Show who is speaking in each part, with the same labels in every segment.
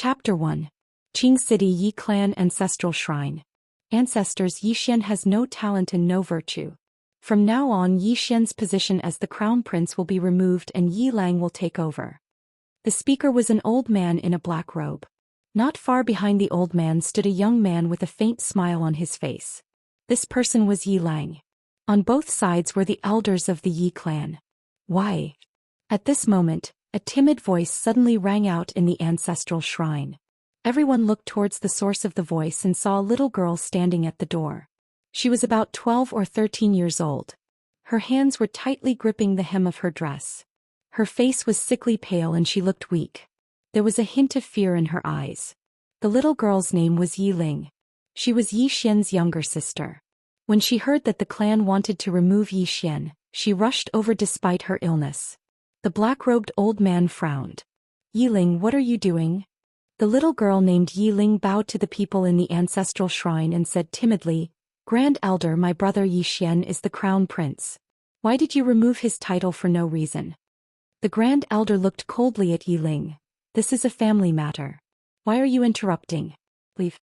Speaker 1: Chapter 1. Qing City Yi Clan Ancestral Shrine. Ancestors. Yi Xian has no talent and no virtue. From now on, Yi Xian's position as the crown prince will be removed and Yi Lang will take over. The speaker was an old man in a black robe. Not far behind the old man stood a young man with a faint smile on his face. This person was Yi Lang. On both sides were the elders of the Yi clan. Why? At this moment, a timid voice suddenly rang out in the ancestral shrine. Everyone looked towards the source of the voice and saw a little girl standing at the door. She was about 12 or 13 years old. Her hands were tightly gripping the hem of her dress. Her face was sickly pale and she looked weak. There was a hint of fear in her eyes. The little girl's name was Yi Ling. She was Yi Xian's younger sister. When she heard that the clan wanted to remove Yi Xian, she rushed over despite her illness. The black-robed old man frowned. "Yi Ling, what are you doing?" The little girl named Yi Ling bowed to the people in the ancestral shrine and said timidly, "Grand Elder, my brother Yi Xian is the crown prince. Why did you remove his title for no reason?" The Grand Elder looked coldly at Yi Ling. "This is a family matter. Why are you interrupting? Leave."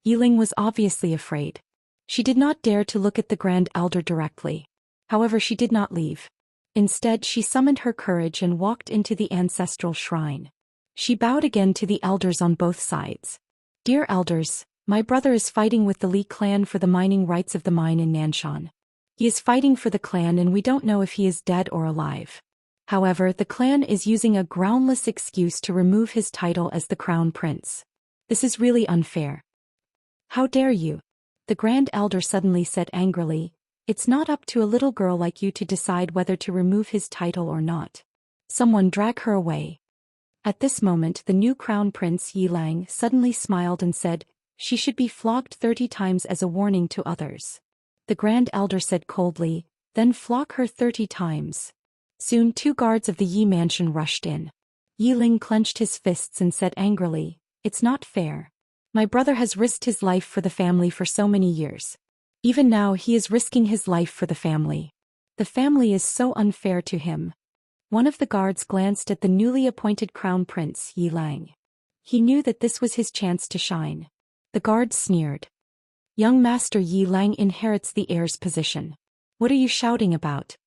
Speaker 1: Yi Ling was obviously afraid. She did not dare to look at the Grand Elder directly. However, she did not leave. Instead, she summoned her courage and walked into the ancestral shrine. She bowed again to the elders on both sides. "Dear elders, my brother is fighting with the Li clan for the mining rights of the mine in Nanshan. He is fighting for the clan and we don't know if he is dead or alive. However, the clan is using a groundless excuse to remove his title as the crown prince. This is really unfair. How dare you?" The Grand Elder suddenly said angrily, "It's not up to a little girl like you to decide whether to remove his title or not. Someone drag her away." At this moment, the new crown prince Yi Lang suddenly smiled and said, "She should be flogged 30 times as a warning to others." The Grand Elder said coldly, "Then flog her 30 times. Soon 2 guards of the Yi mansion rushed in. Yi Ling clenched his fists and said angrily, "It's not fair. My brother has risked his life for the family for so many years. Even now he is risking his life for the family. The family is so unfair to him." One of the guards glanced at the newly appointed crown prince Yi Lang. He knew that this was his chance to shine. The guard sneered. "Young Master Yi Lang inherits the heir's position. What are you shouting about?"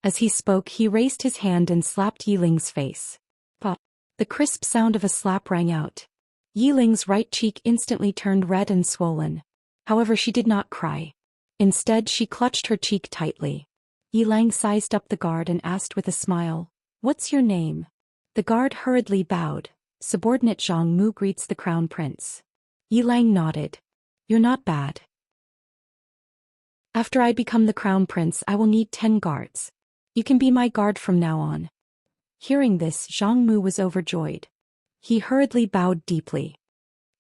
Speaker 1: As he spoke, he raised his hand and slapped Yi Ling's face. Pop! The crisp sound of a slap rang out. Yi Ling's right cheek instantly turned red and swollen. However, she did not cry. Instead, she clutched her cheek tightly. Yi Lang sized up the guard and asked with a smile, "What's your name?" The guard hurriedly bowed. "Subordinate Zhang Mu greets the crown prince." Yi Lang nodded. "You're not bad. After I become the crown prince, I will need 10 guards. You can be my guard from now on." Hearing this, Zhang Mu was overjoyed. He hurriedly bowed deeply.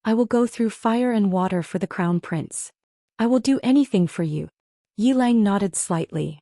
Speaker 1: "I will go through fire and water for the crown prince. I will do anything for you." Yi Lang nodded slightly.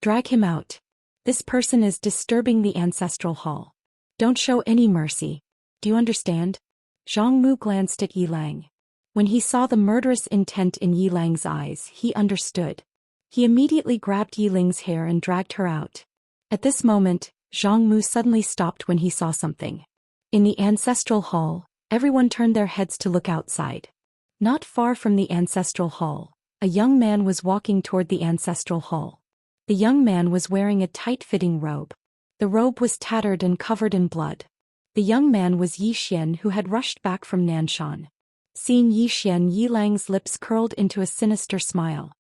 Speaker 1: "Drag him out. This person is disturbing the ancestral hall. Don't show any mercy. Do you understand?" Zhang Mu glanced at Yi Lang. When he saw the murderous intent in Yi Lang's eyes, he understood. He immediately grabbed Yi Ling's hair and dragged her out. At this moment, Zhang Mu suddenly stopped when he saw something. In the ancestral hall, everyone turned their heads to look outside. Not far from the ancestral hall, a young man was walking toward the ancestral hall. The young man was wearing a tight-fitting robe. The robe was tattered and covered in blood. The young man was Yi Xian, who had rushed back from Nanshan. Seeing Yi Xian, Yi Lang's lips curled into a sinister smile.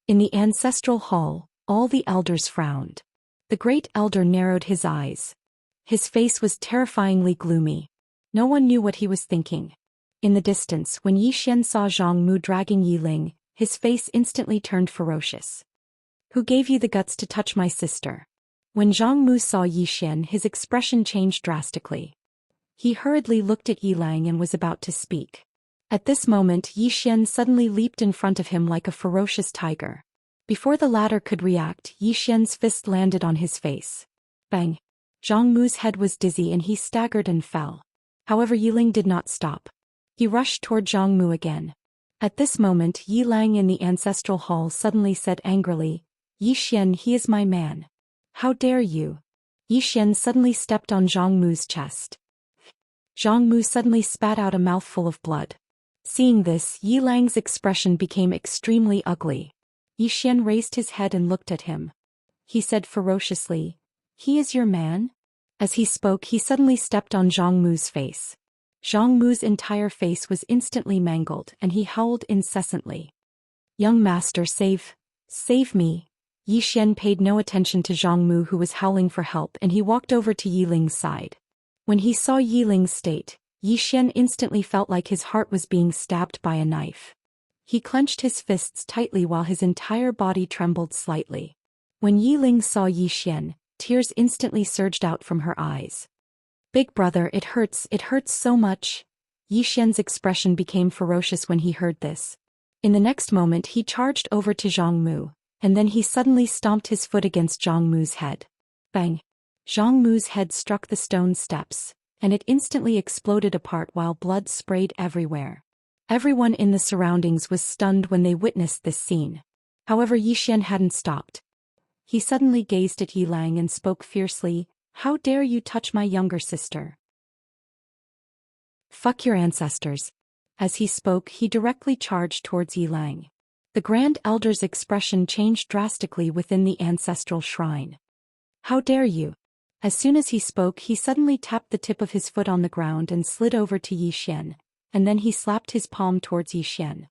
Speaker 1: In the ancestral hall, all the elders frowned. The great elder narrowed his eyes. His face was terrifyingly gloomy. No one knew what he was thinking. In the distance, when Yi Xian saw Zhang Mu dragging Yi Ling, his face instantly turned ferocious. "Who gave you the guts to touch my sister?" When Zhang Mu saw Yi Xian, his expression changed drastically. He hurriedly looked at Yi Lang and was about to speak. At this moment, Yi Xian suddenly leaped in front of him like a ferocious tiger. Before the latter could react, Yi Xian's fist landed on his face. Bang! Zhang Mu's head was dizzy and he staggered and fell. However, Yi Ling did not stop. He rushed toward Zhang Mu again. At this moment, Yi Lang in the ancestral hall suddenly said angrily, "Yi Xian, he is my man. How dare you?" Yi Xian suddenly stepped on Zhang Mu's chest. Zhang Mu suddenly spat out a mouthful of blood. Seeing this, Yi Lang's expression became extremely ugly. Yi Xian raised his head and looked at him. He said ferociously, "He is your man?" As he spoke, he suddenly stepped on Zhang Mu's face. Zhang Mu's entire face was instantly mangled and he howled incessantly. "Young master, save me." Yi Xian paid no attention to Zhang Mu, who was howling for help, and he walked over to Yi Ling's side. When he saw Yi Ling's state, Yi Xian instantly felt like his heart was being stabbed by a knife. He clenched his fists tightly while his entire body trembled slightly. When Yi Ling saw Yi Xian, tears instantly surged out from her eyes. "Big brother, it hurts so much." Yi Xian's expression became ferocious when he heard this. In the next moment he charged over to Zhang Mu, and then he suddenly stomped his foot against Zhang Mu's head. Bang! Zhang Mu's head struck the stone steps, and it instantly exploded apart while blood sprayed everywhere. Everyone in the surroundings was stunned when they witnessed this scene. However, Yi Xian hadn't stopped. He suddenly gazed at Yi Lang and spoke fiercely, "How dare you touch my younger sister? Fuck your ancestors." As he spoke, he directly charged towards Yi Lang. The Grand Elder's expression changed drastically within the ancestral shrine. "How dare you?" As soon as he spoke, he suddenly tapped the tip of his foot on the ground and slid over to Yi Xian, and then he slapped his palm towards Yi Xian.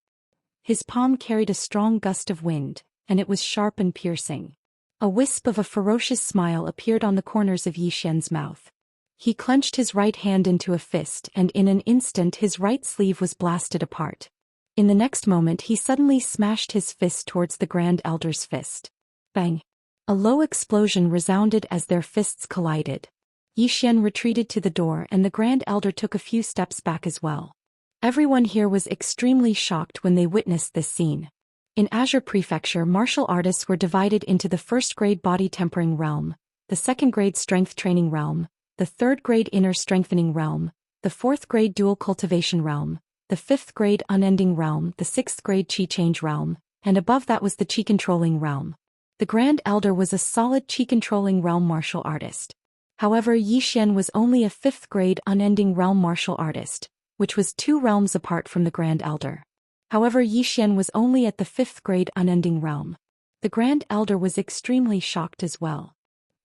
Speaker 1: His palm carried a strong gust of wind, and it was sharp and piercing. A wisp of a ferocious smile appeared on the corners of Yi Xian's mouth. He clenched his right hand into a fist, and in an instant his right sleeve was blasted apart. In the next moment he suddenly smashed his fist towards the Grand Elder's fist. Bang! A low explosion resounded as their fists collided. Yi Xian retreated to the door and the Grand Elder took a few steps back as well. Everyone here was extremely shocked when they witnessed this scene. In Azure Prefecture, martial artists were divided into the first-grade body tempering realm, the second-grade strength training realm, the third-grade inner strengthening realm, the fourth-grade dual cultivation realm, the fifth-grade unending realm, the sixth-grade chi change realm, and above that was the chi controlling realm. The Grand Elder was a solid chi controlling realm martial artist. However, Yi Xian was only a fifth-grade unending realm martial artist, which was 2 realms apart from the Grand Elder. However, Yi Xian was only at the 5th grade unending realm. The Grand Elder was extremely shocked as well.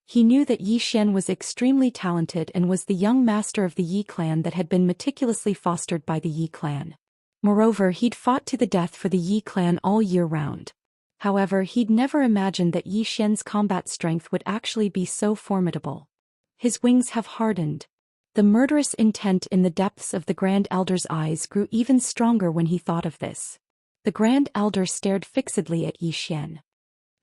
Speaker 1: He knew that Yi Xian was extremely talented and was the young master of the Yi clan that had been meticulously fostered by the Yi clan. Moreover, he'd fought to the death for the Yi clan all year round. However, he'd never imagined that Yi Xian's combat strength would actually be so formidable. His wings have hardened. The murderous intent in the depths of the Grand Elder's eyes grew even stronger when he thought of this. The Grand Elder stared fixedly at Yi Xian.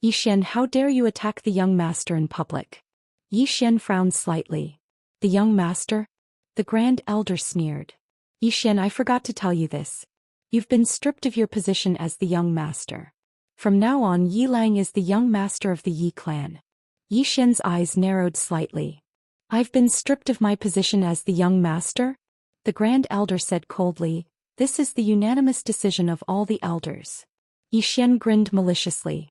Speaker 1: "Yi Xian, how dare you attack the young master in public?" Yi Xian frowned slightly. "The young master?" The Grand Elder sneered. "Yi Xian, I forgot to tell you this. You've been stripped of your position as the young master. From now on, Yi Lang is the young master of the Yi clan." Yi Xian's eyes narrowed slightly. "I've been stripped of my position as the young master?" The Grand Elder said coldly, "This is the unanimous decision of all the elders." Yi Xian grinned maliciously.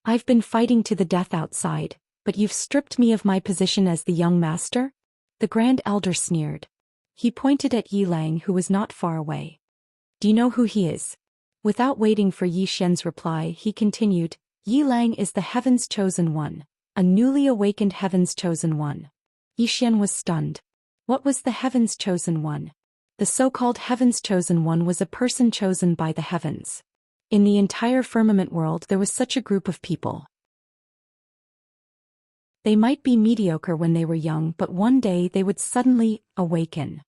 Speaker 1: "I've been fighting to the death outside, but you've stripped me of my position as the young master?" The Grand Elder sneered. He pointed at Yi Lang, who was not far away. "Do you know who he is?" Without waiting for Yi Xian's reply, he continued, "Yi Lang is the Heaven's Chosen One, a newly awakened Heaven's Chosen One." Yi Xian was stunned. What was the Heaven's Chosen One? The so-called Heaven's Chosen One was a person chosen by the heavens. In the entire firmament world there was such a group of people. They might be mediocre when they were young, but one day they would suddenly awaken.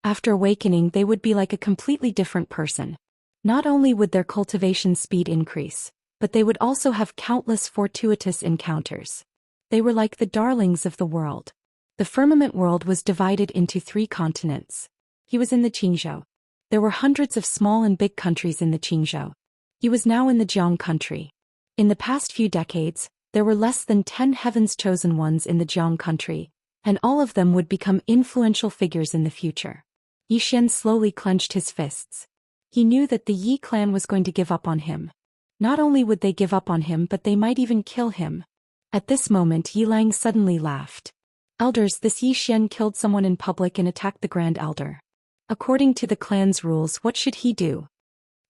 Speaker 1: After awakening, they would be like a completely different person. Not only would their cultivation speed increase, but they would also have countless fortuitous encounters. They were like the darlings of the world. The firmament world was divided into 3 continents. He was in the Qingzhou. There were hundreds of small and big countries in the Qingzhou. He was now in the Jiang country. In the past few decades, there were less than 10 Heaven's Chosen Ones in the Jiang country, and all of them would become influential figures in the future. Yi Xian slowly clenched his fists. He knew that the Yi clan was going to give up on him. Not only would they give up on him, but they might even kill him. At this moment, Yi Lang suddenly laughed. Elders, this Yi Xian killed someone in public and attacked the Grand Elder. According to the clan's rules, what should he do?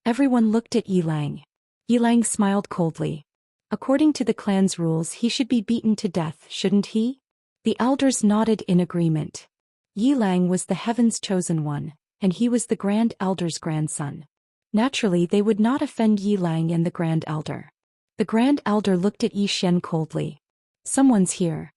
Speaker 1: Everyone looked at Yi Lang. Yi Lang smiled coldly. According to the clan's rules, he should be beaten to death, shouldn't he? The elders nodded in agreement. Yi Lang was the heaven's chosen one, and he was the Grand Elder's grandson. Naturally, they would not offend Yi Lang and the Grand Elder. The Grand Elder looked at Yi Xian coldly. Someone's here.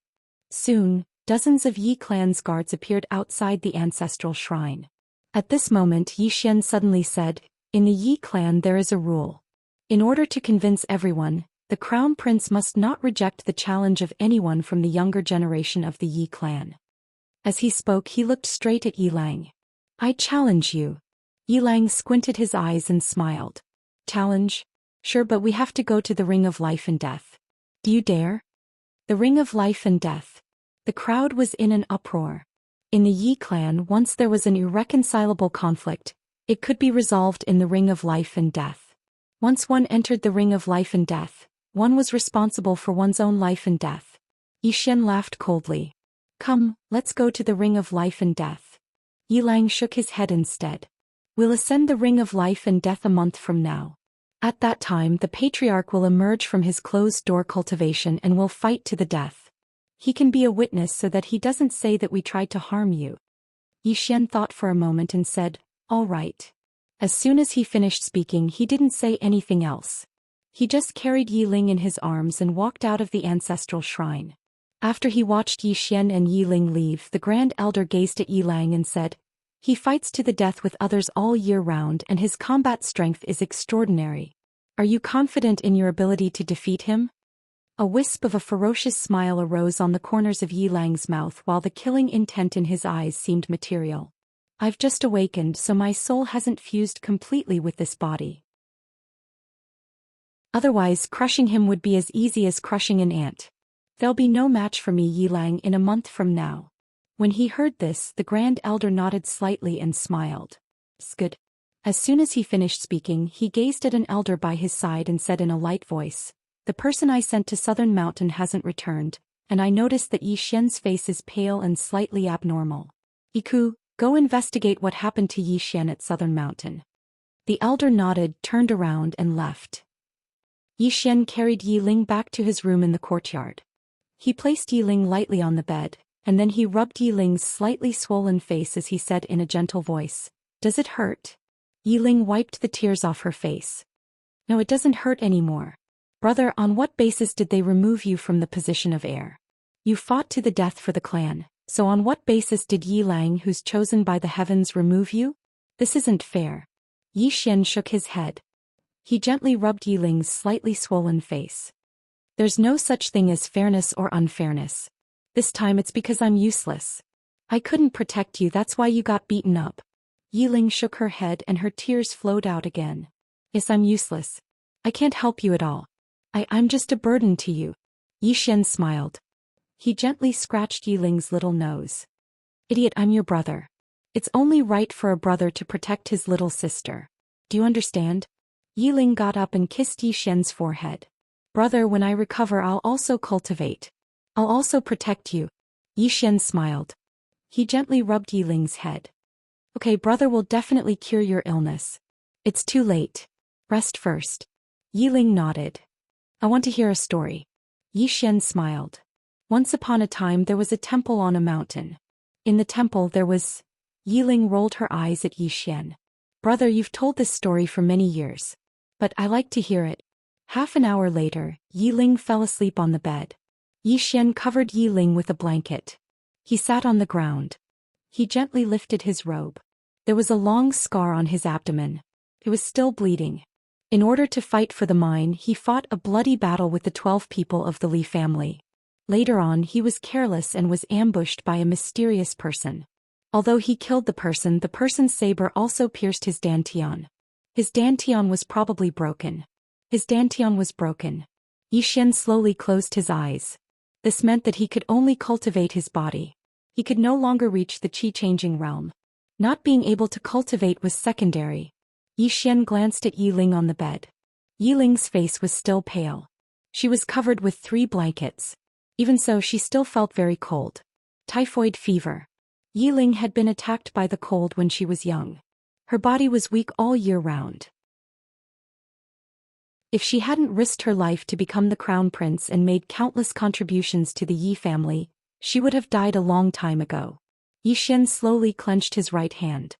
Speaker 1: Soon, dozens of Yi clan's guards appeared outside the ancestral shrine. At this moment, Yi Xian suddenly said, "In the Yi clan there is a rule. In order to convince everyone, the crown prince must not reject the challenge of anyone from the younger generation of the Yi clan." As he spoke, he looked straight at Yi Lang. "I challenge you." Yi Lang squinted his eyes and smiled. "Challenge? Sure, but we have to go to the Ring of Life and Death. Do you dare?" The Ring of Life and Death. The crowd was in an uproar. In the Yi clan, once there was an irreconcilable conflict, it could be resolved in the Ring of Life and Death. Once one entered the Ring of Life and Death, one was responsible for one's own life and death. Yi Xian laughed coldly. "Come, let's go to the Ring of Life and Death." Yi Lang shook his head instead. "We'll ascend the Ring of Life and Death a month from now. At that time, the patriarch will emerge from his closed-door cultivation and will fight to the death. He can be a witness so that he doesn't say that we tried to harm you." Yi Xian thought for a moment and said, "All right." As soon as he finished speaking, he didn't say anything else. He just carried Yi Ling in his arms and walked out of the ancestral shrine. After he watched Yi Xian and Yi Ling leave, the Grand Elder gazed at Yi Lang and said, "He fights to the death with others all year round and his combat strength is extraordinary. Are you confident in your ability to defeat him?" A wisp of a ferocious smile arose on the corners of Yi Lang's mouth while the killing intent in his eyes seemed material. "I've just awakened, so my soul hasn't fused completely with this body. Otherwise, crushing him would be as easy as crushing an ant. There'll be no match for me, Yi Lang, in a month from now." When he heard this, the Grand Elder nodded slightly and smiled. "Good." As soon as he finished speaking, he gazed at an elder by his side and said in a light voice, "The person I sent to Southern Mountain hasn't returned, and I noticed that Yi Xian's face is pale and slightly abnormal. Iku, go investigate what happened to Yi Xian at Southern Mountain." The elder nodded, turned around and left. Yi Xian carried Yi Ling back to his room in the courtyard. He placed Yi Ling lightly on the bed, and then he rubbed Yi Ling's slightly swollen face as he said in a gentle voice, "Does it hurt?" Yi Ling wiped the tears off her face. "No, it doesn't hurt anymore. Brother, on what basis did they remove you from the position of heir? You fought to the death for the clan, so on what basis did Yi Lang, who's chosen by the heavens, remove you? This isn't fair." Yi Xian shook his head. He gently rubbed Yi Ling's slightly swollen face. "There's no such thing as fairness or unfairness. This time it's because I'm useless. I couldn't protect you, that's why you got beaten up." Yi Ling shook her head and her tears flowed out again. "Yes, I'm useless. I can't help you at all. I'm just a burden to you." Yi Xian smiled. He gently scratched Yi Ling's little nose. "Idiot, I'm your brother. It's only right for a brother to protect his little sister. Do you understand?" Yi Ling got up and kissed Yi Xian's forehead. "Brother, when I recover I'll also cultivate. I'll also protect you." Yi Xian smiled. He gently rubbed Yi Ling's head. "Okay, brother will definitely cure your illness. It's too late. Rest first." Yi Ling nodded. "I want to hear a story." Yi Xian smiled. "Once upon a time there was a temple on a mountain. In the temple there was..." Yi Ling rolled her eyes at Yi Xian. "Brother, you've told this story for many years. But I like to hear it." Half an hour later, Yi Ling fell asleep on the bed. Yi Xian covered Yi Ling with a blanket. He sat on the ground. He gently lifted his robe. There was a long scar on his abdomen. It was still bleeding. In order to fight for the mine, he fought a bloody battle with the 12 people of the Li family. Later on, he was careless and was ambushed by a mysterious person. Although he killed the person's saber also pierced his dantian. His dantian was probably broken. His dantian was broken. Yi Xian slowly closed his eyes. This meant that he could only cultivate his body. He could no longer reach the qi-changing realm. Not being able to cultivate was secondary. Yi Xian glanced at Yi Ling on the bed. Yi Ling's face was still pale. She was covered with 3 blankets. Even so, she still felt very cold. Typhoid fever. Yiling had been attacked by the cold when she was young. Her body was weak all year round. If she hadn't risked her life to become the crown prince and made countless contributions to the Yi family, she would have died a long time ago. Yi Xian slowly clenched his right hand.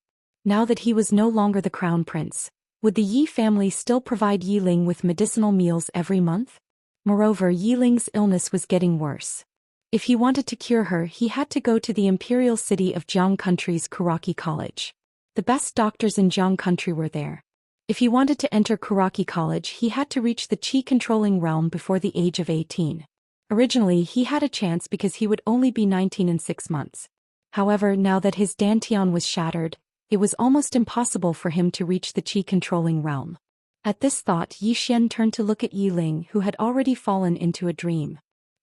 Speaker 1: Now that he was no longer the crown prince, would the Yi family still provide Yiling with medicinal meals every month? Moreover, Yiling's illness was getting worse. If he wanted to cure her, he had to go to the imperial city of Jiang Country's Kuraki College. The best doctors in Jiang Country were there. If he wanted to enter Kuraki College, he had to reach the Qi-controlling realm before the age of 18. Originally, he had a chance because he would only be 19 in 6 months. However, now that his dantian was shattered, it was almost impossible for him to reach the Qi-controlling realm. At this thought, Yi Xian turned to look at Yiling, who had already fallen into a dream.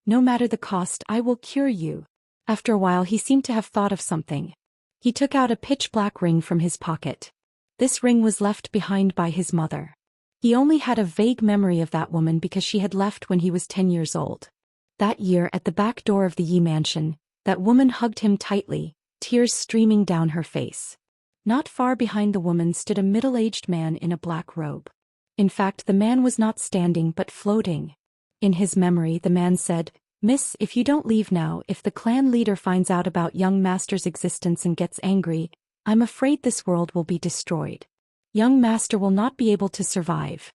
Speaker 1: No matter the cost, I will cure you. After a while, he seemed to have thought of something. He took out a pitch-black ring from his pocket. This ring was left behind by his mother. He only had a vague memory of that woman because she had left when he was 10 years old. That year, at the back door of the Yi mansion, that woman hugged him tightly, tears streaming down her face. Not far behind the woman stood a middle-aged man in a black robe. In fact, the man was not standing but floating. In his memory, the man said, "Miss, if you don't leave now, if the clan leader finds out about young master's existence and gets angry, I'm afraid this world will be destroyed. Young master will not be able to survive."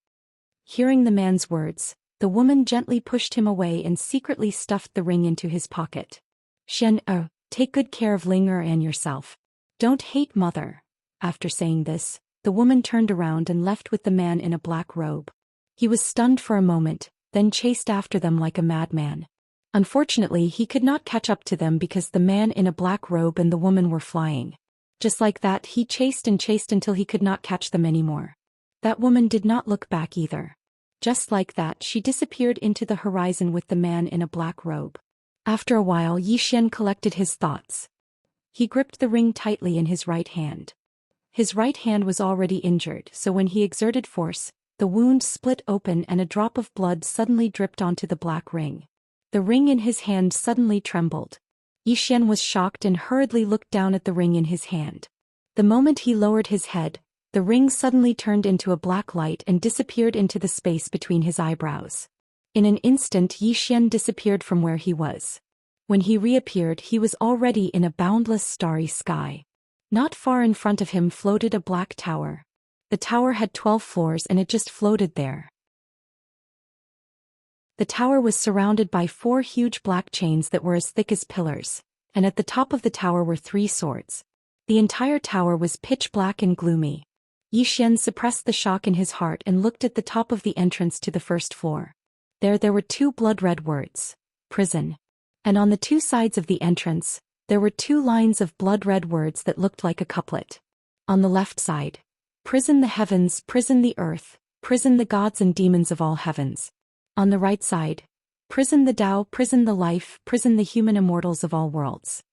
Speaker 1: Hearing the man's words, the woman gently pushed him away and secretly stuffed the ring into his pocket. "Xian, take good care of Ling and yourself. Don't hate mother." After saying this, the woman turned around and left with the man in a black robe. He was stunned for a moment, then chased after them like a madman. Unfortunately, he could not catch up to them because the man in a black robe and the woman were flying. Just like that, he chased and chased until he could not catch them anymore. That woman did not look back either. Just like that, she disappeared into the horizon with the man in a black robe. After a while, Yi Xian collected his thoughts. He gripped the ring tightly in his right hand. His right hand was already injured, so when he exerted force, the wound split open and a drop of blood suddenly dripped onto the black ring. The ring in his hand suddenly trembled. Yi Xian was shocked and hurriedly looked down at the ring in his hand. The moment he lowered his head, the ring suddenly turned into a black light and disappeared into the space between his eyebrows. In an instant, Yi Xian disappeared from where he was. When he reappeared, he was already in a boundless starry sky. Not far in front of him floated a black tower. The tower had 12 floors and it just floated there. The tower was surrounded by 4 huge black chains that were as thick as pillars, and at the top of the tower were 3 swords. The entire tower was pitch black and gloomy. Yi Xian suppressed the shock in his heart and looked at the top of the entrance to the first floor. There were 2 blood-red words, prison. And on the 2 sides of the entrance, there were 2 lines of blood-red words that looked like a couplet. On the left side, prison the heavens, prison the earth, prison the gods and demons of all heavens. On the right side, prison the Tao, prison the life, prison the human immortals of all worlds.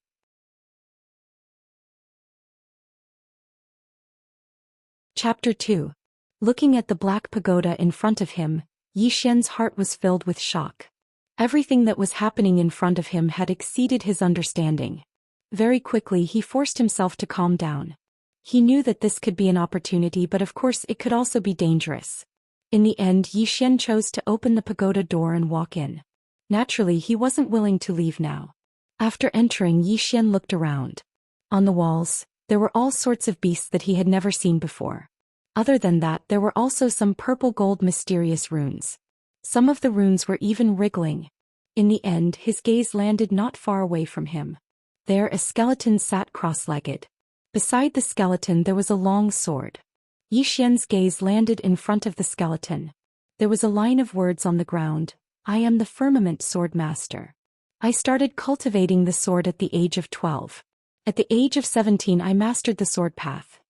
Speaker 1: Chapter 2. Looking at the black pagoda in front of him, Yi Xian's heart was filled with shock. Everything that was happening in front of him had exceeded his understanding. Very quickly he forced himself to calm down. He knew that this could be an opportunity, but of course it could also be dangerous. In the end, Yi Xian chose to open the pagoda door and walk in. Naturally, he wasn't willing to leave now. After entering, Yi Xian looked around. On the walls, there were all sorts of beasts that he had never seen before. Other than that, there were also some purple-gold mysterious runes. Some of the runes were even wriggling. In the end, his gaze landed not far away from him. There a skeleton sat cross-legged. Beside the skeleton there was a long sword. Yi Xian's gaze landed in front of the skeleton. There was a line of words on the ground. "I am the firmament sword master. I started cultivating the sword at the age of 12. At the age of 17 I mastered the sword path.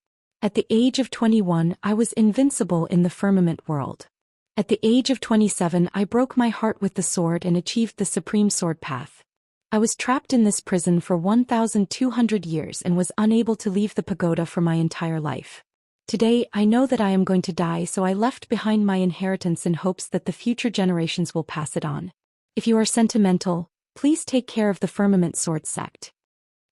Speaker 1: At the age of 21 I was invincible in the firmament world. At the age of 27 I broke my heart with the sword and achieved the supreme sword path. I was trapped in this prison for 1,200 years and was unable to leave the pagoda for my entire life. Today I know that I am going to die, so I left behind my inheritance in hopes that the future generations will pass it on. If you are sentimental, Please take care of the Firmament Sword sect.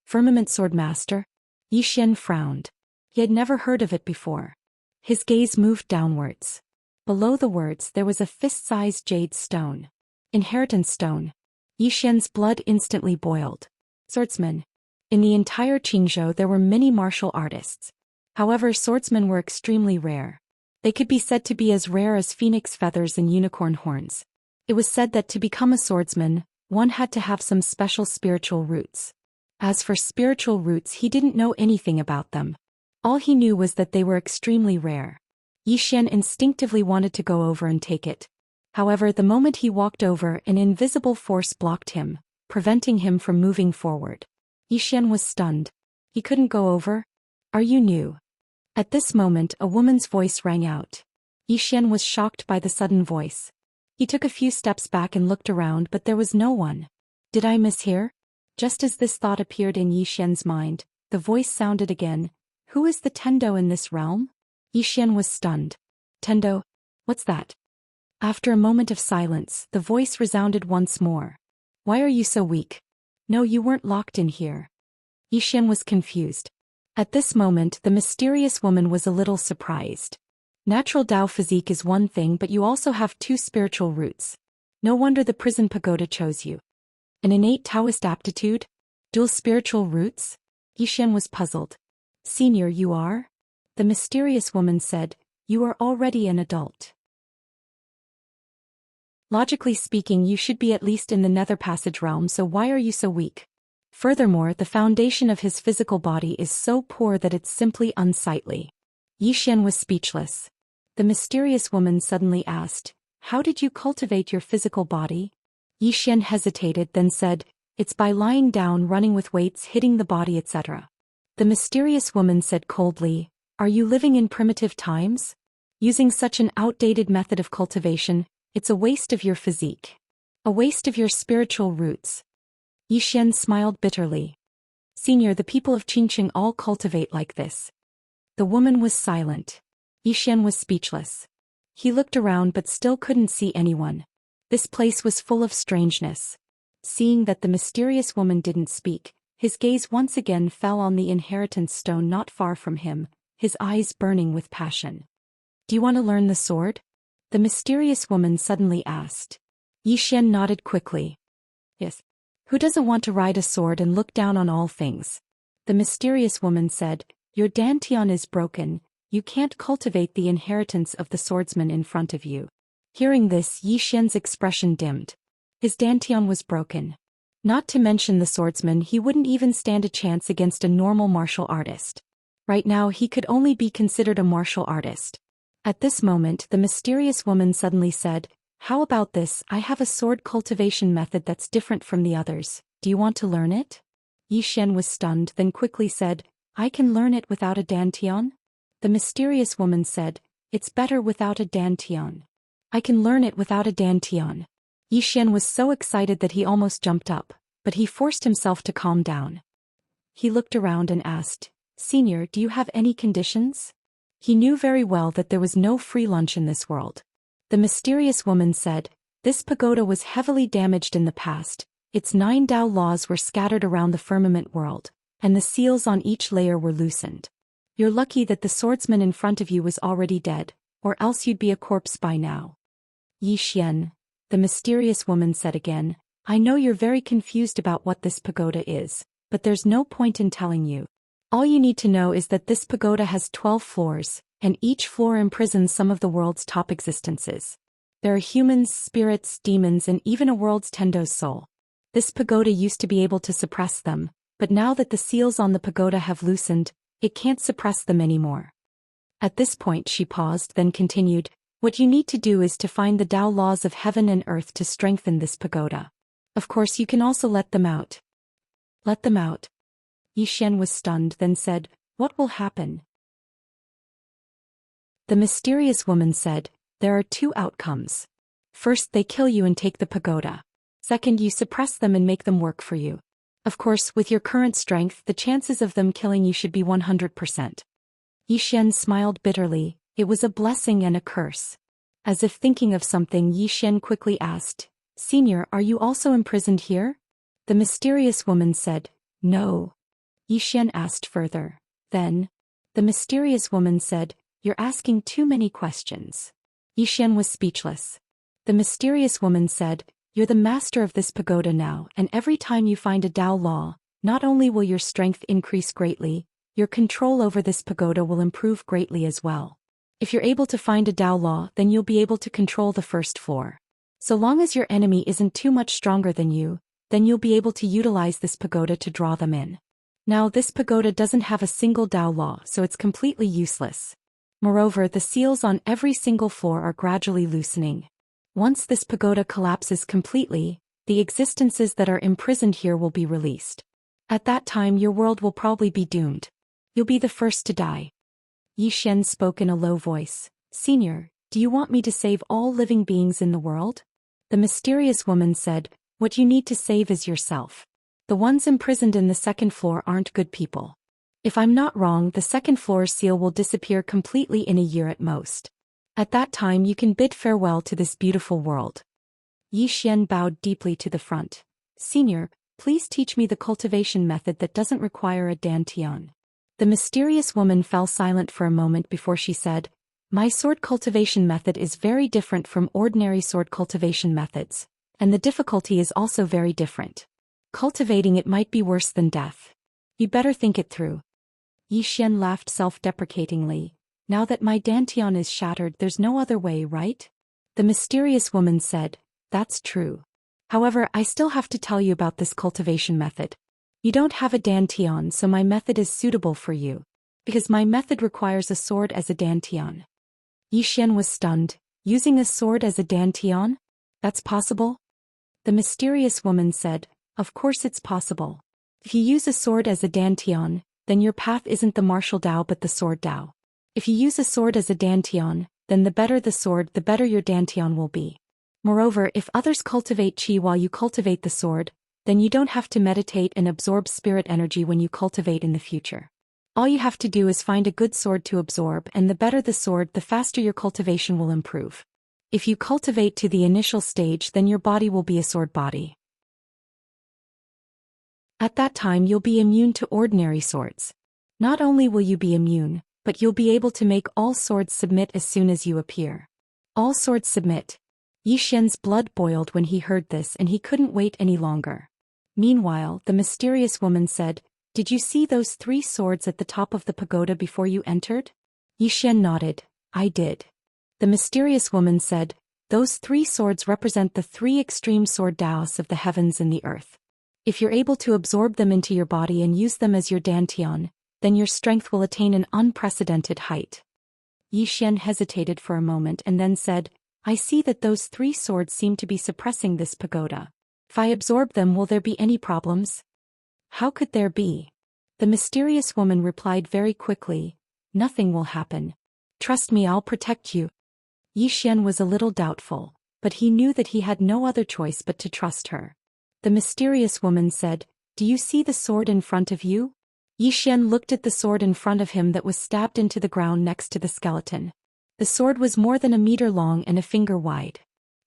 Speaker 1: Firmament Sword Master? Yi Xian frowned. He had never heard of it before. His gaze moved downwards. Below the words there was a fist-sized jade stone. Inheritance stone. Yi Xian's blood instantly boiled. Swordsman. In the entire Qingzhou there were many martial artists. However, swordsmen were extremely rare. They could be said to be as rare as phoenix feathers and unicorn horns. It was said that to become a swordsman, one had to have some special spiritual roots. As for spiritual roots, he didn't know anything about them. All he knew was that they were extremely rare. Yi Xian instinctively wanted to go over and take it. However, the moment he walked over, an invisible force blocked him, preventing him from moving forward. Yi Xian was stunned. He couldn't go over? Are you new? At this moment, a woman's voice rang out. Yi Xian was shocked by the sudden voice. He took a few steps back and looked around, but there was no one. Did I mishear? Just as this thought appeared in Yi Xian's mind, the voice sounded again. Who is the Tendo in this realm? Yi Xian was stunned. Tendo? What's that? After a moment of silence, the voice resounded once more. Why are you so weak? No, you weren't locked in here. Yi Xian was confused. At this moment, the mysterious woman was a little surprised. Natural Dao physique is one thing, but you also have 2 spiritual roots. No wonder the prison pagoda chose you. An innate Taoist aptitude? Dual spiritual roots? Yi Xian was puzzled. Senior, you are? The mysterious woman said, you are already an adult. Logically speaking, you should be at least in the Nether Passage realm, so why are you so weak? Furthermore, the foundation of his physical body is so poor that it's simply unsightly. Yi Xian was speechless. The mysterious woman suddenly asked, how did you cultivate your physical body? Yi Xian hesitated, then said, it's by lying down, running with weights, hitting the body, etc. The mysterious woman said coldly, are you living in primitive times? Using such an outdated method of cultivation, it's a waste of your physique. A waste of your spiritual roots. Yi Xian smiled bitterly. Senior, the people of Qingqing all cultivate like this. The woman was silent. Yi Xian was speechless. He looked around but still couldn't see anyone. This place was full of strangeness. Seeing that the mysterious woman didn't speak, his gaze once again fell on the inheritance stone not far from him, his eyes burning with passion. Do you want to learn the sword? The mysterious woman suddenly asked. Yi Xian nodded quickly. Yes. Who doesn't want to ride a sword and look down on all things? The mysterious woman said, your dantian is broken, you can't cultivate the inheritance of the swordsman in front of you. Hearing this, Yi Xian's expression dimmed. His dantian was broken. Not to mention the swordsman, he wouldn't even stand a chance against a normal martial artist. Right now he could only be considered a martial artist. At this moment, the mysterious woman suddenly said, how about this? I have a sword cultivation method that's different from the others. Do you want to learn it? Yi Xian was stunned, then quickly said, I can learn it without a dantian? The mysterious woman said, it's better without a dantian. I can learn it without a dantian. Yi Xian was so excited that he almost jumped up, but he forced himself to calm down. He looked around and asked, Senior, do you have any conditions? He knew very well that there was no free lunch in this world. The mysterious woman said, this pagoda was heavily damaged in the past, its 9 Dao laws were scattered around the firmament world, and the seals on each layer were loosened. You're lucky that the swordsman in front of you was already dead, or else you'd be a corpse by now. Yi Xian, the mysterious woman said again, I know you're very confused about what this pagoda is, but there's no point in telling you. All you need to know is that this pagoda has 12 floors, and each floor imprisons some of the world's top existences. There are humans, spirits, demons, and even a world's Tendo's soul. This pagoda used to be able to suppress them, but now that the seals on the pagoda have loosened, it can't suppress them anymore. At this point she paused, then continued, what you need to do is to find the Dao laws of heaven and earth to strengthen this pagoda. Of course you can also let them out. Let them out. Yi Xian was stunned, then said, what will happen? The mysterious woman said, there are 2 outcomes. First, they kill you and take the pagoda. Second, you suppress them and make them work for you. Of course, with your current strength, the chances of them killing you should be 100%. Yi Xian smiled bitterly, it was a blessing and a curse. As if thinking of something, Yi Xian quickly asked, Senior, are you also imprisoned here? The mysterious woman said, "No." Yi Xian asked further. Then, the mysterious woman said, "You're asking too many questions." Yi Xian was speechless. The mysterious woman said, "You're the master of this pagoda now, and every time you find a Tao law, not only will your strength increase greatly, your control over this pagoda will improve greatly as well. If you're able to find a Tao law, then you'll be able to control the first floor. So long as your enemy isn't too much stronger than you, then you'll be able to utilize this pagoda to draw them in. Now this pagoda doesn't have a single Tao law, so it's completely useless. Moreover, the seals on every single floor are gradually loosening. Once this pagoda collapses completely, the existences that are imprisoned here will be released. At that time your world will probably be doomed. You'll be the first to die." Yi Xian spoke in a low voice. "Senior, do you want me to save all living beings in the world?" The mysterious woman said, "What you need to save is yourself. The ones imprisoned in the second floor aren't good people. If I'm not wrong, the second floor's seal will disappear completely in a year at most. At that time you can bid farewell to this beautiful world." Yi Xian bowed deeply to the front. "Senior, please teach me the cultivation method that doesn't require a dantian." The mysterious woman fell silent for a moment before she said, "My sword cultivation method is very different from ordinary sword cultivation methods, and the difficulty is also very different. Cultivating it might be worse than death. You better think it through." Yi Xian laughed self-deprecatingly. "Now that my dantian is shattered, there's no other way, right?" The mysterious woman said, "That's true. However, I still have to tell you about this cultivation method. You don't have a dantian, so my method is suitable for you, because my method requires a sword as a dantian." Yi Xian was stunned. "Using a sword as a dantian? That's possible?" The mysterious woman said, "Of course it's possible. If you use a sword as a dantian, then your path isn't the martial Dao but the sword Dao. If you use a sword as a dantian, then the better the sword, the better your dantian will be. Moreover, if others cultivate qi while you cultivate the sword, then you don't have to meditate and absorb spirit energy when you cultivate in the future. All you have to do is find a good sword to absorb, and the better the sword, the faster your cultivation will improve. If you cultivate to the initial stage, then your body will be a sword body. At that time you'll be immune to ordinary swords. Not only will you be immune, but you'll be able to make all swords submit as soon as you appear. All swords submit." Yi Xian's blood boiled when he heard this, and he couldn't wait any longer. Meanwhile, the mysterious woman said, "Did you see those 3 swords at the top of the pagoda before you entered?" Yi Xian nodded. "I did." The mysterious woman said, "Those 3 swords represent the 3 extreme sword Daoists of the heavens and the earth. If you're able to absorb them into your body and use them as your dantian, then your strength will attain an unprecedented height." Yi Xian hesitated for a moment and then said, "I see that those 3 swords seem to be suppressing this pagoda. If I absorb them, will there be any problems?" "How could there be?" The mysterious woman replied very quickly, "Nothing will happen. Trust me, I'll protect you." Yi Xian was a little doubtful, but he knew that he had no other choice but to trust her. The mysterious woman said, "Do you see the sword in front of you?" Yi Xian looked at the sword in front of him that was stabbed into the ground next to the skeleton. The sword was more than a meter long and a finger wide.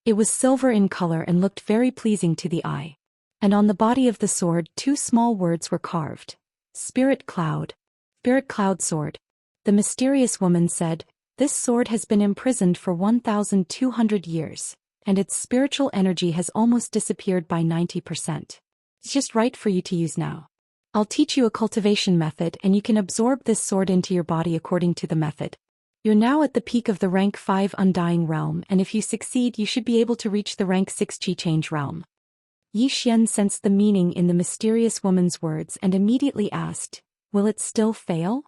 Speaker 1: It was silver in color and looked very pleasing to the eye. And on the body of the sword 2 small words were carved. "Spirit Cloud. Spirit Cloud Sword." The mysterious woman said, "This sword has been imprisoned for 1,200 years, and its spiritual energy has almost disappeared by 90%. It's just right for you to use now. I'll teach you a cultivation method, and you can absorb this sword into your body according to the method. You're now at the peak of the rank 5 Undying Realm, and if you succeed you should be able to reach the rank 6 Qi Change Realm." Yi Xian sensed the meaning in the mysterious woman's words and immediately asked, "Will it still fail?"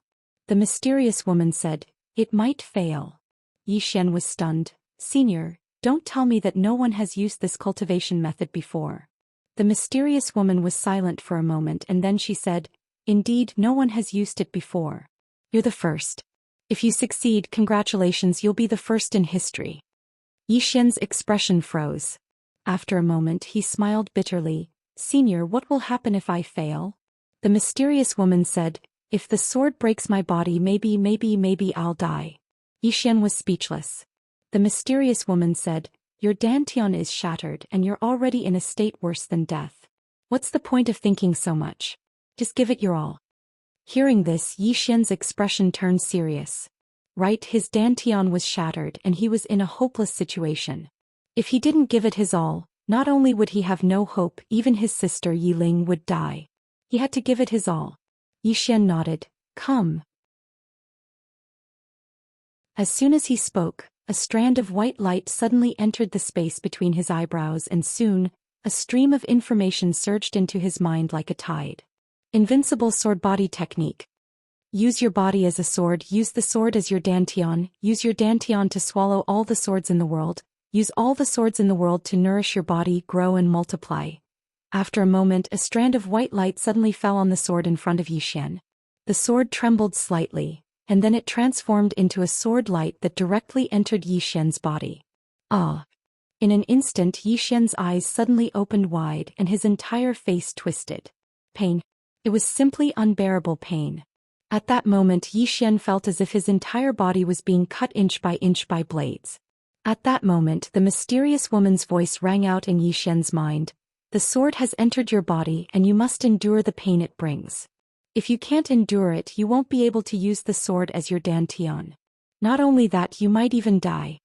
Speaker 1: The mysterious woman said, "It might fail." Yi Xian was stunned. "Senior, don't tell me that no one has used this cultivation method before." The mysterious woman was silent for a moment and then she said, "Indeed, no one has used it before. You're the first. If you succeed, congratulations, you'll be the first in history." Yi Xian's expression froze. After a moment he smiled bitterly. "Senior, what will happen if I fail?" The mysterious woman said, "If the sword breaks my body, maybe I'll die." Yi Xian was speechless. The mysterious woman said, "Your dantian is shattered and you're already in a state worse than death. What's the point of thinking so much? Just give it your all. Hearing this, Yi Xian's expression turned serious. Right, his dantian was shattered and he was in a hopeless situation. If he didn't give it his all, not only would he have no hope, even his sister Yi Ling would die. He had to give it his all. Yi Xian nodded. Come. As soon as he spoke, a strand of white light suddenly entered the space between his eyebrows and soon, a stream of information surged into his mind like a tide. Invincible sword body technique. Use your body as a sword, use the sword as your dantian, use your dantian to swallow all the swords in the world, use all the swords in the world to nourish your body, grow and multiply. After a moment, a strand of white light suddenly fell on the sword in front of Yi Xian. The sword trembled slightly, and then it transformed into a sword light that directly entered Yi Xian's body. Ah! In an instant, Yi Xian's eyes suddenly opened wide and his entire face twisted. Pain. It was simply unbearable pain. At that moment, Yi Xian felt as if his entire body was being cut inch by blades. At that moment, the mysterious woman's voice rang out in Yi Xian's mind. The sword has entered your body and you must endure the pain it brings. If you can't endure it, you won't be able to use the sword as your dantian. Not only that, you might even die.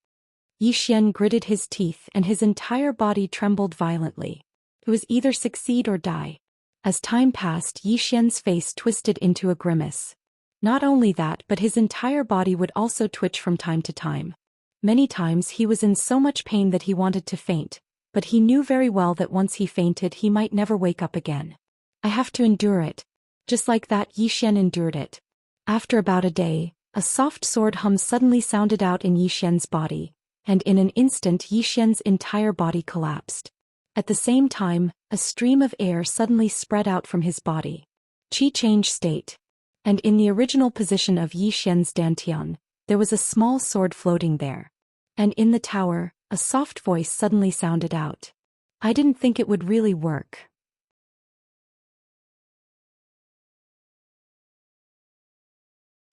Speaker 1: Yi Xian gritted his teeth and his entire body trembled violently. It was either succeed or die. As time passed, Yi Xian's face twisted into a grimace. Not only that, but his entire body would also twitch from time to time. Many times he was in so much pain that he wanted to faint, but he knew very well that once he fainted he might never wake up again. I have to endure it. Just like that, Yi Xian endured it. After about a day, a soft sword hum suddenly sounded out in Yi Xian's body, and in an instant Yi Xian's entire body collapsed. At the same time, a stream of air suddenly spread out from his body. Qi changed state. And in the original position of Yi Xian's dantian, there was a small sword floating there. And in the tower, a soft voice suddenly sounded out. I didn't think it would really work.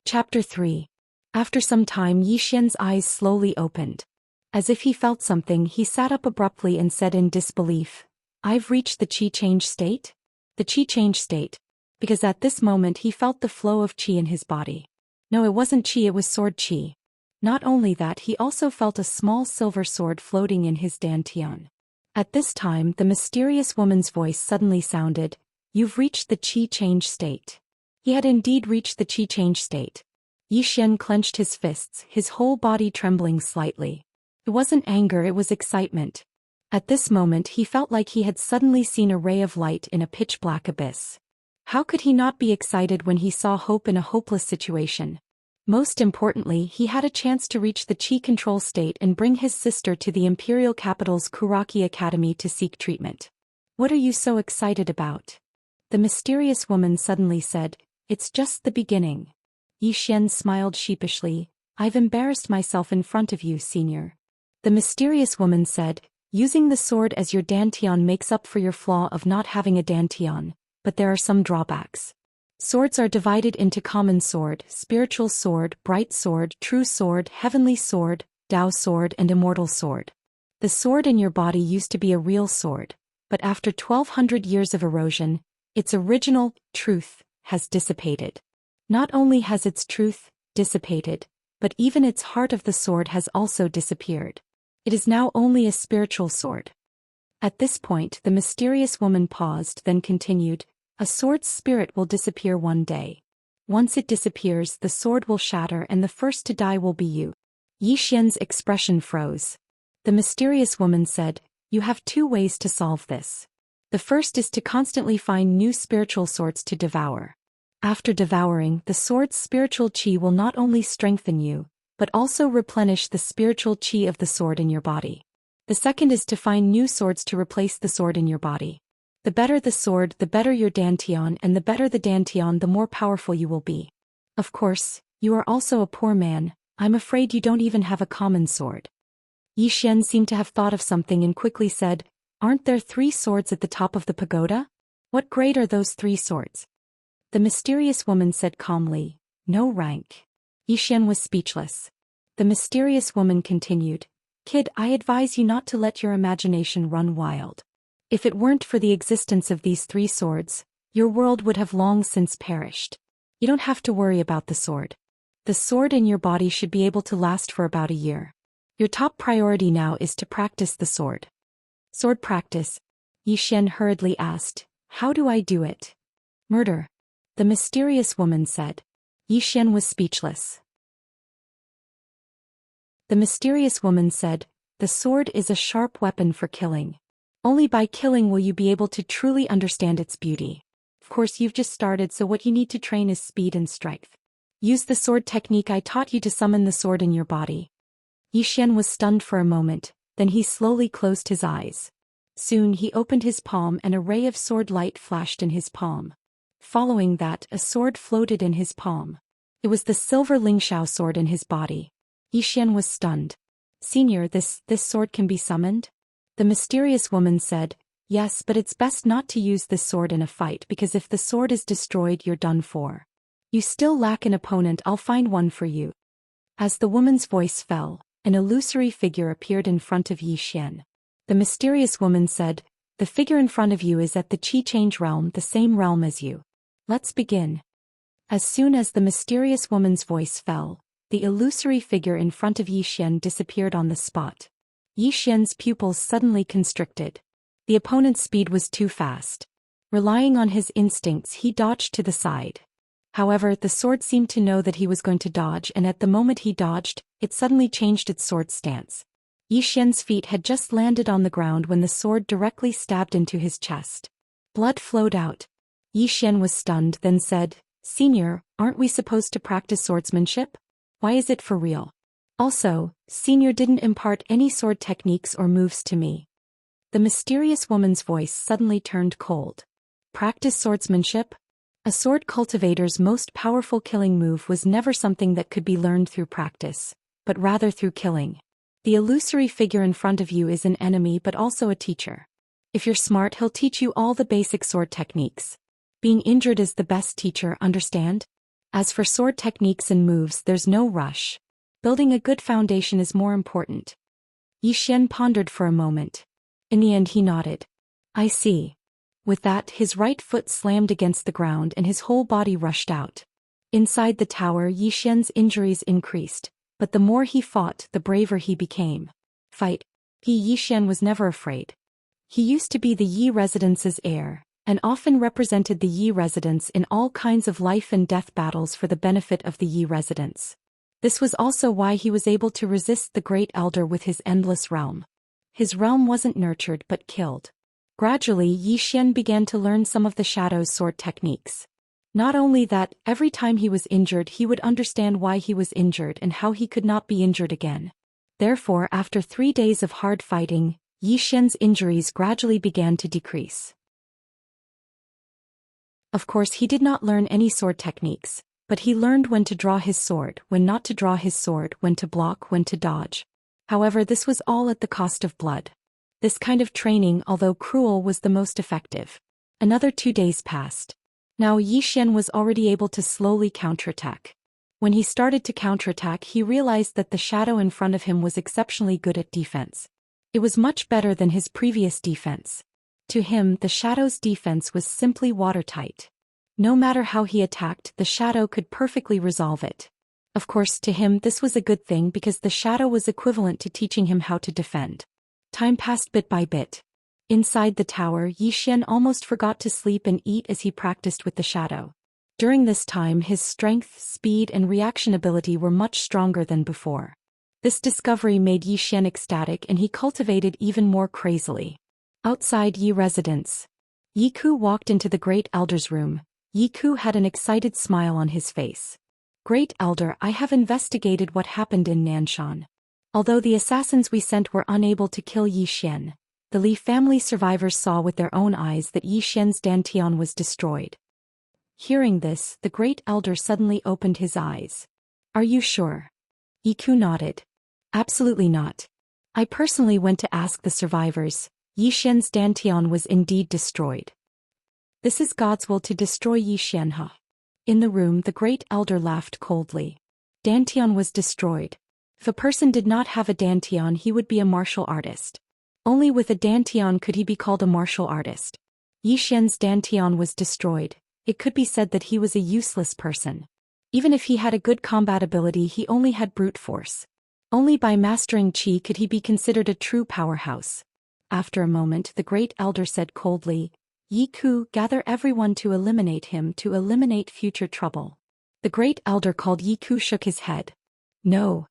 Speaker 1: Chapter 3. After some time, Yi Xian's eyes slowly opened. As if he felt something, he sat up abruptly and said in disbelief, I've reached the qi change state? The qi change state. Because at this moment he felt the flow of qi in his body. No, it wasn't qi, it was sword qi. Not only that, he also felt a small silver sword floating in his dantian. At this time, the mysterious woman's voice suddenly sounded, You've reached the qi change state. He had indeed reached the qi change state. Yi Xian clenched his fists, his whole body trembling slightly. It wasn't anger, it was excitement. At this moment he felt like he had suddenly seen a ray of light in a pitch-black abyss. How could he not be excited when he saw hope in a hopeless situation? Most importantly, he had a chance to reach the qi control state and bring his sister to the imperial capital's Kuraki Academy to seek treatment. What are you so excited about? The mysterious woman suddenly said, It's just the beginning. Yi Xian smiled sheepishly. I've embarrassed myself in front of you, senior. The mysterious woman said, Using the sword as your dantian makes up for your flaw of not having a dantian, but there are some drawbacks. Swords are divided into common sword, spiritual sword, bright sword, true sword, heavenly sword, Dao sword and immortal sword. The sword in your body used to be a real sword, but after 1200 years of erosion, its original truth has dissipated. Not only has its truth dissipated, but even its heart of the sword has also disappeared. It is now only a spiritual sword. At this point, the mysterious woman paused, then continued, A sword's spirit will disappear one day. Once it disappears, the sword will shatter and the first to die will be you. Yi Xian's expression froze. The mysterious woman said, You have two ways to solve this. The first is to constantly find new spiritual swords to devour. After devouring, the sword's spiritual qi will not only strengthen you, but also replenish the spiritual qi of the sword in your body. The second is to find new swords to replace the sword in your body. The better the sword, the better your dantian, and the better the dantian, the more powerful you will be. Of course, you are also a poor man. I'm afraid you don't even have a common sword. Yi Xian seemed to have thought of something and quickly said, Aren't there 3 swords at the top of the pagoda? What grade are those 3 swords? The mysterious woman said calmly, No rank. Yi Xian was speechless. The mysterious woman continued, Kid, I advise you not to let your imagination run wild. If it weren't for the existence of these 3 swords, your world would have long since perished. You don't have to worry about the sword. The sword in your body should be able to last for about a year. Your top priority now is to practice the sword. Sword practice? Yi Xian hurriedly asked. How do I do it? Murder. The mysterious woman said. Yi Xian was speechless. The mysterious woman said, the sword is a sharp weapon for killing. Only by killing will you be able to truly understand its beauty. Of course, you've just started, so what you need to train is speed and strength. Use the sword technique I taught you to summon the sword in your body. Yi Xian was stunned for a moment, then he slowly closed his eyes. Soon he opened his palm and a ray of sword light flashed in his palm. Following that, a sword floated in his palm. It was the silver Lingxiao sword in his body. Yi Xian was stunned. Senior, this sword can be summoned? The mysterious woman said, yes, but it's best not to use this sword in a fight because if the sword is destroyed you're done for. You still lack an opponent, I'll find one for you. As the woman's voice fell, an illusory figure appeared in front of Yi Xian. The mysterious woman said, the figure in front of you is at the Qi Change realm, the same realm as you. Let's begin. As soon as the mysterious woman's voice fell, the illusory figure in front of Yi Xian disappeared on the spot. Yi Xian's pupils suddenly constricted. The opponent's speed was too fast. Relying on his instincts, he dodged to the side. However, the sword seemed to know that he was going to dodge, and at the moment he dodged, it suddenly changed its sword stance. Yi Xian's feet had just landed on the ground when the sword directly stabbed into his chest. Blood flowed out. Yi Xian was stunned, then said, Senior, aren't we supposed to practice swordsmanship? Why is it for real? Also, Senior didn't impart any sword techniques or moves to me. The mysterious woman's voice suddenly turned cold. Practice swordsmanship? A sword cultivator's most powerful killing move was never something that could be learned through practice, but rather through killing. The illusory figure in front of you is an enemy but also a teacher. If you're smart, he'll teach you all the basic sword techniques. Being injured is the best teacher, understand? As for sword techniques and moves, there's no rush. Building a good foundation is more important. Yi Xian pondered for a moment. In the end he nodded. I see. With that, his right foot slammed against the ground and his whole body rushed out. Inside the tower, Yi Xian's injuries increased, but the more he fought, the braver he became. Fight. Yi Xian was never afraid. He used to be the Yi residence's heir, and often represented the Yi residence in all kinds of life and death battles for the benefit of the Yi residence. This was also why he was able to resist the Great Elder with his endless realm. His realm wasn't nurtured but killed. Gradually, Yi Xian began to learn some of the Shadow's sword techniques. Not only that, every time he was injured he would understand why he was injured and how he could not be injured again. Therefore, after 3 days of hard fighting, Yi Xian's injuries gradually began to decrease. Of course, he did not learn any sword techniques, but he learned when to draw his sword, when not to draw his sword, when to block, when to dodge. However, this was all at the cost of blood. This kind of training, although cruel, was the most effective. Another 2 days passed. Now Yi Xian was already able to slowly counterattack. When he started to counterattack, he realized that the shadow in front of him was exceptionally good at defense. It was much better than his previous defense. To him, the shadow's defense was simply watertight. No matter how he attacked, the shadow could perfectly resolve it. Of course, to him this was a good thing because the shadow was equivalent to teaching him how to defend. Time passed bit by bit. Inside the tower, Yi Xian almost forgot to sleep and eat as he practiced with the shadow. During this time, his strength, speed, and reaction ability were much stronger than before. This discovery made Yi Xian ecstatic and he cultivated even more crazily. Outside Yi residence, Yi Ku walked into the Great Elder's room. Yi Ku had an excited smile on his face. Great Elder, I have investigated what happened in Nanshan. Although the assassins we sent were unable to kill Yi Xian, the Li family survivors saw with their own eyes that Yi Xian's Dantian was destroyed. Hearing this, the Great Elder suddenly opened his eyes. Are you sure? Yi Ku nodded. Absolutely not. I personally went to ask the survivors. Yi Xian's Dantian was indeed destroyed. This is God's will to destroy Yi Xian, huh? In the room, the Great Elder laughed coldly. Dantian was destroyed. If a person did not have a Dantian, he would be a martial artist. Only with a dantian could he be called a martial artist. Yi Xian's dantian was destroyed. It could be said that he was a useless person. Even if he had a good combat ability, he only had brute force. Only by mastering qi could he be considered a true powerhouse. After a moment, the great elder said coldly, Yi Ku, gather everyone to eliminate him, to eliminate future trouble. The great elder called Yi Ku shook his head. No.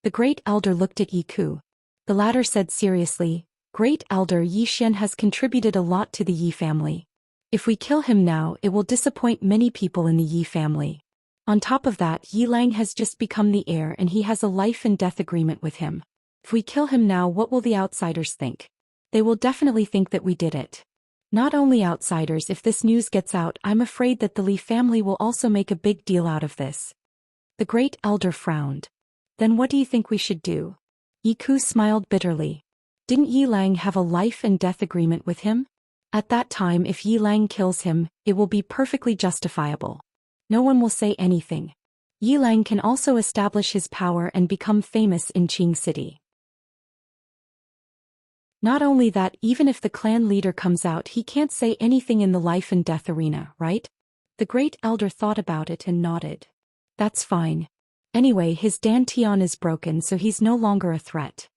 Speaker 1: The great elder looked at Yi Ku. The latter said seriously, Great elder, Yi Xian has contributed a lot to the Yi family. If we kill him now, it will disappoint many people in the Yi family. On top of that, Yi Lang has just become the heir and he has a life and death agreement with him. If we kill him now, what will the outsiders think? They will definitely think that we did it. Not only outsiders, if this news gets out, I'm afraid that the Li family will also make a big deal out of this. The great elder frowned. Then what do you think we should do? Yi Ku smiled bitterly. Didn't Yi Lang have a life and death agreement with him? At that time, if Yi Lang kills him, it will be perfectly justifiable. No one will say anything. Yi Lang can also establish his power and become famous in Qing City. Not only that, even if the clan leader comes out, he can't say anything in the life and death arena, right? The great elder thought about it and nodded. That's fine. Anyway, his dantian is broken, so he's no longer a threat.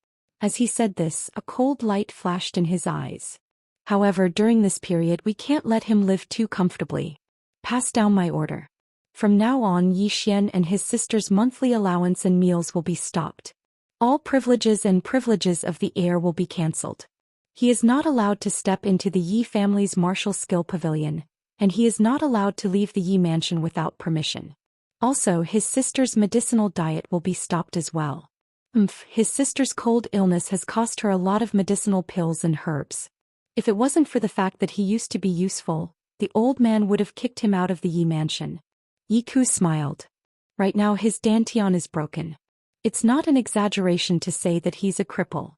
Speaker 1: As he said this, a cold light flashed in his eyes. However, during this period we can't let him live too comfortably. Pass down my order. From now on, Yi Xian and his sister's monthly allowance and meals will be stopped. All privileges of the heir will be cancelled. He is not allowed to step into the Yi family's martial skill pavilion, and he is not allowed to leave the Yi mansion without permission. Also, his sister's medicinal diet will be stopped as well. His sister's cold illness has cost her a lot of medicinal pills and herbs. If it wasn't for the fact that he used to be useful, the old man would have kicked him out of the Yi mansion. Yi Ku smiled. Right now his dantian is broken. It's not an exaggeration to say that he's a cripple.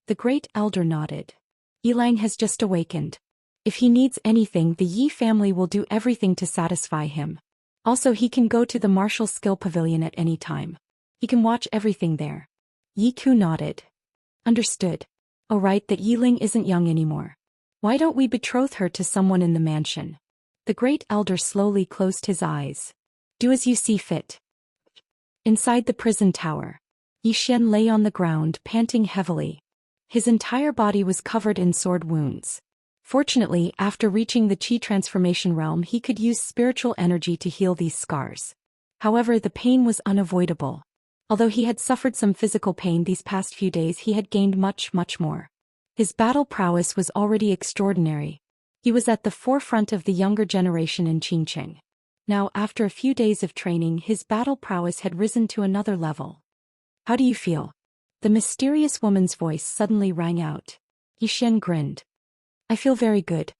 Speaker 1: The great elder nodded. Yi Lang has just awakened. If he needs anything, the Yi family will do everything to satisfy him. Also, he can go to the martial skill pavilion at any time. He can watch everything there. Yi Ku nodded. Understood. Oh, right, that Yi Ling isn't young anymore. Why don't we betroth her to someone in the mansion? The great elder slowly closed his eyes. Do as you see fit. Inside the prison tower, Yi Xian lay on the ground, panting heavily. His entire body was covered in sword wounds. Fortunately, after reaching the Qi transformation realm, he could use spiritual energy to heal these scars. However, the pain was unavoidable. Although he had suffered some physical pain these past few days, he had gained much more. His battle prowess was already extraordinary. He was at the forefront of the younger generation in Qingqing. Now, after a few days of training, his battle prowess had risen to another level. How do you feel? The mysterious woman's voice suddenly rang out. Yi Xian grinned. I feel very good.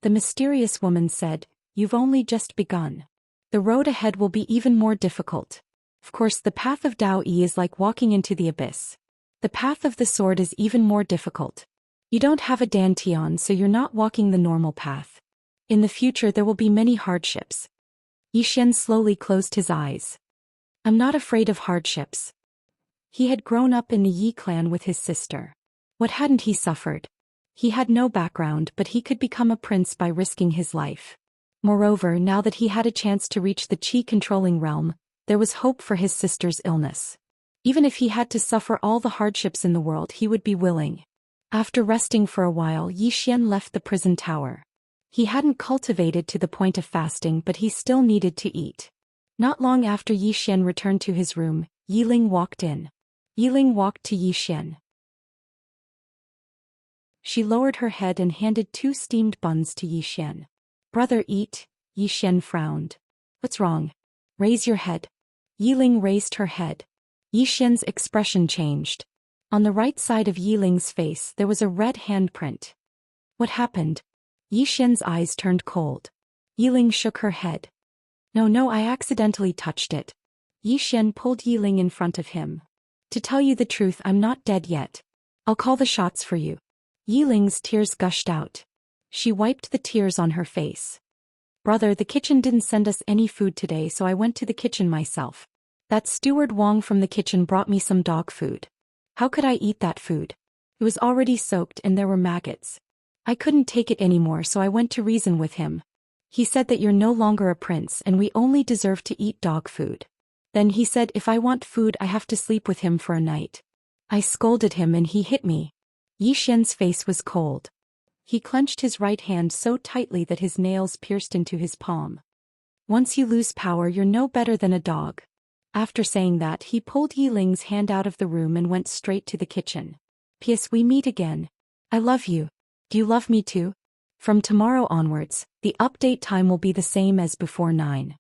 Speaker 1: The mysterious woman said, You've only just begun. The road ahead will be even more difficult. Of course, the path of Dao Yi is like walking into the abyss. The path of the sword is even more difficult. You don't have a dantian, so you're not walking the normal path. In the future there will be many hardships. Yi Xian slowly closed his eyes. I'm not afraid of hardships. He had grown up in the Yi clan with his sister. What hadn't he suffered? He had no background, but he could become a prince by risking his life. Moreover, now that he had a chance to reach the Qi-controlling realm, there was hope for his sister's illness. Even if he had to suffer all the hardships in the world, he would be willing. After resting for a while, Yi Xian left the prison tower. He hadn't cultivated to the point of fasting, but he still needed to eat. Not long after Yi Xian returned to his room, Yi Ling walked in. Yi Ling walked to Yi Xian. She lowered her head and handed 2 steamed buns to Yi Xian. Brother, eat. Yi Xian frowned. What's wrong? Raise your head. Yi Ling raised her head. Yi Xian's expression changed. On the right side of Yi Ling's face there was a red handprint. What happened? Yi Xian's eyes turned cold. Yi Ling shook her head. No, I accidentally touched it. Yi Xian pulled Yi Ling in front of him. To tell you the truth, I'm not dead yet. I'll call the shots for you. Yi Ling's tears gushed out. She wiped the tears on her face. Brother, the kitchen didn't send us any food today, so I went to the kitchen myself. That steward Wang from the kitchen brought me some dog food. How could I eat that food? It was already soaked and there were maggots. I couldn't take it anymore, so I went to reason with him. He said that you're no longer a prince and we only deserve to eat dog food. Then he said if I want food I have to sleep with him for a night. I scolded him and he hit me. Yi Xian's face was cold. He clenched his right hand so tightly that his nails pierced into his palm. Once you lose power you're no better than a dog. After saying that he pulled Yi Ling's hand out of the room and went straight to the kitchen. P.S. We meet again. I love you. Do you love me too? From tomorrow onwards, the update time will be the same as before 9.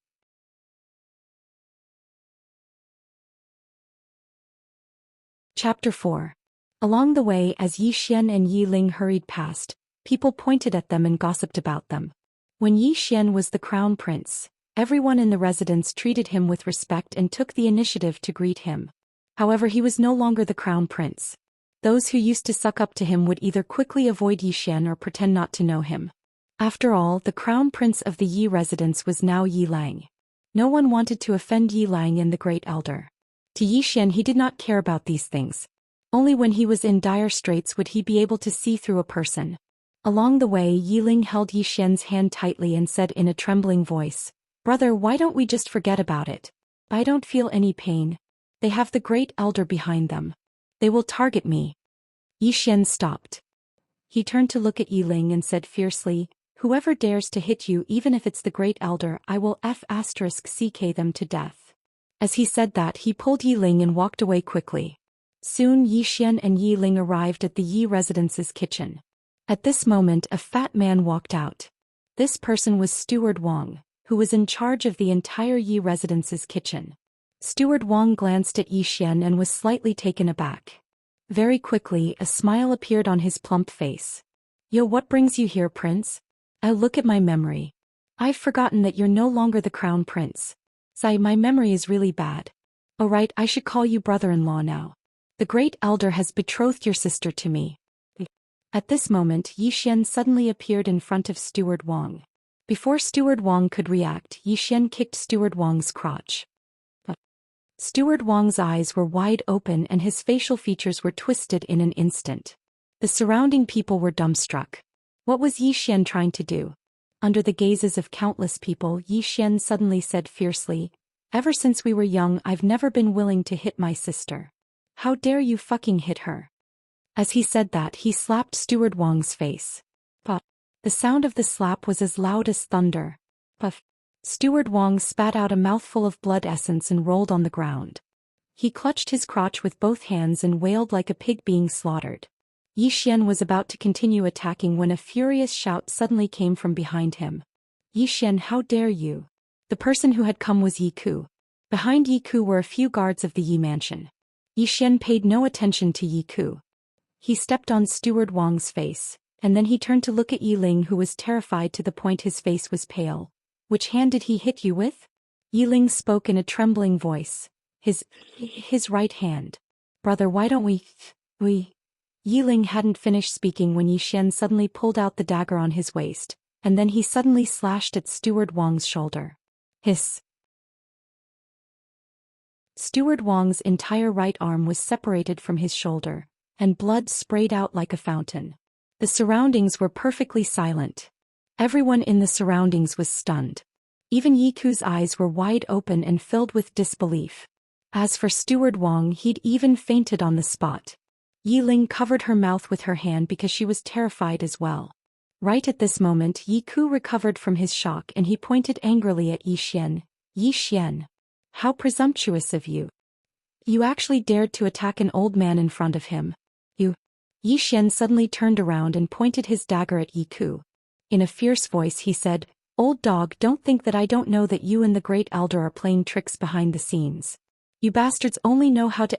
Speaker 1: Chapter 4. Along the way, as Yi Xian and Yi Ling hurried past, people pointed at them and gossiped about them. When Yi Xian was the crown prince, everyone in the residence treated him with respect and took the initiative to greet him. However, he was no longer the crown prince. Those who used to suck up to him would either quickly avoid Yi Xian or pretend not to know him. After all, the crown prince of the Yi residence was now Yi Lang. No one wanted to offend Yi Lang and the great elder. To Yi Xian he did not care about these things. Only when he was in dire straits would he be able to see through a person. Along the way, Yi Ling held Yi Xian's hand tightly and said in a trembling voice, "Brother, why don't we just forget about it? I don't feel any pain. They have the great elder behind them. They will target me." Yi Xian stopped. He turned to look at Yi Ling and said fiercely, "Whoever dares to hit you, even if it's the great elder, I will *CK them to death." As he said that, he pulled Yi Ling and walked away quickly. Soon Yi Xian and Yi Ling arrived at the Yi residence's kitchen. At this moment a fat man walked out. This person was Steward Wang, who was in charge of the entire Yi residence's kitchen. Steward Wang glanced at Yi Xian and was slightly taken aback. Very quickly a smile appeared on his plump face. "Yo, what brings you here, prince? I look at my memory. I've forgotten that you're no longer the crown prince. Sai, my memory is really bad. Oh right, I should call you brother-in-law now. The great elder has betrothed your sister to me." At this moment Yi Xian suddenly appeared in front of Steward Wang. Before Steward Wang could react, Yi Xian kicked Steward Wang's crotch. Steward Wang's eyes were wide open and his facial features were twisted in an instant. The surrounding people were dumbstruck. What was Yi Xian trying to do? Under the gazes of countless people, Yi Xian suddenly said fiercely, "Ever since we were young I've never been willing to hit my sister. How dare you fucking hit her?" As he said that, he slapped Steward Wang's face. But the sound of the slap was as loud as thunder. Puff. Steward Wang spat out a mouthful of blood essence and rolled on the ground. He clutched his crotch with both hands and wailed like a pig being slaughtered. Yi Xian was about to continue attacking when a furious shout suddenly came from behind him. "Yi Xian, how dare you!" The person who had come was Yi Ku. Behind Yi Ku were a few guards of the Yi mansion. Yi Xian paid no attention to Yi Ku. He stepped on Steward Wang's face, and then he turned to look at Yi Ling, who was terrified to the point his face was pale. "Which hand did he hit you with?" Yi Ling spoke in a trembling voice. His right hand. "Brother, why don't we... Yi Ling hadn't finished speaking when Yi Xian suddenly pulled out the dagger on his waist, and then he suddenly slashed at Steward Wang's shoulder. Hiss. Steward Wang's entire right arm was separated from his shoulder, and blood sprayed out like a fountain. The surroundings were perfectly silent. Everyone in the surroundings was stunned. Even Yi Ku's eyes were wide open and filled with disbelief. As for Steward Wang, he'd even fainted on the spot. Yi Ling covered her mouth with her hand because she was terrified as well. Right at this moment, Yi Ku recovered from his shock and he pointed angrily at Yi Xian. "Yi Xian. How presumptuous of you. You actually dared to attack an old man in front of him. You." Yi Xian suddenly turned around and pointed his dagger at Yi Ku. In a fierce voice he said, "Old dog, don't think that I don't know that you and the great elder are playing tricks behind the scenes. You bastards only know how to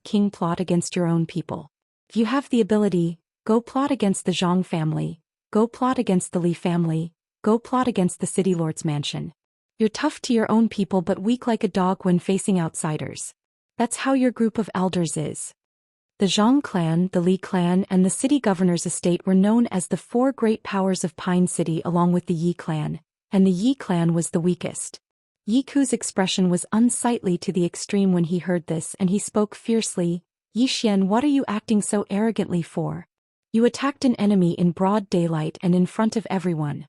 Speaker 1: king plot against your own people. If you have the ability, go plot against the Zhang family, go plot against the Li family, go plot against the city lord's mansion. You're tough to your own people but weak like a dog when facing outsiders. That's how your group of elders is." The Zhang clan, the Li clan, and the city governor's estate were known as the four great powers of Pine City along with the Yi clan, and the Yi clan was the weakest. Yi Ku's expression was unsightly to the extreme when he heard this and he spoke fiercely, Yi Xian, what are you acting so arrogantly for? You attacked an enemy in broad daylight and in front of everyone.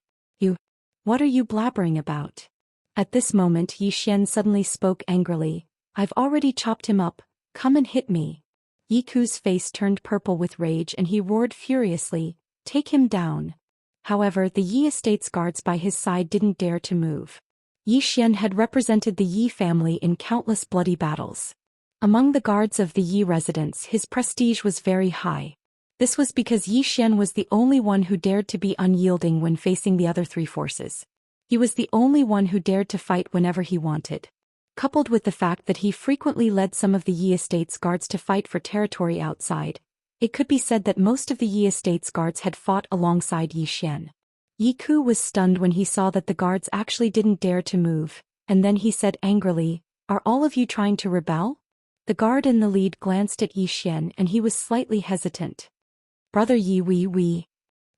Speaker 1: What are you blabbering about? At this moment Yi Xian suddenly spoke angrily. I've already chopped him up, come and hit me. Yi Ku's face turned purple with rage and he roared furiously, take him down. However, the Yi estate's guards by his side didn't dare to move. Yi Xian had represented the Yi family in countless bloody battles. Among the guards of the Yi residence his prestige was very high. This was because Yi Xian was the only one who dared to be unyielding when facing the other three forces. He was the only one who dared to fight whenever he wanted. Coupled with the fact that he frequently led some of the Yi estate's guards to fight for territory outside, it could be said that most of the Yi estate's guards had fought alongside Yi Xian. Yi Ku was stunned when he saw that the guards actually didn't dare to move, and then he said angrily, are all of you trying to rebel? The guard in the lead glanced at Yi Xian and he was slightly hesitant. Brother Yi Wei.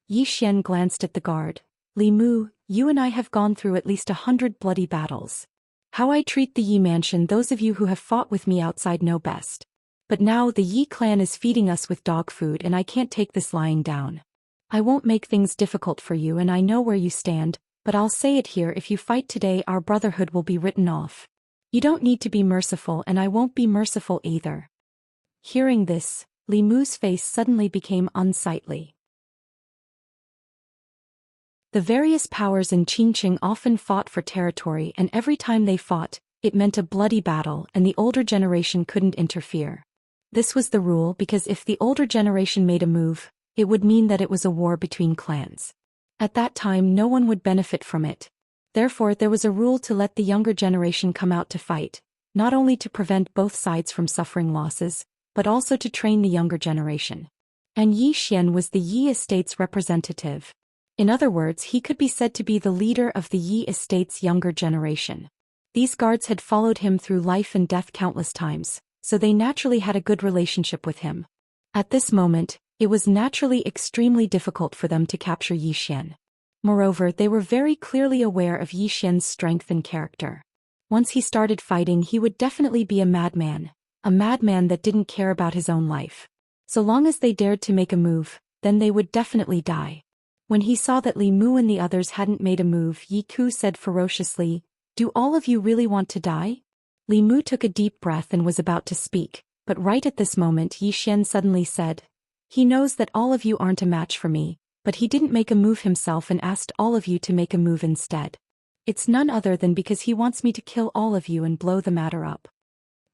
Speaker 1: Yi Xian glanced at the guard. Li Mu, you and I have gone through at least 100 bloody battles. How I treat the Yi mansion those of you who have fought with me outside know best. But now the Yi clan is feeding us with dog food and I can't take this lying down. I won't make things difficult for you and I know where you stand, but I'll say it here, if you fight today our brotherhood will be written off. You don't need to be merciful and I won't be merciful either. Hearing this, Li Mu's face suddenly became unsightly. The various powers in Qingqing often fought for territory and every time they fought, it meant a bloody battle and the older generation couldn't interfere. This was the rule because if the older generation made a move, it would mean that it was a war between clans. At that time no one would benefit from it. Therefore there was a rule to let the younger generation come out to fight, not only to prevent both sides from suffering losses, but also to train the younger generation. And Yi Xian was the Yi estate's representative. In other words, he could be said to be the leader of the Yi estate's younger generation. These guards had followed him through life and death countless times, so they naturally had a good relationship with him. At this moment, it was naturally extremely difficult for them to capture Yi Xian. Moreover, they were very clearly aware of Yi Xian's strength and character. Once he started fighting he would definitely be a madman that didn't care about his own life. So long as they dared to make a move, then they would definitely die. When he saw that Li Mu and the others hadn't made a move, Yi Ku said ferociously, do all of you really want to die? Li Mu took a deep breath and was about to speak, but right at this moment Yi Xian suddenly said, he knows that all of you aren't a match for me, but he didn't make a move himself and asked all of you to make a move instead. It's none other than because he wants me to kill all of you and blow the matter up.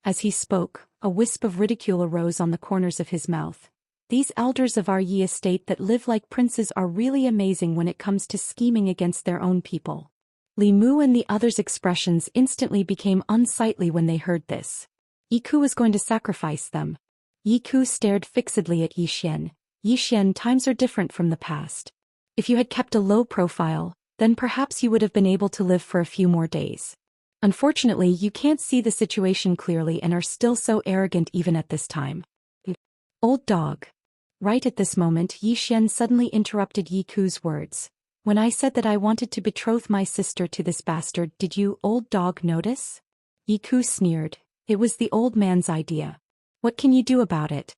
Speaker 1: As he spoke, a wisp of ridicule arose on the corners of his mouth. These elders of our Yi estate that live like princes are really amazing when it comes to scheming against their own people. Li Mu and the others' expressions instantly became unsightly when they heard this. Yi Ku was going to sacrifice them. Yi Ku stared fixedly at Yi Xian. Yi Xian, times are different from the past. If you had kept a low profile, then perhaps you would have been able to live for a few more days. Unfortunately, you can't see the situation clearly and are still so arrogant even at this time. Old dog. Right at this moment Yi Xian suddenly interrupted Yi Ku's words. When I said that I wanted to betroth my sister to this bastard, did you, old dog, notice? Yi Ku sneered. It was the old man's idea. What can you do about it?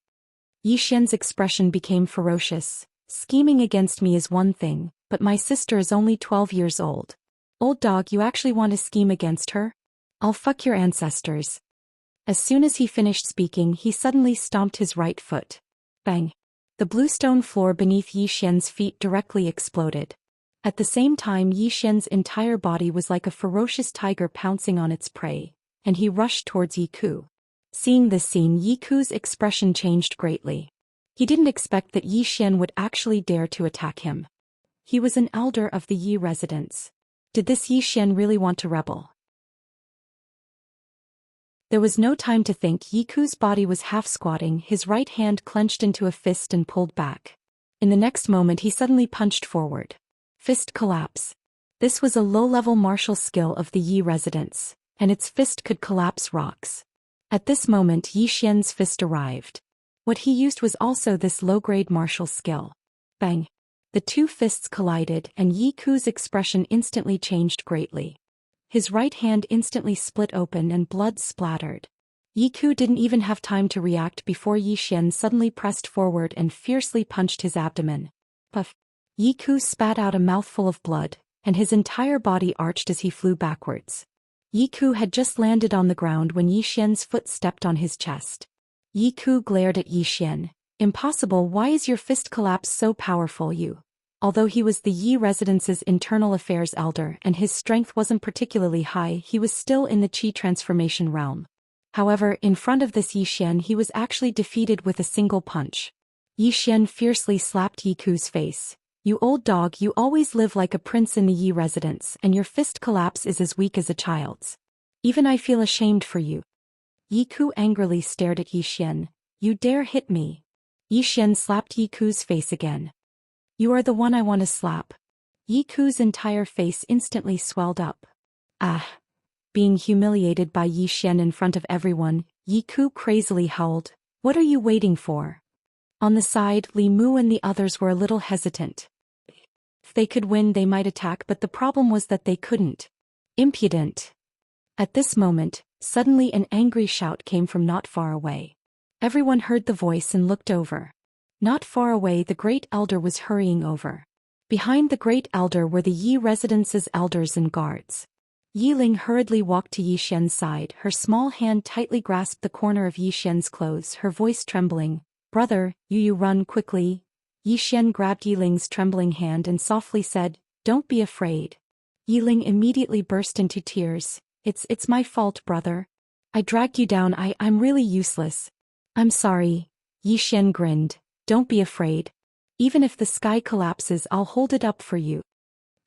Speaker 1: Yi Xian's expression became ferocious. Scheming against me is one thing, but my sister is only 12 years old. Old dog, you actually want to scheme against her? I'll fuck your ancestors. As soon as he finished speaking, he suddenly stomped his right foot. Bang! The bluestone floor beneath Yi Xian's feet directly exploded. At the same time, Yi Xian's entire body was like a ferocious tiger pouncing on its prey, and he rushed towards Yi Ku. Seeing this scene, Yi Ku's expression changed greatly. He didn't expect that Yi Xian would actually dare to attack him. He was an elder of the Yi residence. Did this Yi Xian really want to rebel? There was no time to think. Yi Ku's body was half-squatting, his right hand clenched into a fist and pulled back. In the next moment he suddenly punched forward. Fist collapse. This was a low-level martial skill of the Yi residence, and its fist could collapse rocks. At this moment Yi Xian's fist arrived. What he used was also this low-grade martial skill. Bang! The two fists collided and Yi Ku's expression instantly changed greatly. His right hand instantly split open and blood splattered. Yi Ku didn't even have time to react before Yi Xian suddenly pressed forward and fiercely punched his abdomen. Puff! Yi Ku spat out a mouthful of blood, and his entire body arched as he flew backwards. Yi Ku had just landed on the ground when Yi Xian's foot stepped on his chest. Yi Ku glared at Yi Xian. Impossible, why is your fist collapse so powerful? Although he was the Yi residence's internal affairs elder and his strength wasn't particularly high, he was still in the Qi transformation realm. However, in front of this Yi Xian he was actually defeated with a single punch. Yi Xian fiercely slapped Yi Ku's face. You old dog, you always live like a prince in the Yi residence and your fist collapse is as weak as a child's. Even I feel ashamed for you. Yi Ku angrily stared at Yi Xian. You dare hit me? Yi Xian slapped Yi Ku's face again. You are the one I want to slap. Yi Ku's entire face instantly swelled up. Ah! Being humiliated by Yi Xian in front of everyone, Yi Ku crazily howled. What are you waiting for? On the side, Li Mu and the others were a little hesitant. If they could win they might attack, but the problem was that they couldn't. Impudent! At this moment, suddenly an angry shout came from not far away. Everyone heard the voice and looked over. Not far away the Great Elder was hurrying over. Behind the Great Elder were the Yi residence's elders and guards. Yi Ling hurriedly walked to Yi Xian's side, her small hand tightly grasped the corner of Yi Xian's clothes, her voice trembling. Brother, you run quickly. Yi Xian grabbed Yi Ling's trembling hand and softly said, Don't be afraid. Yi Ling immediately burst into tears. It's my fault, brother. I dragged you down, I'm really useless. I'm sorry. Yi Xian grinned. Don't be afraid. Even if the sky collapses I'll hold it up for you.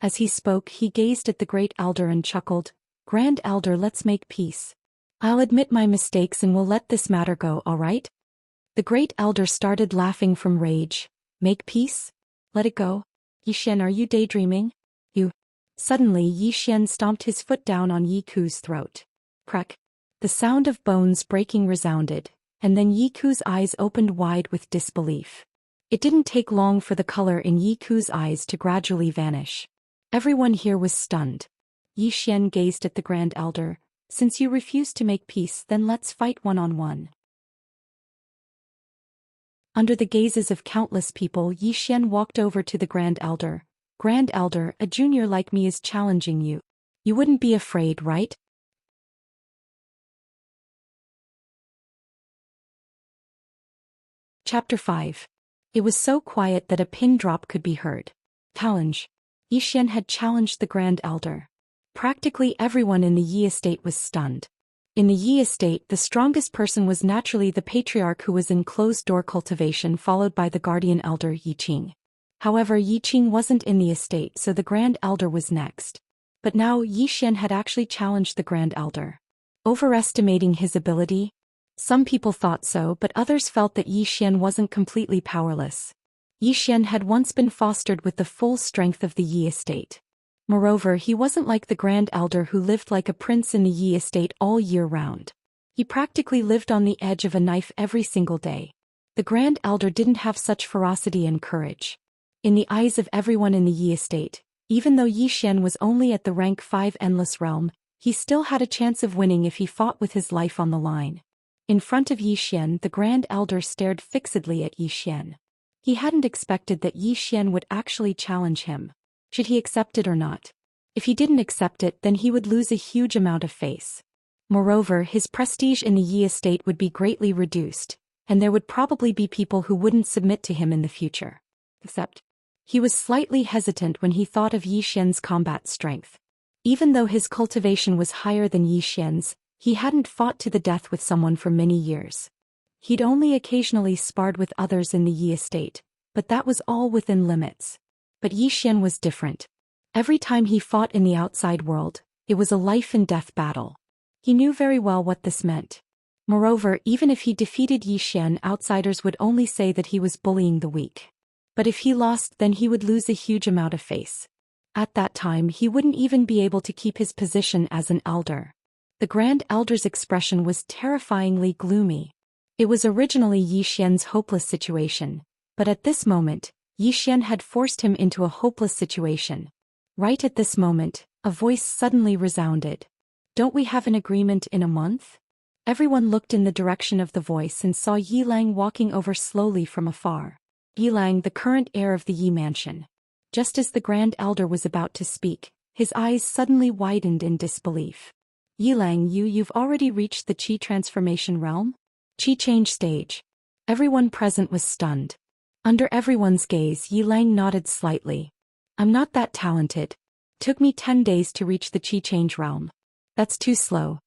Speaker 1: As he spoke he gazed at the Great Elder and chuckled. Grand Elder, let's make peace. I'll admit my mistakes and we'll let this matter go, alright? The Great Elder started laughing from rage. Make peace? Let it go? Yi Xian, are you daydreaming? You. Suddenly Yi Xian stomped his foot down on Yi Ku's throat. Crack. The sound of bones breaking resounded, and then Yi Ku's eyes opened wide with disbelief. It didn't take long for the color in Yi Ku's eyes to gradually vanish. Everyone here was stunned. Yi Xian gazed at the Grand Elder. Since you refuse to make peace, then let's fight one-on-one. Under the gazes of countless people, Yi Xian walked over to the Grand Elder. Grand Elder, a junior like me is challenging you. You wouldn't be afraid, right? Chapter 5. It was so quiet that a pin drop could be heard. Challenge. Yi Xian had challenged the Grand Elder. Practically everyone in the Yi estate was stunned. In the Yi estate, the strongest person was naturally the patriarch who was in closed-door cultivation, followed by the guardian elder Yi Qing. However, Yi Qing wasn't in the estate, so the Grand Elder was next. But now Yi Xian had actually challenged the Grand Elder. Overestimating his ability? Some people thought so, but others felt that Yi Xian wasn't completely powerless. Yi Xian had once been fostered with the full strength of the Yi estate. Moreover, he wasn't like the Grand Elder who lived like a prince in the Yi estate all year round. He practically lived on the edge of a knife every single day. The Grand Elder didn't have such ferocity and courage. In the eyes of everyone in the Yi estate, even though Yi Xian was only at the rank 5 Endless Realm, he still had a chance of winning if he fought with his life on the line. In front of Yi Xian, the Grand Elder stared fixedly at Yi Xian. He hadn't expected that Yi Xian would actually challenge him. Should he accept it or not? If he didn't accept it, then he would lose a huge amount of face. Moreover, his prestige in the Yi estate would be greatly reduced, and there would probably be people who wouldn't submit to him in the future. Except, he was slightly hesitant when he thought of Yi Xian's combat strength. Even though his cultivation was higher than Yi Xian's, he hadn't fought to the death with someone for many years. He'd only occasionally sparred with others in the Yi estate, but that was all within limits. But Yi Xian was different. Every time he fought in the outside world, it was a life-and-death battle. He knew very well what this meant. Moreover, even if he defeated Yi Xian, outsiders would only say that he was bullying the weak. But if he lost, then he would lose a huge amount of face. At that time, he wouldn't even be able to keep his position as an elder. The Grand Elder's expression was terrifyingly gloomy. It was originally Yi Xian's hopeless situation, but at this moment, Yi Xian had forced him into a hopeless situation. Right at this moment, a voice suddenly resounded. Don't we have an agreement in a month? Everyone looked in the direction of the voice and saw Yi Lang walking over slowly from afar. Yi Lang, the current heir of the Yi mansion. Just as the Grand Elder was about to speak, his eyes suddenly widened in disbelief. Yi Lang, you've already reached the Qi transformation realm? Qi change stage. Everyone present was stunned. Under everyone's gaze, Yi Lang nodded slightly. I'm not that talented. Took me 10 days to reach the Qi change realm. That's too slow.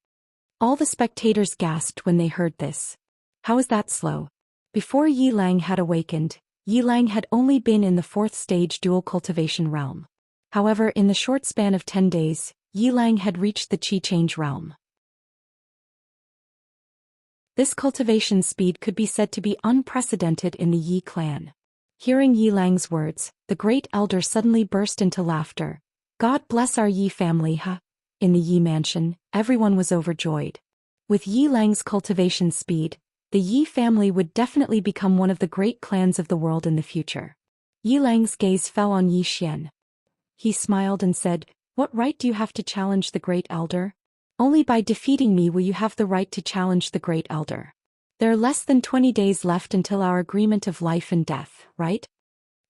Speaker 1: All the spectators gasped when they heard this. How is that slow? Before Yi Lang had awakened, Yi Lang had only been in the 4th stage dual cultivation realm. However, in the short span of 10 days, Yi Lang had reached the Qi change realm. This cultivation speed could be said to be unprecedented in the Yi clan. Hearing Yi Lang's words, the Great Elder suddenly burst into laughter. God bless our Yi family, huh? In the Yi mansion, everyone was overjoyed. With Yi Lang's cultivation speed, the Yi family would definitely become one of the great clans of the world in the future. Yi Lang's gaze fell on Zhou Xian. He smiled and said, "What right do you have to challenge the Great Elder? Only by defeating me will you have the right to challenge the Great Elder. There are less than 20 days left until our agreement of life and death, right?"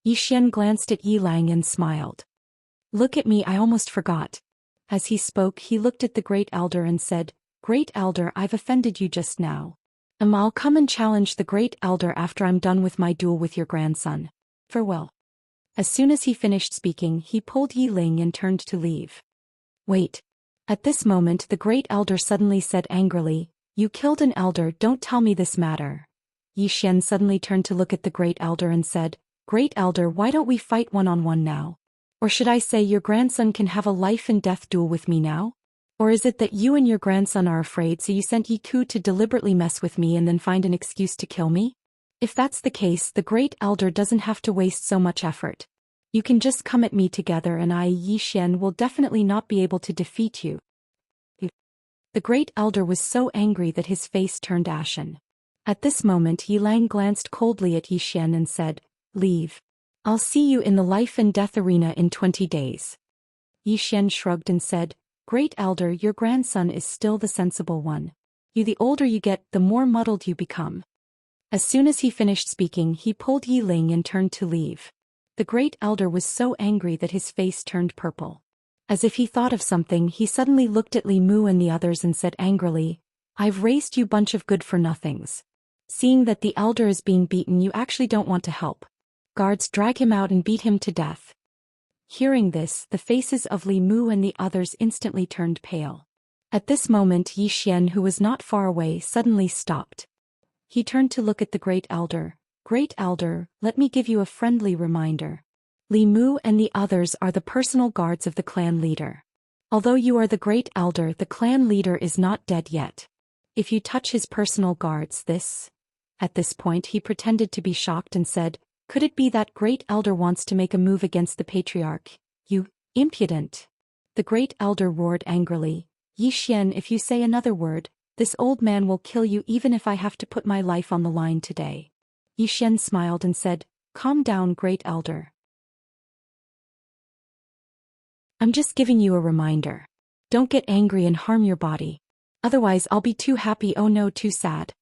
Speaker 1: Zhou Xian glanced at Yi Lang and smiled. "Look at me, I almost forgot." As he spoke, he looked at the Great Elder and said, "Great Elder, I've offended you just now. I'll come and challenge the Great Elder after I'm done with my duel with your grandson. Farewell." As soon as he finished speaking, he pulled Yi Ling and turned to leave. "Wait." At this moment, the Great Elder suddenly said angrily, "You killed an elder, don't tell me this matter." Zhou Xian suddenly turned to look at the Great Elder and said, "Great Elder, why don't we fight one-on-one now? Or should I say your grandson can have a life and death duel with me now? Or is it that you and your grandson are afraid so you sent Yi Ku to deliberately mess with me and then find an excuse to kill me? If that's the case, the Great Elder doesn't have to waste so much effort. You can just come at me together and I, Yi Xian, will definitely not be able to defeat you." The Great Elder was so angry that his face turned ashen. At this moment, Yi Lang glanced coldly at Yi Xian and said, "Leave. I'll see you in the life and death arena in 20 days. Yi Xian shrugged and said, "Great Elder, your grandson is still the sensible one. The older you get, the more muddled you become." As soon as he finished speaking, he pulled Yi Ling and turned to leave. The Great Elder was so angry that his face turned purple. As if he thought of something, he suddenly looked at Li Mu and the others and said angrily, "I've raised you bunch of good-for-nothings. Seeing that the elder is being beaten, you actually don't want to help. Guards, drag him out and beat him to death." Hearing this, the faces of Li Mu and the others instantly turned pale. At this moment, Yi Xian, who was not far away, suddenly stopped. He turned to look at the Great Elder. "Great Elder, let me give you a friendly reminder. Li Mu and the others are the personal guards of the clan leader. Although you are the Great Elder, the clan leader is not dead yet. If you touch his personal guards, this..." At this point, he pretended to be shocked and said, "Could it be that Great Elder wants to make a move against the Patriarch? You impudent!" The Great Elder roared angrily, "Yi Xian, if you say another word, this old man will kill you even if I have to put my life on the line today." Yi Xian smiled and said, "Calm down, Great Elder. I'm just giving you a reminder. Don't get angry and harm your body. Otherwise I'll be too happy, oh no, too sad."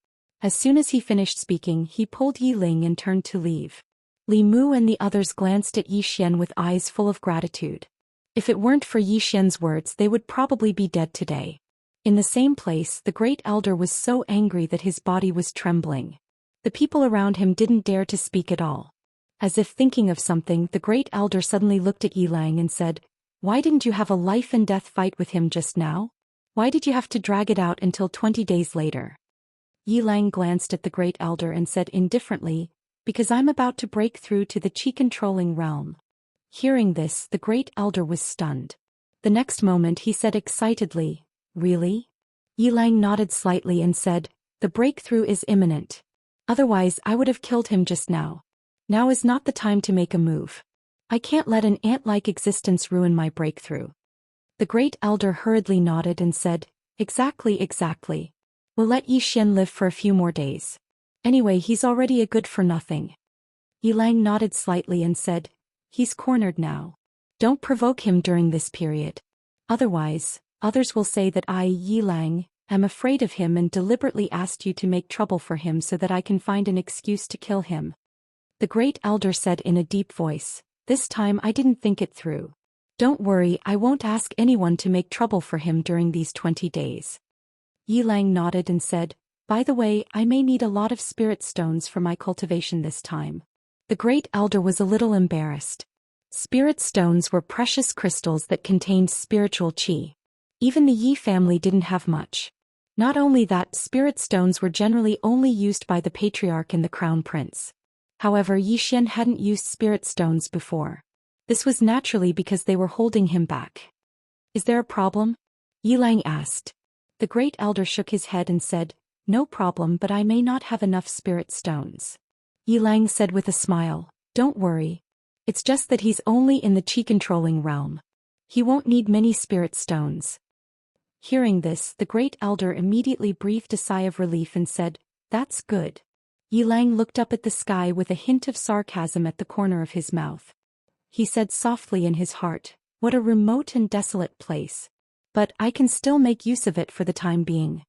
Speaker 1: As soon as he finished speaking, he pulled Yi Ling and turned to leave. Li Mu and the others glanced at Yi Xian with eyes full of gratitude. If it weren't for Yi Xian's words, they would probably be dead today. In the same place, the Great Elder was so angry that his body was trembling. The people around him didn't dare to speak at all. As if thinking of something, the Great Elder suddenly looked at Yi Lang and said, "Why didn't you have a life and death fight with him just now? Why did you have to drag it out until 20 days later?" Yi Lang glanced at the Great Elder and said indifferently, "Because I'm about to break through to the Qi-controlling realm." Hearing this, the Great Elder was stunned. The next moment he said excitedly, "Really?" Yi Lang nodded slightly and said, "The breakthrough is imminent. Otherwise I would have killed him just now. Now is not the time to make a move. I can't let an ant-like existence ruin my breakthrough." The Great Elder hurriedly nodded and said, Exactly. We'll let Yi Xian live for a few more days. Anyway, he's already a good-for-nothing." Yi Lang nodded slightly and said, "He's cornered now. Don't provoke him during this period. Otherwise, others will say that I, Yi Lang, am afraid of him and deliberately asked you to make trouble for him so that I can find an excuse to kill him. The great elder said in a deep voice, this time I didn't think it through. Don't worry, I won't ask anyone to make trouble for him during these 20 days. Yilang nodded and said, by the way, I may need a lot of spirit stones for my cultivation this time. The great elder was a little embarrassed. Spirit stones were precious crystals that contained spiritual qi. Even the Yi family didn't have much. Not only that, spirit stones were generally only used by the patriarch and the crown prince. However, Yi Xian hadn't used spirit stones before. This was naturally because they were holding him back. Is there a problem? Yilang asked. The great elder shook his head and said, no problem, but I may not have enough spirit stones. Yilang said with a smile, don't worry. It's just that he's only in the qi-controlling realm. He won't need many spirit stones. Hearing this, the great elder immediately breathed a sigh of relief and said, that's good. Yilang looked up at the sky with a hint of sarcasm at the corner of his mouth. He said softly in his heart, what a remote and desolate place. But I can still make use of it for the time being.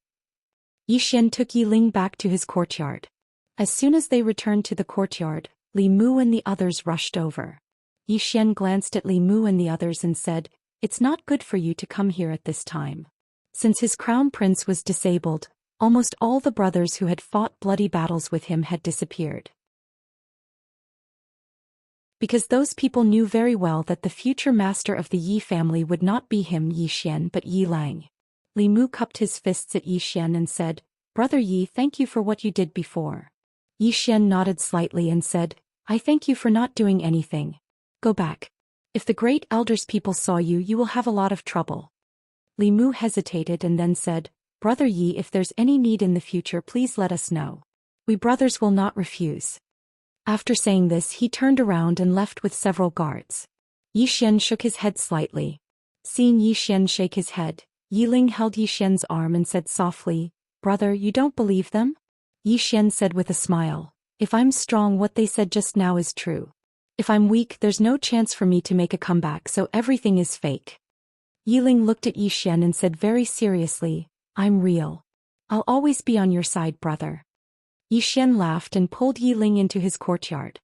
Speaker 1: Yi Xian took Yiling back to his courtyard. As soon as they returned to the courtyard, Li Mu and the others rushed over. Yi Xian glanced at Li Mu and the others and said, it's not good for you to come here at this time. Since his crown prince was disabled, almost all the brothers who had fought bloody battles with him had disappeared. Because those people knew very well that the future master of the Yi family would not be him Yi Xian but Yi Lang. Li Mu cupped his fists at Yi Xian and said, Brother Yi, thank you for what you did before. Yi Xian nodded slightly and said, I thank you for not doing anything. Go back. If the great elders people saw you, you will have a lot of trouble. Li Mu hesitated and then said, Brother Yi, if there's any need in the future, please let us know. We brothers will not refuse. After saying this, he turned around and left with several guards. Yi Xian shook his head slightly. Seeing Yi Xian shake his head, Yiling held Yi Xian's arm and said softly, Brother, you don't believe them? Yi Xian said with a smile, if I'm strong, what they said just now is true. If I'm weak, there's no chance for me to make a comeback, so everything is fake. Yiling looked at Yi Xian and said very seriously, I'm real. I'll always be on your side, brother. Yi Xian laughed and pulled Yiling into his courtyard.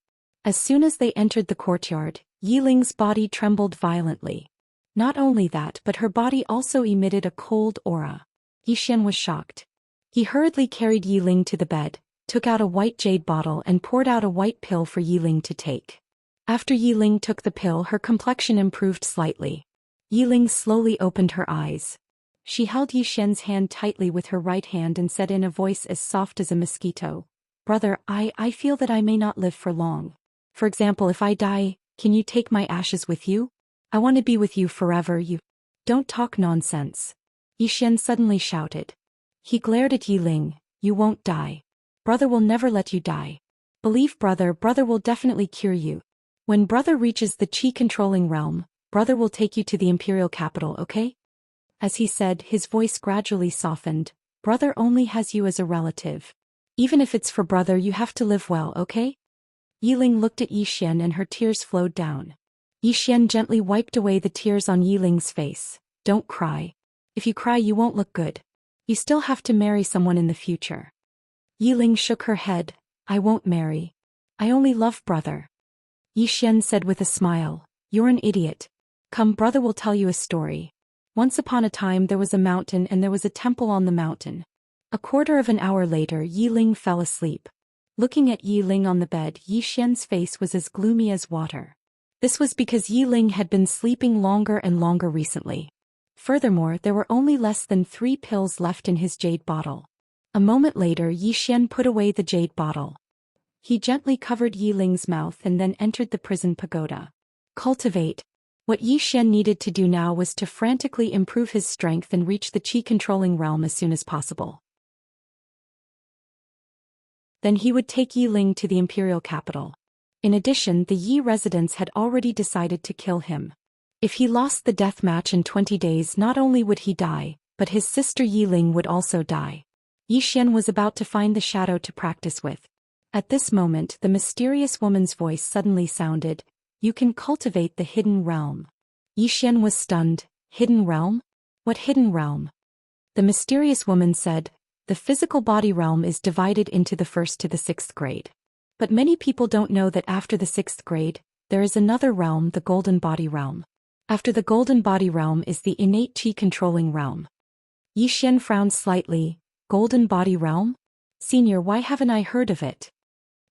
Speaker 1: As soon as they entered the courtyard, Yiling's body trembled violently. Not only that, but her body also emitted a cold aura. Yi Xian was shocked. He hurriedly carried Yiling to the bed, took out a white jade bottle and poured out a white pill for Yiling to take. After Yiling took the pill, her complexion improved slightly. Yiling slowly opened her eyes. She held Yi Xian's hand tightly with her right hand and said in a voice as soft as a mosquito, Brother, I feel that I may not live for long. For example, if I die, can you take my ashes with you? I want to be with you forever, you. Don't talk nonsense. Yi Xian suddenly shouted. He glared at Yiling, you won't die. Brother will never let you die. Believe brother will definitely cure you. When brother reaches the qi-controlling realm, brother will take you to the imperial capital, okay? As he said, his voice gradually softened, brother only has you as a relative. Even if it's for brother, you have to live well, okay? Yiling looked at Yi Xian and her tears flowed down. Yi Xian gently wiped away the tears on Yiling's face. Don't cry. If you cry, you won't look good. You still have to marry someone in the future. Yiling shook her head. I won't marry. I only love brother. Yi Xian said with a smile, you're an idiot. Come, brother will tell you a story. Once upon a time there was a mountain and there was a temple on the mountain. A quarter of an hour later, Yiling fell asleep. Looking at Yiling on the bed, Yi Xian's face was as gloomy as water. This was because Yiling had been sleeping longer and longer recently. Furthermore, there were only less than 3 pills left in his jade bottle. A moment later, Yi Xian put away the jade bottle. He gently covered Yiling's mouth and then entered the prison pagoda. Cultivate. What Yi Xian needed to do now was to frantically improve his strength and reach the qi-controlling realm as soon as possible. Then he would take Yiling to the imperial capital. In addition, the Yi residents had already decided to kill him. If he lost the death match in 20 days, not only would he die, but his sister Yiling would also die. Yi Xian was about to find the shadow to practice with. At this moment, the mysterious woman's voice suddenly sounded, You can cultivate the hidden realm. Yi Xian was stunned. Hidden realm? What hidden realm? The mysterious woman said, "The physical body realm is divided into the 1st to the 6th grade. But many people don't know that after the 6th grade, there is another realm, the golden body realm. After the golden body realm is the innate qi controlling realm." Xian frowned slightly. Golden body realm? Senior, why haven't I heard of it?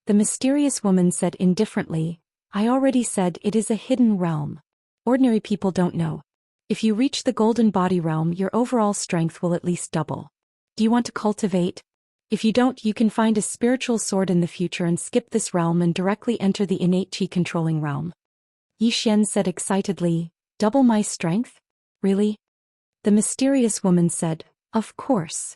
Speaker 1: The mysterious woman said indifferently, "I already said it is a hidden realm. Ordinary people don't know. If you reach the golden body realm, your overall strength will at least double. Do you want to cultivate? If you don't, you can find a spiritual sword in the future and skip this realm and directly enter the innate qi controlling realm." Xian said excitedly, "Double my strength? Really?" The mysterious woman said, "Of course."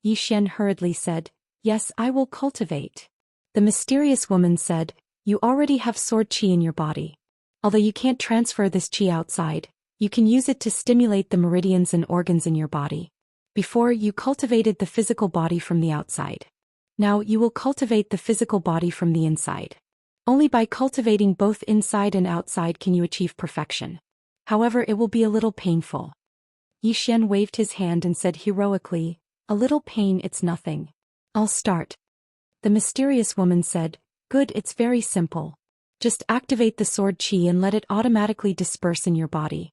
Speaker 1: Xian hurriedly said, "Yes, I will cultivate." The mysterious woman said, "You already have sword qi in your body. Although you can't transfer this qi outside, you can use it to stimulate the meridians and organs in your body. Before, you cultivated the physical body from the outside. Now you will cultivate the physical body from the inside. Only by cultivating both inside and outside can you achieve perfection. However, it will be a little painful." Xian waved his hand and said heroically, "A little pain, it's nothing. I'll start." The mysterious woman said, "Good, it's very simple. Just activate the sword qi and let it automatically disperse in your body."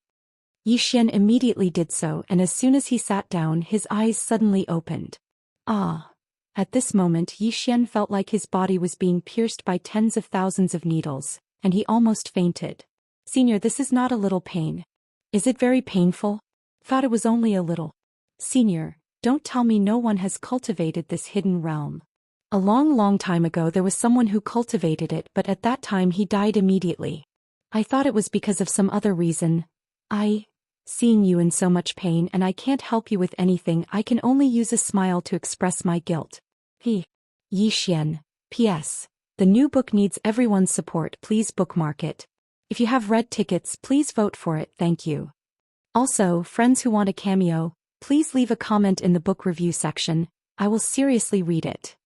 Speaker 1: Xian immediately did so, and as soon as he sat down, his eyes suddenly opened. Ah! At this moment Xian felt like his body was being pierced by tens of thousands of needles, and he almost fainted. "Senior, this is not a little pain. Is it very painful? Thought it was only a little." "Senior, don't tell me no one has cultivated this hidden realm. A long time ago there was someone who cultivated it, but at that time he died immediately. I thought it was because of some other reason. Seeing you in so much pain and I can't help you with anything, I can only use a smile to express my guilt." Xian. P.S. The new book needs everyone's support, please bookmark it. If you have red tickets, please vote for it, thank you. Also, friends who want a cameo, please leave a comment in the book review section, I will seriously read it.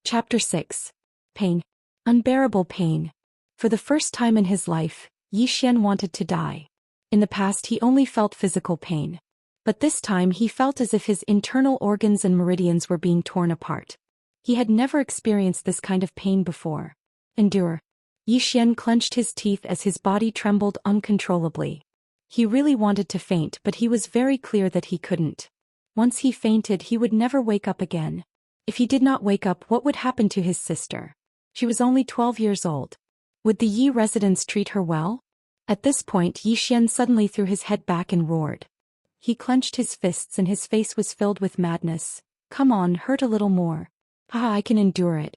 Speaker 1: Chapter 6. Pain. Unbearable pain. For the first time in his life, Xian wanted to die. In the past he only felt physical pain. But this time he felt as if his internal organs and meridians were being torn apart. He had never experienced this kind of pain before. Endure. Xian clenched his teeth as his body trembled uncontrollably. He really wanted to faint, but he was very clear that he couldn't. Once he fainted, he would never wake up again. If he did not wake up, what would happen to his sister? She was only 12 years old. Would the Yi residents treat her well? At this point Xian suddenly threw his head back and roared. He clenched his fists and his face was filled with madness. "Come on, hurt a little more. I can endure it.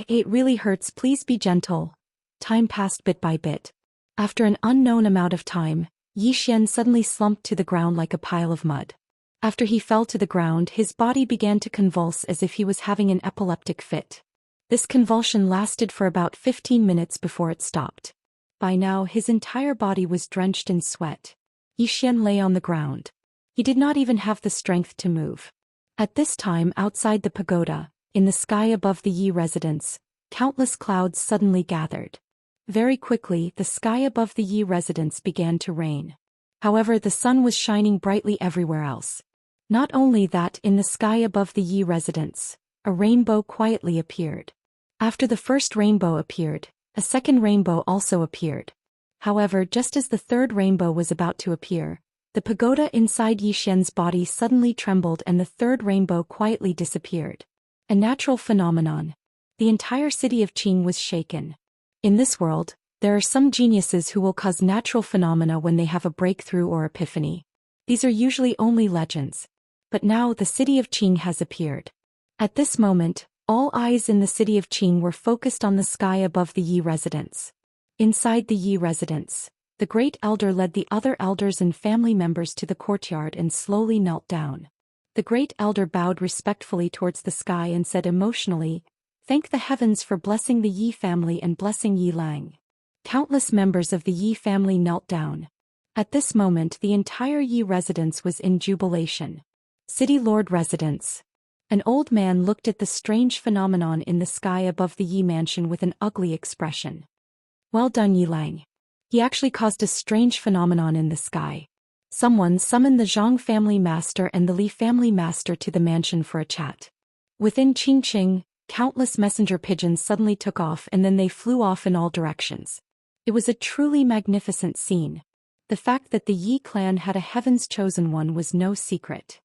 Speaker 1: It really hurts, please be gentle." Time passed bit by bit. After an unknown amount of time, Xian suddenly slumped to the ground like a pile of mud. After he fell to the ground, his body began to convulse as if he was having an epileptic fit. This convulsion lasted for about 15 minutes before it stopped. By now his entire body was drenched in sweat. Xian lay on the ground. He did not even have the strength to move. At this time, outside the pagoda, in the sky above the Yi residence, countless clouds suddenly gathered. Very quickly, the sky above the Yi residence began to rain. However, the sun was shining brightly everywhere else. Not only that, in the sky above the Yi residence, a rainbow quietly appeared. After the first rainbow appeared, a second rainbow also appeared. However, just as the third rainbow was about to appear, the pagoda inside Xian's body suddenly trembled and the third rainbow quietly disappeared. A natural phenomenon. The entire city of Qing was shaken. In this world, there are some geniuses who will cause natural phenomena when they have a breakthrough or epiphany. These are usually only legends. But now the city of Qing has appeared. At this moment, all eyes in the city of Qing were focused on the sky above the Yi residence. Inside the Yi residence, the great elder led the other elders and family members to the courtyard and slowly knelt down. The great elder bowed respectfully towards the sky and said emotionally, "Thank the heavens for blessing the Yi family and blessing Yi Lang." Countless members of the Yi family knelt down. At this moment the entire Yi residence was in jubilation. City Lord residence. An old man looked at the strange phenomenon in the sky above the Yi mansion with an ugly expression. "Well done, Yi Lang. He actually caused a strange phenomenon in the sky. Someone summoned the Zhang family master and the Li family master to the mansion for a chat. Within Qingqing, countless messenger pigeons suddenly took off and then they flew off in all directions. It was a truly magnificent scene. The fact that the Yi clan had a Heaven's Chosen One was no secret.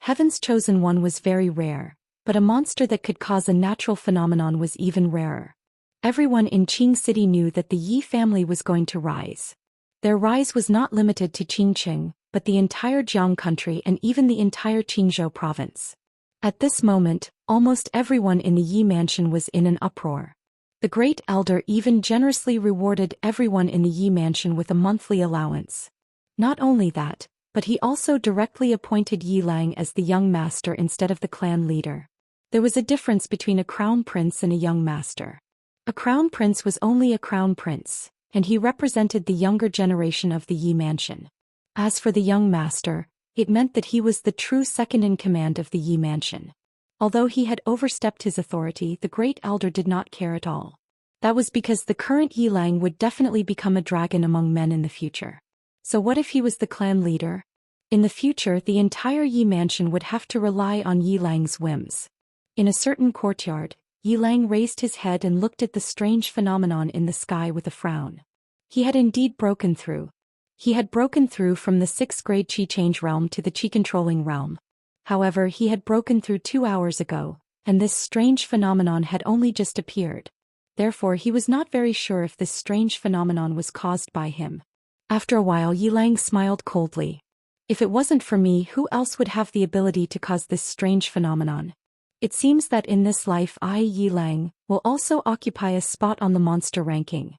Speaker 1: Heaven's Chosen One was very rare, but a monster that could cause a natural phenomenon was even rarer. Everyone in Qing City knew that the Yi family was going to rise. Their rise was not limited to Qingqing, but the entire Jiang country and even the entire Qingzhou province. At this moment, almost everyone in the Yi mansion was in an uproar. The Great Elder even generously rewarded everyone in the Yi mansion with a monthly allowance. Not only that, but he also directly appointed Yi Lang as the young master instead of the clan leader. There was a difference between a crown prince and a young master. A crown prince was only a crown prince, and he represented the younger generation of the Yi mansion. As for the young master, it meant that he was the true second-in-command of the Yi mansion. Although he had overstepped his authority, the Great Elder did not care at all. That was because the current Yi Lang would definitely become a dragon among men in the future. So what if he was the clan leader? In the future, the entire Yi mansion would have to rely on Yi Lang's whims. In a certain courtyard, Yi Lang raised his head and looked at the strange phenomenon in the sky with a frown. He had indeed broken through. He had broken through from the 6th grade Qi change realm to the Qi controlling realm. However, he had broken through 2 hours ago, and this strange phenomenon had only just appeared. Therefore, he was not very sure if this strange phenomenon was caused by him. After a while, Yi Lang smiled coldly. If it wasn't for me, who else would have the ability to cause this strange phenomenon? It seems that in this life I, Yi Lang, will also occupy a spot on the monster ranking.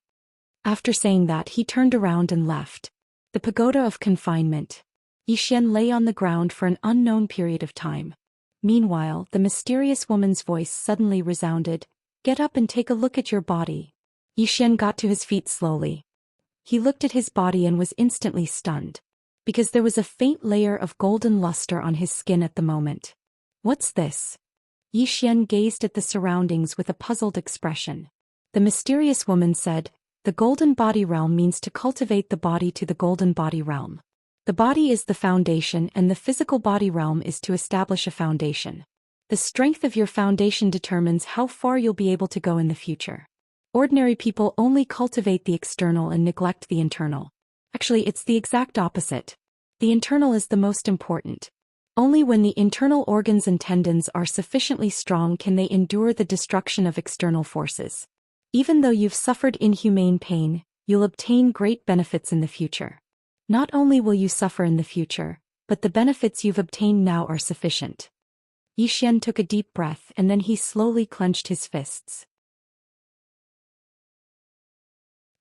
Speaker 1: After saying that, he turned around and left. The pagoda of confinement. Yi Xian lay on the ground for an unknown period of time. Meanwhile, the mysterious woman's voice suddenly resounded, "Get up and take a look at your body." Yi Xian got to his feet slowly. He looked at his body and was instantly stunned. Because there was a faint layer of golden luster on his skin at the moment. What's this? Yi Xian gazed at the surroundings with a puzzled expression. The mysterious woman said, "The golden body realm means to cultivate the body to the golden body realm. The body is the foundation and the physical body realm is to establish a foundation. The strength of your foundation determines how far you'll be able to go in the future. Ordinary people only cultivate the external and neglect the internal. Actually, it's the exact opposite. The internal is the most important. Only when the internal organs and tendons are sufficiently strong can they endure the destruction of external forces. Even though you've suffered inhumane pain, you'll obtain great benefits in the future. Not only will you suffer in the future, but the benefits you've obtained now are sufficient." Yi Xian took a deep breath and then he slowly clenched his fists.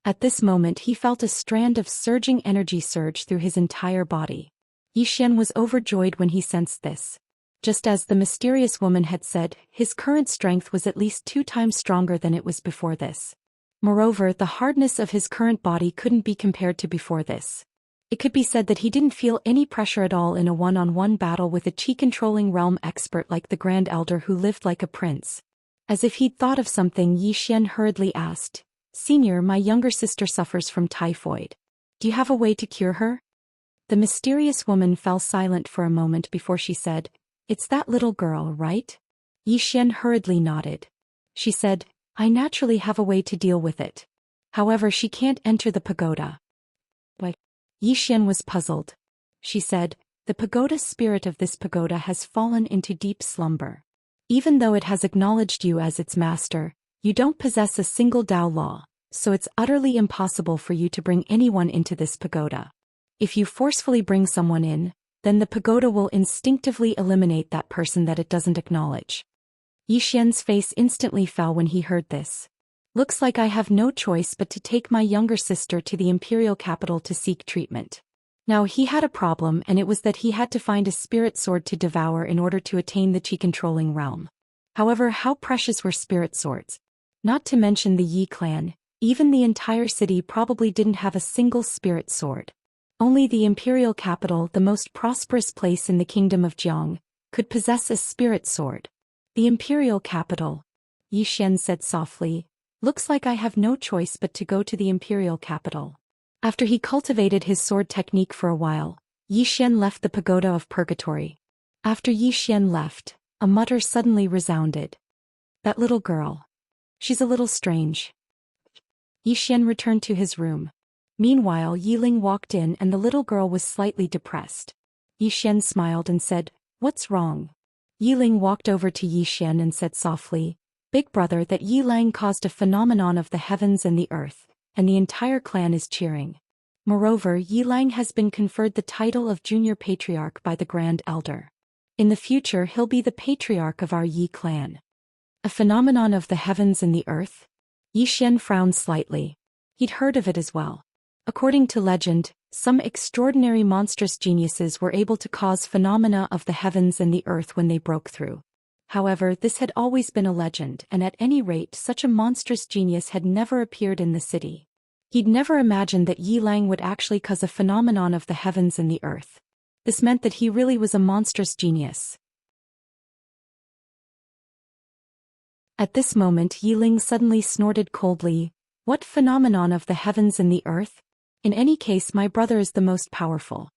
Speaker 1: At this moment he felt a strand of surging energy surge through his entire body. Yi Xian was overjoyed when he sensed this. Just as the mysterious woman had said, his current strength was at least 2 times stronger than it was before this. Moreover, the hardness of his current body couldn't be compared to before this. It could be said that he didn't feel any pressure at all in a one-on-one battle with a Qi-controlling realm expert like the Grand Elder who lived like a prince. As if he'd thought of something, Yi Xian hurriedly asked, "Senior, my younger sister suffers from typhoid. Do you have a way to cure her?" The mysterious woman fell silent for a moment before she said, "It's that little girl, right?" Yi Xian hurriedly nodded. She said, "I naturally have a way to deal with it. However, she can't enter the pagoda." Why? Yi Xian was puzzled. She said, "The pagoda spirit of this pagoda has fallen into deep slumber. Even though it has acknowledged you as its master, you don't possess a single Dao law, so it's utterly impossible for you to bring anyone into this pagoda. If you forcefully bring someone in, then the pagoda will instinctively eliminate that person that it doesn't acknowledge." Yi Xian's face instantly fell when he heard this. "Looks like I have no choice but to take my younger sister to the imperial capital to seek treatment." Now he had a problem, and it was that he had to find a spirit sword to devour in order to attain the Qi-controlling realm. However, how precious were spirit swords? Not to mention the Yi clan, even the entire city probably didn't have a single spirit sword. Only the imperial capital, the most prosperous place in the kingdom of Jiang, could possess a spirit sword. The imperial capital, Yi Xian said softly, Looks like I have no choice but to go to the imperial capital. After he cultivated his sword technique for a while, Yi Xian left the pagoda of purgatory. After Yi Xian left, a mutter suddenly resounded. That little girl. She's a little strange. Yi Xian returned to his room. Meanwhile, Yi Ling walked in and the little girl was slightly depressed. Yi Xian smiled and said, "What's wrong?" Yi Ling walked over to Yi Xian and said softly, "Big brother, that Yi Lang caused a phenomenon of the heavens and the earth, and the entire clan is cheering. Moreover, Yi Lang has been conferred the title of Junior Patriarch by the Grand Elder. In the future he'll be the patriarch of our Yi clan." A phenomenon of the heavens and the earth? Yi Xian frowned slightly. He'd heard of it as well. According to legend, some extraordinary monstrous geniuses were able to cause phenomena of the heavens and the earth when they broke through. However, this had always been a legend, and at any rate such a monstrous genius had never appeared in the city. He'd never imagined that Yi Lang would actually cause a phenomenon of the heavens and the earth. This meant that he really was a monstrous genius. At this moment Yi Ling suddenly snorted coldly, "What phenomenon of the heavens and the earth? In any case, my brother is the most powerful."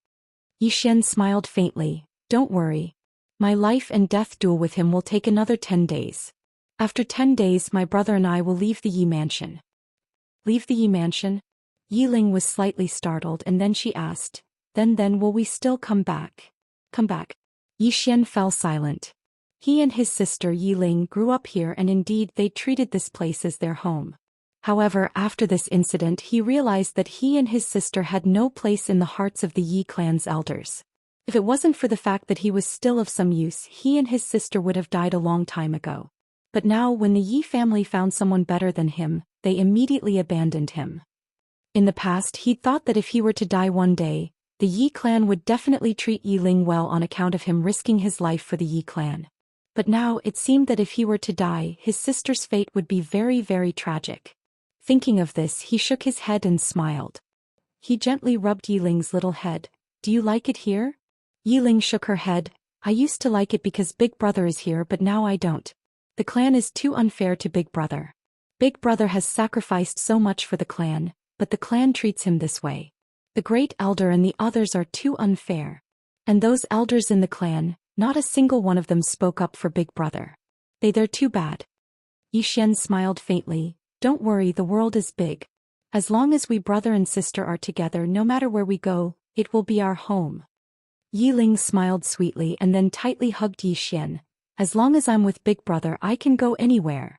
Speaker 1: Yi Xian smiled faintly, "Don't worry. My life and death duel with him will take another 10 days. After 10 days my brother and I will leave the Yi mansion." "Leave the Yi mansion?" Yi Ling was slightly startled and then she asked, Then will we still come back?" "Come back?" Yi Xian fell silent. He and his sister Yi Ling grew up here and indeed they treated this place as their home. However, after this incident he realized that he and his sister had no place in the hearts of the Yi clan's elders. If it wasn't for the fact that he was still of some use, he and his sister would have died a long time ago. But now when the Yi family found someone better than him, they immediately abandoned him. In the past he'd thought that if he were to die one day, the Yi clan would definitely treat Yi Ling well on account of him risking his life for the Yi clan. But now it seemed that if he were to die, his sister's fate would be very, very tragic. Thinking of this, he shook his head and smiled. He gently rubbed Yi Ling's little head. "Do you like it here?" Yi Ling shook her head. "I used to like it because Big Brother is here, but now I don't. The clan is too unfair to Big Brother. Big Brother has sacrificed so much for the clan, but the clan treats him this way. The Great Elder and the others are too unfair. And those elders in the clan, not a single one of them spoke up for Big Brother. They're too bad." Yi Xian smiled faintly. "Don't worry, the world is big. As long as we brother and sister are together, no matter where we go, it will be our home." Yi Ling smiled sweetly and then tightly hugged Yi Xian. "As long as I'm with Big Brother, I can go anywhere."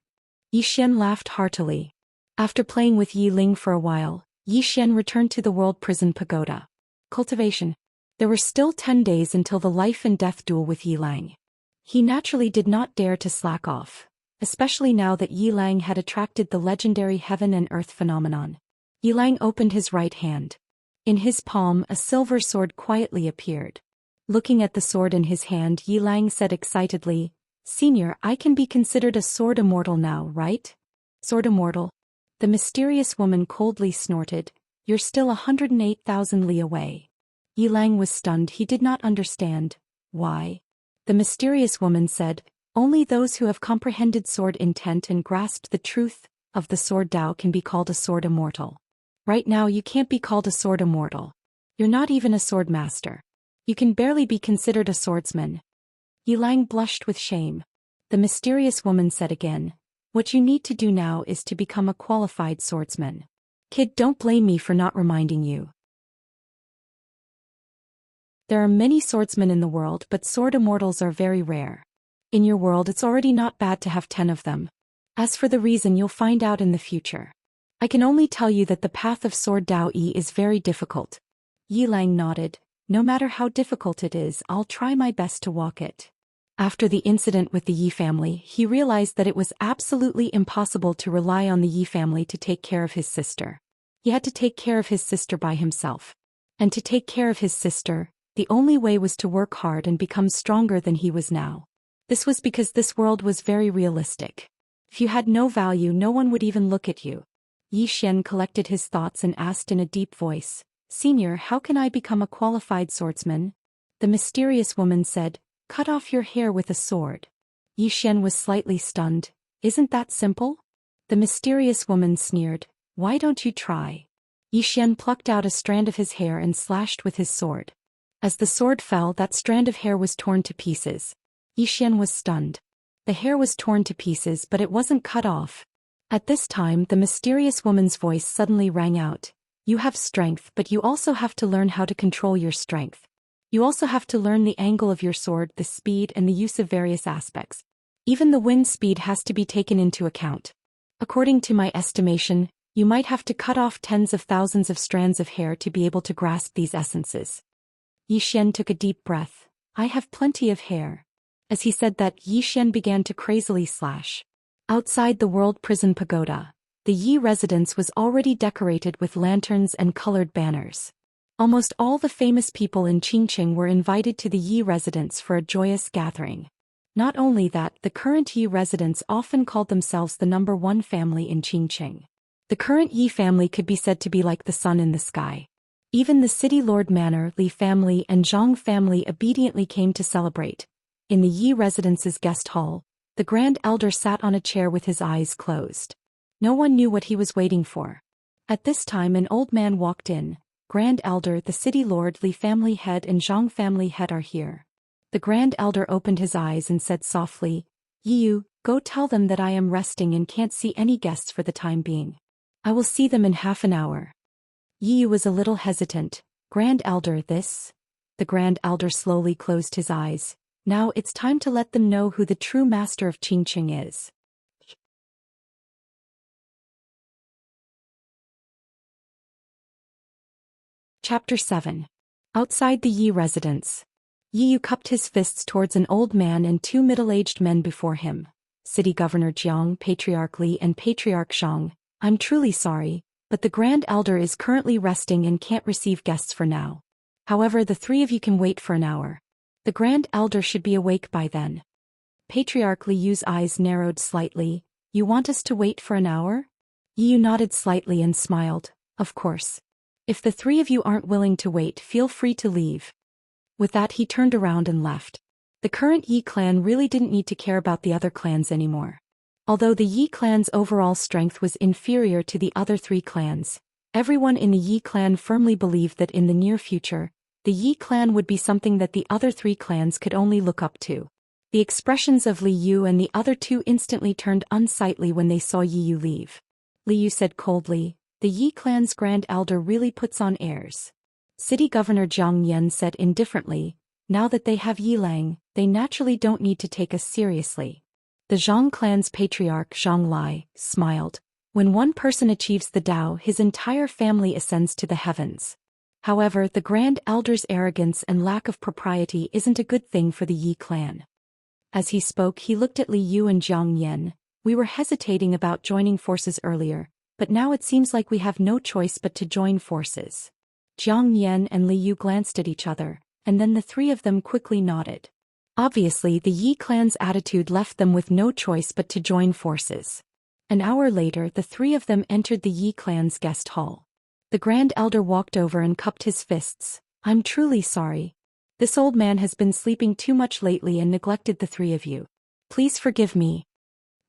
Speaker 1: Yi Xian laughed heartily. After playing with Yi Ling for a while, Yi Xian returned to the World Prison Pagoda. Cultivation. There were still 10 days until the life and death duel with Yi Lang. He naturally did not dare to slack off, especially now that Yi Lang had attracted the legendary heaven and earth phenomenon. Yi Lang opened his right hand. In his palm a silver sword quietly appeared. Looking at the sword in his hand, Yi Lang said excitedly, "Senior, I can be considered a sword immortal now, right?" "Sword immortal?" The mysterious woman coldly snorted, "You're still 108,000 li away." Yi Lang was stunned. He did not understand. "Why?" The mysterious woman said, "Only those who have comprehended sword intent and grasped the truth of the sword Dao can be called a sword immortal. Right now you can't be called a sword immortal. You're not even a sword master. You can barely be considered a swordsman." Yi Lang blushed with shame. The mysterious woman said again, "What you need to do now is to become a qualified swordsman. Kid, don't blame me for not reminding you. There are many swordsmen in the world, but sword immortals are very rare. In your world it's already not bad to have 10 of them. As for the reason, you'll find out in the future. I can only tell you that the path of sword Dao Yi is very difficult." Yi Lang nodded. "No matter how difficult it is, I'll try my best to walk it." After the incident with the Yi family, he realized that it was absolutely impossible to rely on the Yi family to take care of his sister. He had to take care of his sister by himself. And to take care of his sister, the only way was to work hard and become stronger than he was now. This was because this world was very realistic. If you had no value, no one would even look at you. Yi Xian collected his thoughts and asked in a deep voice, "Senior, how can I become a qualified swordsman?" The mysterious woman said, "Cut off your hair with a sword." Yi Xian was slightly stunned. "Isn't that simple?" The mysterious woman sneered, "Why don't you try?" Yi Xian plucked out a strand of his hair and slashed with his sword. As the sword fell, that strand of hair was torn to pieces. Yi Xian was stunned. The hair was torn to pieces, but it wasn't cut off. At this time, the mysterious woman's voice suddenly rang out. "You have strength, but you also have to learn how to control your strength. You also have to learn the angle of your sword, the speed, and the use of various aspects. Even the wind speed has to be taken into account. According to my estimation, you might have to cut off tens of thousands of strands of hair to be able to grasp these essences." Yi Xian took a deep breath. "I have plenty of hair." As he said that, Yi Xian began to crazily slash. Outside the World Prison Pagoda, the Yi residence was already decorated with lanterns and colored banners. Almost all the famous people in Qingqing were invited to the Yi residence for a joyous gathering. Not only that, the current Yi residents often called themselves the #1 family in Qingqing. The current Yi family could be said to be like the sun in the sky. Even the city lord manor, Li family and Zhang family obediently came to celebrate. In the Yi residence's guest hall, the Grand Elder sat on a chair with his eyes closed. No one knew what he was waiting for. At this time an old man walked in. "Grand Elder, the city lord, Li family head and Zhang family head are here." The Grand Elder opened his eyes and said softly, "Yiyu, go tell them that I am resting and can't see any guests for the time being. I will see them in half an hour." Yiyu was a little hesitant. "Grand Elder, this?" The Grand Elder slowly closed his eyes. "Now it's time to let them know who the true master of Qingqing is." Chapter 7. Outside the Yi residence. Yiyu cupped his fists towards an old man and two middle-aged men before him. "City Governor Jiang, Patriarch Li and Patriarch Zhang, I'm truly sorry, but the Grand Elder is currently resting and can't receive guests for now. However, the three of you can wait for an hour. The Grand Elder should be awake by then." Patriarch Liyu's eyes narrowed slightly. "You want us to wait for an hour?" Yiyu nodded slightly and smiled. "Of course. If the three of you aren't willing to wait, feel free to leave." With that he turned around and left. The current Yi clan really didn't need to care about the other clans anymore. Although the Yi clan's overall strength was inferior to the other three clans, everyone in the Yi clan firmly believed that in the near future, the Yi clan would be something that the other three clans could only look up to. The expressions of Li Yu and the other two instantly turned unsightly when they saw Yi Yu leave. Li Yu said coldly, "The Yi clan's Grand Elder really puts on airs." City Governor Jiang Yan said indifferently, "Now that they have Yi Lang, they naturally don't need to take us seriously." The Zhang clan's patriarch Zhang Lai smiled. "When one person achieves the Tao, his entire family ascends to the heavens. However, the Grand Elder's arrogance and lack of propriety isn't a good thing for the Yi clan." As he spoke, he looked at Li Yu and Jiang Yan. "We were hesitating about joining forces earlier, but now it seems like we have no choice but to join forces." Jiang Yan and Li Yu glanced at each other, and then the three of them quickly nodded. Obviously, the Yi clan's attitude left them with no choice but to join forces. An hour later, the three of them entered the Yi clan's guest hall. The Grand Elder walked over and cupped his fists. "I'm truly sorry. This old man has been sleeping too much lately and neglected the three of you. Please forgive me."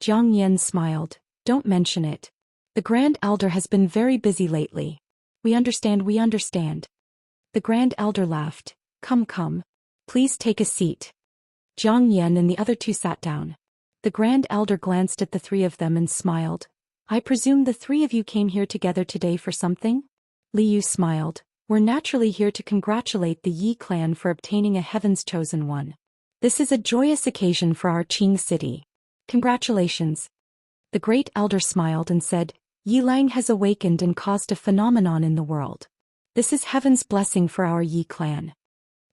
Speaker 1: Jiang Yan smiled. "Don't mention it. The Grand Elder has been very busy lately. We understand, we understand." The Grand Elder laughed. Come. Please take a seat." Jiang Yan and the other two sat down. The Grand Elder glanced at the three of them and smiled. "I presume the three of you came here together today for something?" Li Yu smiled. "We're naturally here to congratulate the Yi clan for obtaining a Heaven's Chosen One. This is a joyous occasion for our Qing city. Congratulations." The Great Elder smiled and said, "Yi Lang has awakened and caused a phenomenon in the world. This is Heaven's blessing for our Yi clan."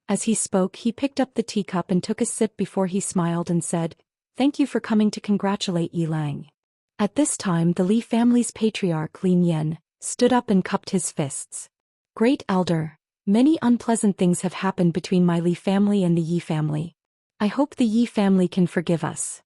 Speaker 1: As he spoke, he picked up the teacup and took a sip before he smiled and said, "Thank you for coming to congratulate Yi Lang." At this time, the Li family's patriarch Lin Yan stood up and cupped his fists. "Great Elder, many unpleasant things have happened between my Li family and the Yi family. I hope the Yi family can forgive us."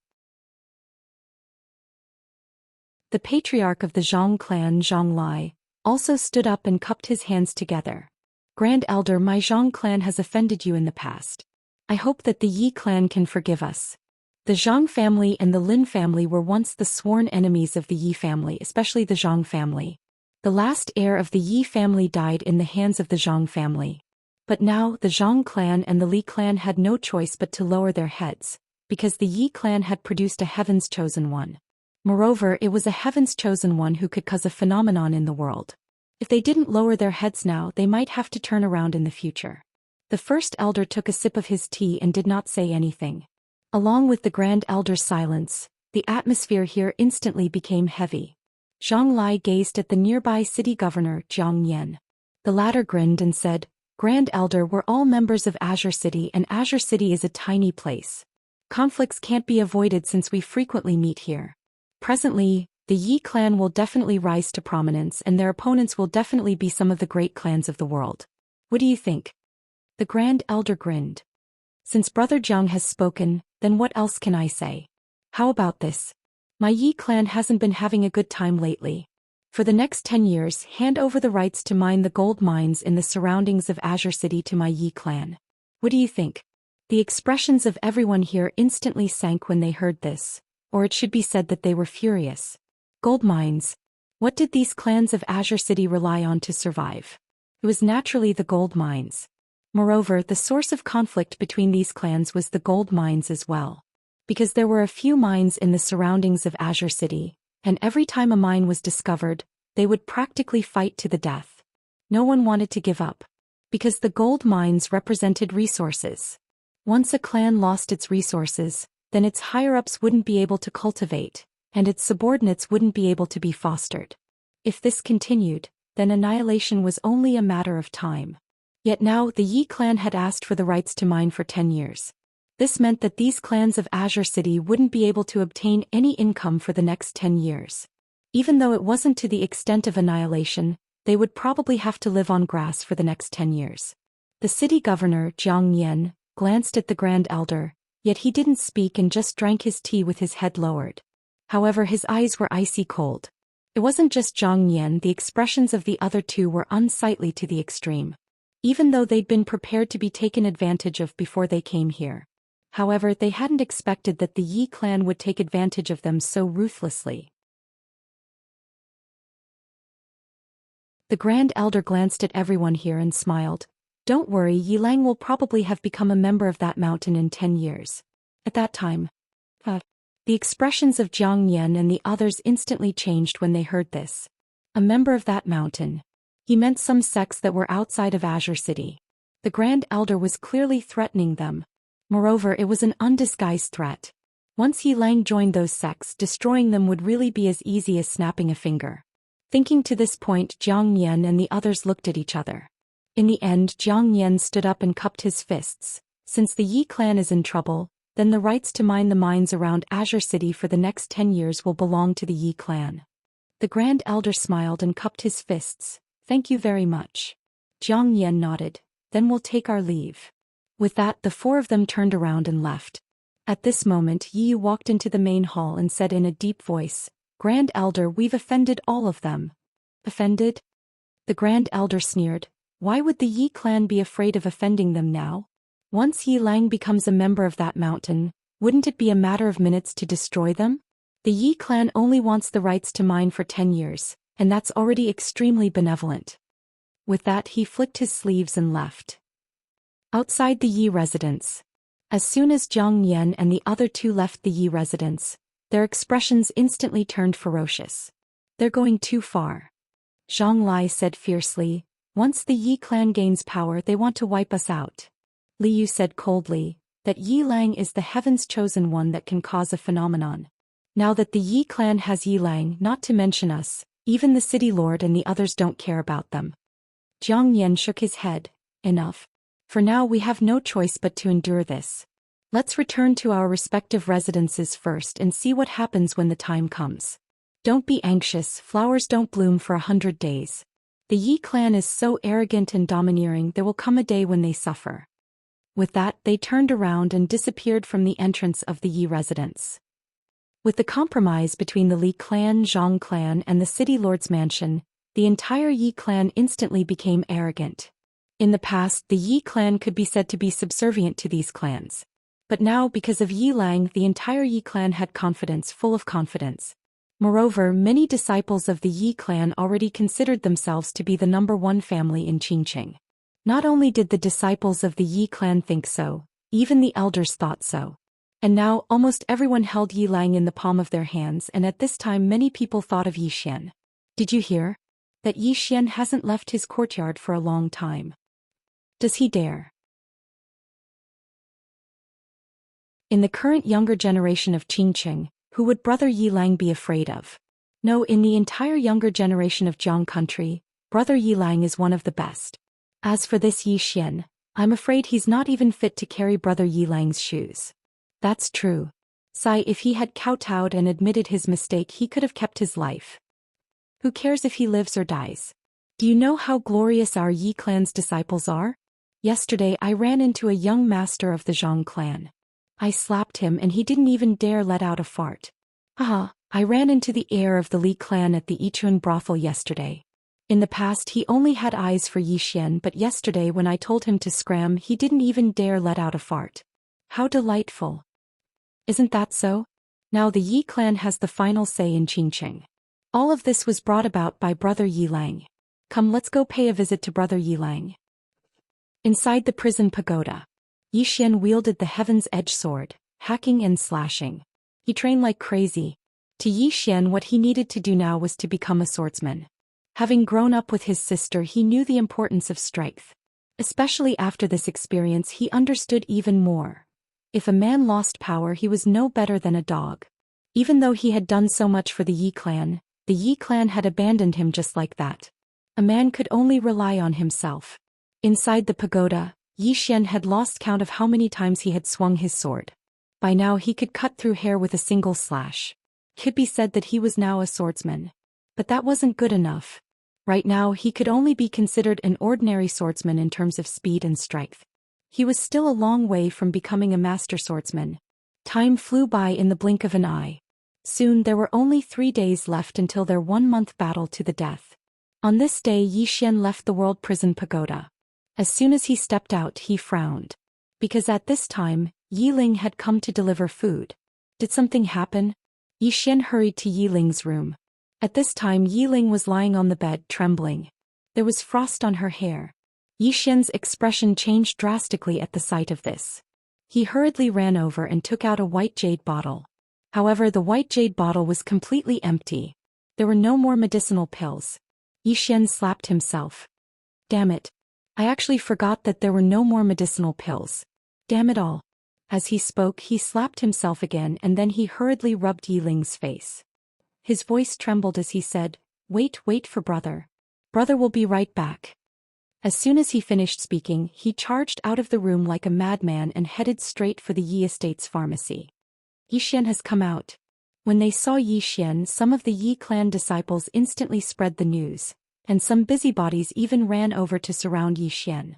Speaker 1: The patriarch of the Zhang clan, Zhang Lai, also stood up and cupped his hands together. "Grand Elder, my Zhang clan has offended you in the past. I hope that the Yi clan can forgive us." The Zhang family and the Lin family were once the sworn enemies of the Yi family, especially the Zhang family. The last heir of the Yi family died in the hands of the Zhang family. But now the Zhang clan and the Li clan had no choice but to lower their heads, because the Yi clan had produced a heaven's chosen one. Moreover, it was a heaven's chosen one who could cause a phenomenon in the world. If they didn't lower their heads now, they might have to turn around in the future. The first elder took a sip of his tea and did not say anything. Along with the grand elder's silence, the atmosphere here instantly became heavy. Zhang Lai gazed at the nearby city governor, Zhang Yan. The latter grinned and said, "Grand Elder, we're all members of Azure City, and Azure City is a tiny place. Conflicts can't be avoided since we frequently meet here. Presently, the Yi clan will definitely rise to prominence, and their opponents will definitely be some of the great clans of the world. What do you think?" The Grand Elder grinned. "Since Brother Zhang has spoken, then what else can I say? How about this? My Yi clan hasn't been having a good time lately. For the next 10 years, hand over the rights to mine the gold mines in the surroundings of Azure City to my Yi clan. What do you think?" The expressions of everyone here instantly sank when they heard this, or it should be said that they were furious. Gold mines. What did these clans of Azure City rely on to survive? It was naturally the gold mines. Moreover, the source of conflict between these clans was the gold mines as well. Because there were a few mines in the surroundings of Azure City, and every time a mine was discovered, they would practically fight to the death. No one wanted to give up. Because the gold mines represented resources. Once a clan lost its resources, then its higher-ups wouldn't be able to cultivate, and its subordinates wouldn't be able to be fostered. If this continued, then annihilation was only a matter of time. Yet now the Yi clan had asked for the rights to mine for 10 years. This meant that these clans of Azure City wouldn't be able to obtain any income for the next 10 years. Even though it wasn't to the extent of annihilation, they would probably have to live on grass for the next 10 years. The city governor, Zhang Yan, glanced at the Grand Elder, yet he didn't speak and just drank his tea with his head lowered. However, his eyes were icy cold. It wasn't just Zhang Yan, the expressions of the other two were unsightly to the extreme. Even though they'd been prepared to be taken advantage of before they came here. However, they hadn't expected that the Yi clan would take advantage of them so ruthlessly. The Grand Elder glanced at everyone here and smiled. "Don't worry, Yi Lang will probably have become a member of that mountain in 10 years. At that time." The expressions of Zhang Yan and the others instantly changed when they heard this. A member of that mountain. He meant some sects that were outside of Azure City. The Grand Elder was clearly threatening them. Moreover, it was an undisguised threat. Once Yi Lang joined those sects, destroying them would really be as easy as snapping a finger. Thinking to this point, Zhang Yan and the others looked at each other. In the end, Zhang Yan stood up and cupped his fists. Since the Yi clan is in trouble, then the rights to mine the mines around Azure City for the next 10 years will belong to the Yi clan. The Grand Elder smiled and cupped his fists. "Thank you very much." Zhang Yan nodded. "Then we'll take our leave." With that, the four of them turned around and left. At this moment, Yi walked into the main hall and said in a deep voice, "Grand Elder, we've offended all of them." "Offended?" The Grand Elder sneered. "Why would the Yi clan be afraid of offending them now? Once Yi Lang becomes a member of that mountain, wouldn't it be a matter of minutes to destroy them? The Yi clan only wants the rights to mine for 10 years. And that's already extremely benevolent." With that, he flicked his sleeves and left. Outside the Yi residence. As soon as Zhang Yan and the other two left the Yi residence, their expressions instantly turned ferocious. "They're going too far," Zhang Lai said fiercely. "Once the Yi clan gains power, they want to wipe us out." Li Yu said coldly, "That Yi Lang is the heaven's chosen one that can cause a phenomenon. Now that the Yi clan has Yi Lang, not to mention us, even the city lord and the others don't care about them." Zhang Yan shook his head. "Enough. For now we have no choice but to endure this. Let's return to our respective residences first and see what happens when the time comes. Don't be anxious, flowers don't bloom for 100 days. The Yi clan is so arrogant and domineering, there will come a day when they suffer." With that, they turned around and disappeared from the entrance of the Yi residence. With the compromise between the Li clan, Zhang clan, and the city lord's mansion, the entire Yi clan instantly became arrogant. In the past, the Yi clan could be said to be subservient to these clans. But now, because of Yi Lang, the entire Yi clan had confidence, full of confidence. Moreover, many disciples of the Yi clan already considered themselves to be the #1 family in Qingqing. Not only did the disciples of the Yi clan think so, even the elders thought so. And now, almost everyone held Yi Lang in the palm of their hands, and at this time many people thought of Yi Xian. Did you hear? That Yi Xian hasn't left his courtyard for a long time. Does he dare? In the current younger generation of Qingqing, who would brother Yi Lang be afraid of? No, in the entire younger generation of Jiang country, brother Yi Lang is one of the best. As for this Yi Xian, I'm afraid he's not even fit to carry brother Yi Lang's shoes. That's true. If he had kowtowed and admitted his mistake, he could have kept his life. Who cares if he lives or dies? Do you know how glorious our Yi clan's disciples are? Yesterday I ran into a young master of the Zhang clan. I slapped him and he didn't even dare let out a fart. I ran into the heir of the Li clan at the Yichun brothel yesterday. In the past he only had eyes for Yi Xian, but yesterday when I told him to scram, he didn't even dare let out a fart. How delightful. Isn't that so? Now the Yi clan has the final say in Qingqing. All of this was brought about by brother Yi Lang. Come, let's go pay a visit to brother Yi Lang. Inside the prison pagoda, Yi Xian wielded the heaven's edge sword, hacking and slashing. He trained like crazy. To Yi Xian, what he needed to do now was to become a swordsman. Having grown up with his sister, he knew the importance of strength. Especially after this experience, he understood even more. If a man lost power, he was no better than a dog. Even though he had done so much for the Yi clan had abandoned him just like that. A man could only rely on himself. Inside the pagoda, Yi Xian had lost count of how many times he had swung his sword. By now he could cut through hair with a single slash. Could be said that he was now a swordsman. But that wasn't good enough. Right now he could only be considered an ordinary swordsman in terms of speed and strength. He was still a long way from becoming a master swordsman. Time flew by in the blink of an eye. Soon there were only 3 days left until their 1-month battle to the death. On this day Yi Xian left the world prison pagoda. As soon as he stepped out, he frowned. Because at this time, Yi Ling had come to deliver food. Did something happen? Yi Xian hurried to Yi Ling's room. At this time Yi Ling was lying on the bed, trembling. There was frost on her hair. Yi Xian's expression changed drastically at the sight of this. He hurriedly ran over and took out a white jade bottle. However, the white jade bottle was completely empty. There were no more medicinal pills. Yi Xian slapped himself. Damn it. I actually forgot that there were no more medicinal pills. Damn it all. As he spoke, he slapped himself again and then he hurriedly rubbed Yi Ling's face. His voice trembled as he said, wait for brother. Brother will be right back. As soon as he finished speaking, he charged out of the room like a madman and headed straight for the Yi estate's pharmacy. Yi Xian has come out. When they saw Yi Xian, some of the Yi clan disciples instantly spread the news. And some busybodies even ran over to surround Yi Xian.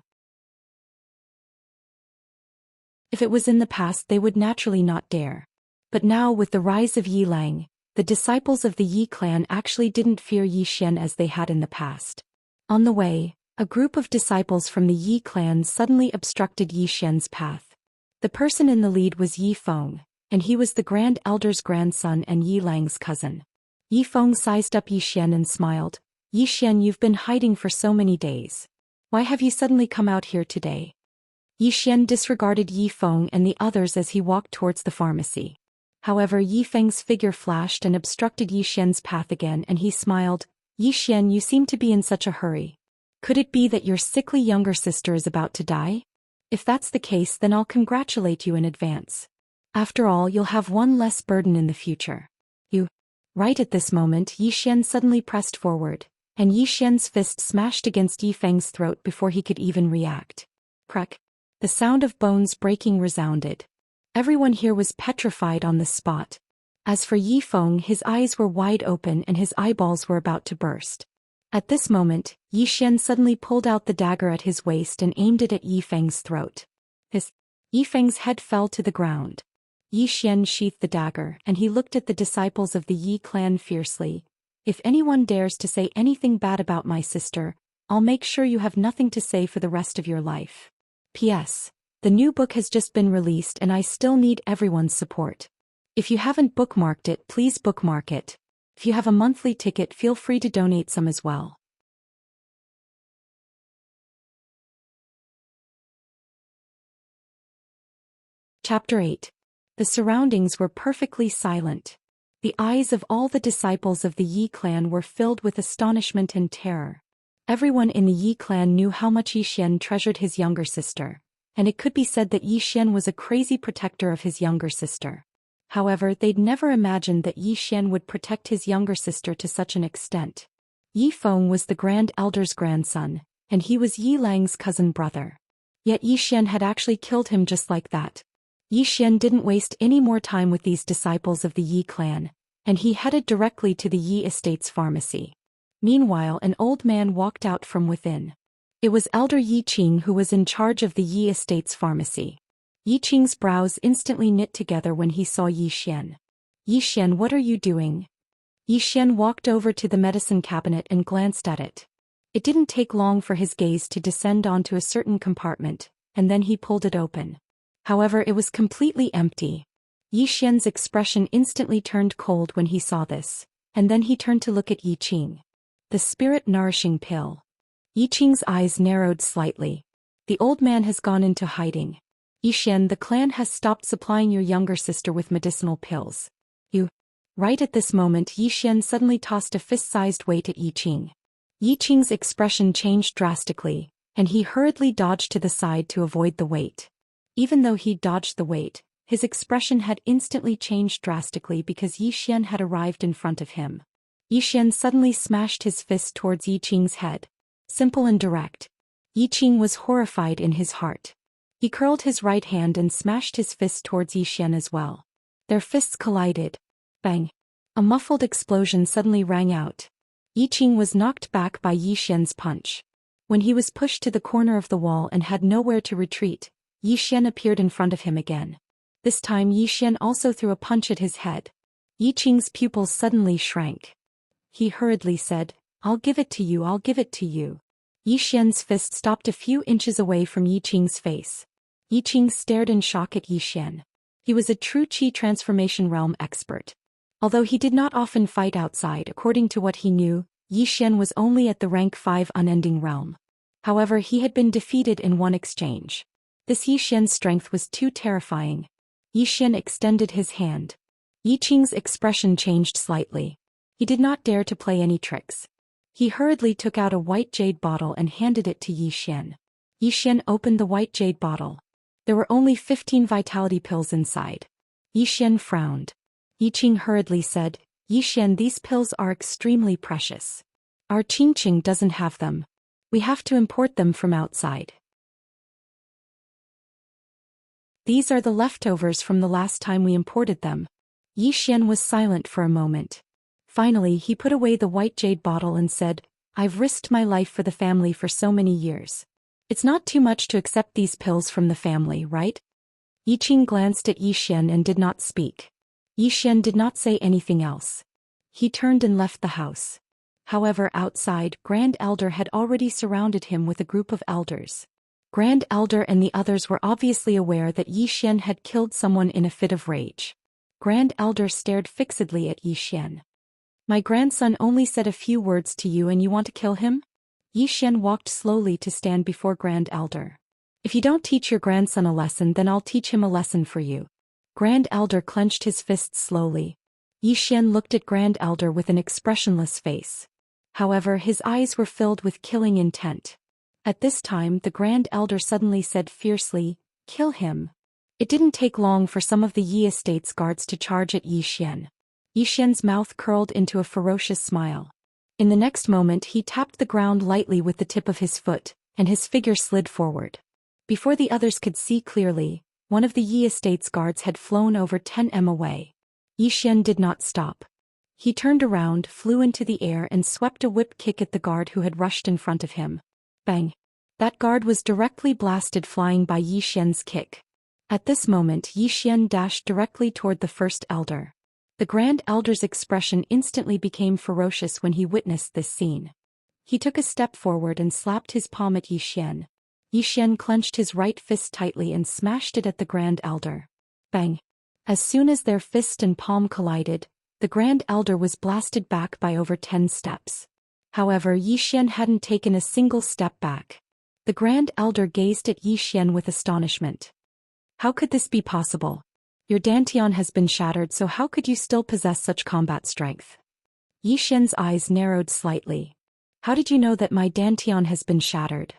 Speaker 1: If it was in the past, they would naturally not dare. But now, with the rise of Yi Lang, the disciples of the Yi clan actually didn't fear Yi Xian as they had in the past. On the way, a group of disciples from the Yi clan suddenly obstructed Yi Xian's path. The person in the lead was Yi Feng, and he was the Grand Elder's grandson and Yi Lang's cousin. Yi Feng sized up Yi Xian and smiled. Yi Xian, you've been hiding for so many days. Why have you suddenly come out here today? Yi Xian disregarded Yi Feng and the others as he walked towards the pharmacy. However, Yi Feng's figure flashed and obstructed Yi Xian's path again, and he smiled. Yi Xian, you seem to be in such a hurry. Could it be that your sickly younger sister is about to die? If that's the case, then I'll congratulate you in advance. After all, you'll have one less burden in the future. Right at this moment, Yi Xian suddenly pressed forward, and Yi Xian's fist smashed against Yi Feng's throat before he could even react. Crack! The sound of bones breaking resounded. Everyone here was petrified on the spot. As for Yi Feng, his eyes were wide open and his eyeballs were about to burst. At this moment, Yi Xian suddenly pulled out the dagger at his waist and aimed it at Yi Feng's throat. Yi Feng's head fell to the ground. Yi Xian sheathed the dagger and he looked at the disciples of the Yi clan fiercely. If anyone dares to say anything bad about my sister, I'll make sure you have nothing to say for the rest of your life. P.S. The The new book has just been released and I still need everyone's support. If you haven't bookmarked it, please bookmark it. If you have a monthly ticket, feel free to donate some as well. Chapter 8. The surroundings were perfectly silent. The eyes of all the disciples of the Yi clan were filled with astonishment and terror. Everyone in the Yi clan knew how much Yi Xian treasured his younger sister, and it could be said that Yi Xian was a crazy protector of his younger sister. However, they'd never imagined that Yi Xian would protect his younger sister to such an extent. Yi Feng was the Grand Elder's grandson, and he was Yi Lang's cousin brother. Yet Yi Xian had actually killed him just like that. Yi Xian didn't waste any more time with these disciples of the Yi clan, and he headed directly to the Yi estate's pharmacy. Meanwhile, an old man walked out from within. It was Elder Yi Qing who was in charge of the Yi estate's pharmacy. Yi Qing's brows instantly knit together when he saw Yi Xian. Yi Xian, what are you doing? Yi Xian walked over to the medicine cabinet and glanced at it. It didn't take long for his gaze to descend onto a certain compartment, and then he pulled it open. However, it was completely empty. Yi Xian's expression instantly turned cold when he saw this, and then he turned to look at Yi Qing. The spirit-nourishing pill. Yi Qing's eyes narrowed slightly. The old man has gone into hiding. Yi Xian, the clan has stopped supplying your younger sister with medicinal pills. You. Right at this moment, Yi Xian suddenly tossed a fist-sized weight at Yi Qing. Yi Qing's expression changed drastically, and he hurriedly dodged to the side to avoid the weight. Even though he dodged the weight, his expression had instantly changed drastically because Yi Xian had arrived in front of him. Yi Xian suddenly smashed his fist towards Yi Qing's head. Simple and direct. Yi Qing was horrified in his heart. He curled his right hand and smashed his fist towards Yi Xian as well. Their fists collided. Bang! A muffled explosion suddenly rang out. Yi Qing was knocked back by Yi Xian's punch. When he was pushed to the corner of the wall and had nowhere to retreat, Yi Xian appeared in front of him again. This time Yi Xian also threw a punch at his head. Yi Qing's pupils suddenly shrank. He hurriedly said, I'll give it to you, I'll give it to you. Yi Xian's fist stopped a few inches away from Yi Qing's face. Yi Qing stared in shock at Yi Xian. He was a true Qi transformation realm expert. Although he did not often fight outside, according to what he knew, Yi Xian was only at the rank 5 unending realm. However, he had been defeated in one exchange. This Yi Xian's strength was too terrifying. Yi Xian extended his hand. Yi Qing's expression changed slightly. He did not dare to play any tricks. He hurriedly took out a white jade bottle and handed it to Yi Xian. Yi Xian opened the white jade bottle. There were only 15 vitality pills inside. Yi Xian frowned. Yi Qing hurriedly said, Yi Xian, these pills are extremely precious. Our Qingqing doesn't have them. We have to import them from outside. These are the leftovers from the last time we imported them. Yi Xian was silent for a moment. Finally, he put away the white jade bottle and said, I've risked my life for the family for so many years. It's not too much to accept these pills from the family, right? Yi Qing glanced at Yi Xian and did not speak. Yi Xian did not say anything else. He turned and left the house. However, outside, Grand Elder had already surrounded him with a group of elders. Grand Elder and the others were obviously aware that Yi Xian had killed someone in a fit of rage. Grand Elder stared fixedly at Yi Xian. My grandson only said a few words to you and you want to kill him? Yi Xian walked slowly to stand before Grand Elder. If you don't teach your grandson a lesson, then I'll teach him a lesson for you. Grand Elder clenched his fists slowly. Yi Xian looked at Grand Elder with an expressionless face. However, his eyes were filled with killing intent. At this time, the Grand Elder suddenly said fiercely, Kill him. It didn't take long for some of the Yi estate's guards to charge at Yi Xian. Yi Xian's mouth curled into a ferocious smile. In the next moment, he tapped the ground lightly with the tip of his foot, and his figure slid forward. Before the others could see clearly, one of the Yi estate's guards had flown over 10 m away. Yi Xian did not stop. He turned around, flew into the air and swept a whip kick at the guard who had rushed in front of him. Bang! That guard was directly blasted, flying by Yi Xian's kick. At this moment, Yi Xian dashed directly toward the first elder. The Grand Elder's expression instantly became ferocious when he witnessed this scene. He took a step forward and slapped his palm at Yi Xian. Yi Xian clenched his right fist tightly and smashed it at the Grand Elder. Bang! As soon as their fist and palm collided, the Grand Elder was blasted back by over 10 steps. However, Yi Xian hadn't taken a single step back. The Grand Elder gazed at Yi Xian with astonishment. How could this be possible? Your dantian has been shattered, so how could you still possess such combat strength? Yi Xian's eyes narrowed slightly. How did you know that my dantian has been shattered?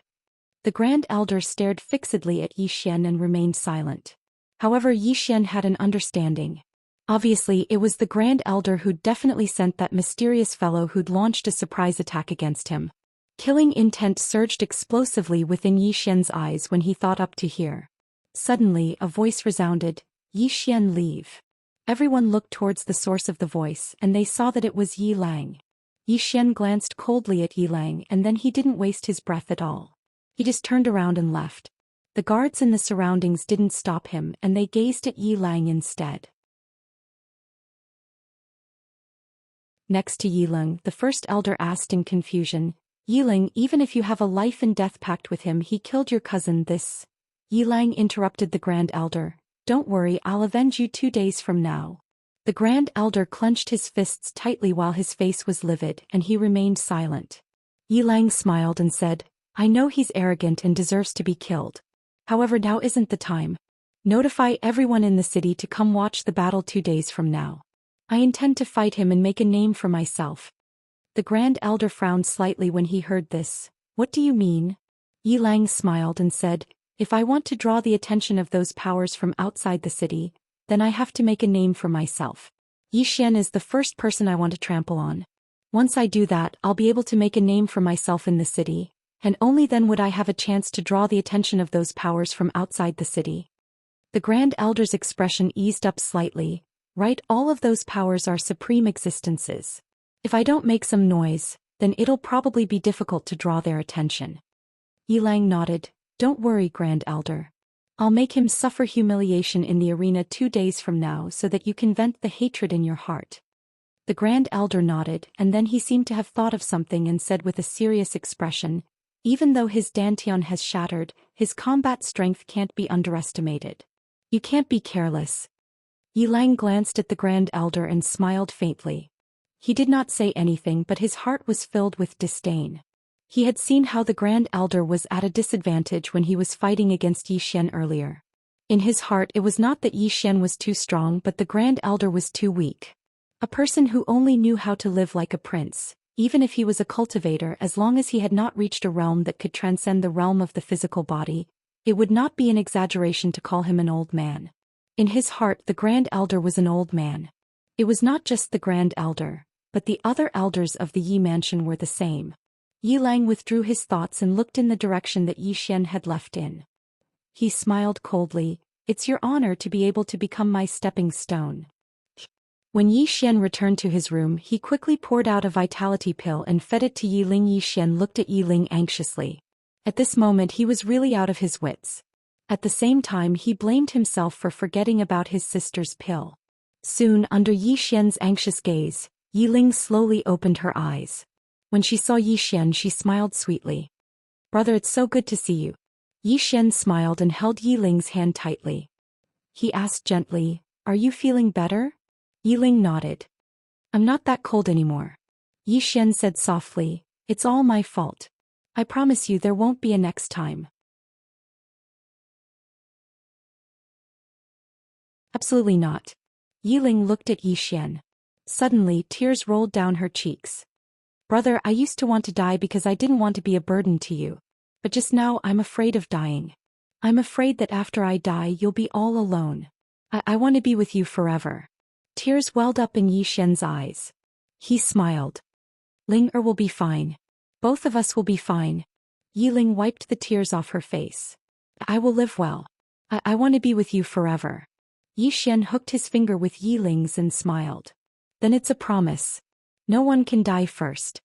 Speaker 1: The Grand Elder stared fixedly at Yi Xian and remained silent. However, Yi Xian had an understanding. Obviously, it was the Grand Elder who'd definitely sent that mysterious fellow who'd launched a surprise attack against him. Killing intent surged explosively within Yi Xian's eyes when he thought up to hear. Suddenly, a voice resounded, "Yi Xian, leave." Everyone looked towards the source of the voice and they saw that it was Yi Lang. Yi Xian glanced coldly at Yi Lang and then he didn't waste his breath at all. He just turned around and left. The guards in the surroundings didn't stop him and they gazed at Yi Lang instead. Next to Yi Lang, the first elder asked in confusion, "Yi Lang, even if you have a life and death pact with him, he killed your cousin." This. Yi Lang interrupted the Grand Elder. "Don't worry, I'll avenge you 2 days from now." The Grand Elder clenched his fists tightly while his face was livid and he remained silent. Yi Lang smiled and said, "I know he's arrogant and deserves to be killed. However, now isn't the time. Notify everyone in the city to come watch the battle 2 days from now. I intend to fight him and make a name for myself." The Grand Elder frowned slightly when he heard this. "What do you mean?" Yi Lang smiled and said, "If I want to draw the attention of those powers from outside the city, then I have to make a name for myself. Yi Xian is the first person I want to trample on. Once I do that, I'll be able to make a name for myself in the city, and only then would I have a chance to draw the attention of those powers from outside the city." The Grand Elder's expression eased up slightly. "Right, all of those powers are supreme existences. If I don't make some noise, then it'll probably be difficult to draw their attention." Yi Lang nodded. "Don't worry, Grand Elder. I'll make him suffer humiliation in the arena 2 days from now so that you can vent the hatred in your heart." The Grand Elder nodded and then he seemed to have thought of something and said with a serious expression, "Even though his dantian has shattered, his combat strength can't be underestimated. You can't be careless." Yi Lang glanced at the Grand Elder and smiled faintly. He did not say anything but his heart was filled with disdain. He had seen how the Grand Elder was at a disadvantage when he was fighting against Yi Xian earlier. In his heart it was not that Yi Xian was too strong but the Grand Elder was too weak. A person who only knew how to live like a prince, even if he was a cultivator, as long as he had not reached a realm that could transcend the realm of the physical body, it would not be an exaggeration to call him an old man. In his heart the Grand Elder was an old man. It was not just the Grand Elder, but the other elders of the Yi mansion were the same. Yi Lang withdrew his thoughts and looked in the direction that Yi Xian had left in. He smiled coldly. "It's your honor to be able to become my stepping stone." When Yi Xian returned to his room, he quickly poured out a vitality pill and fed it to Yi Ling. Yi Xian looked at Yi Ling anxiously. At this moment he was really out of his wits. At the same time he blamed himself for forgetting about his sister's pill. Soon, under Yi Xian's anxious gaze, Yi Ling slowly opened her eyes. When she saw Yi Xian she smiled sweetly. "Brother, it's so good to see you." Yi Xian smiled and held Yi Ling's hand tightly. He asked gently, "Are you feeling better?" Yi Ling nodded. "I'm not that cold anymore." Yi Xian said softly, "It's all my fault. I promise you there won't be a next time." "Absolutely not." Yi Ling looked at Yi Xian. Suddenly tears rolled down her cheeks. "Brother, I used to want to die because I didn't want to be a burden to you. But just now I'm afraid of dying. I'm afraid that after I die you'll be all alone. I want to be with you forever." Tears welled up in Yi Xian's eyes. He smiled. "Ling will be fine. Both of us will be fine." Yi Ling wiped the tears off her face. "I will live well. I want to be with you forever." Yi Xian hooked his finger with Yi Ling's and smiled. "Then it's a promise. No one can die first."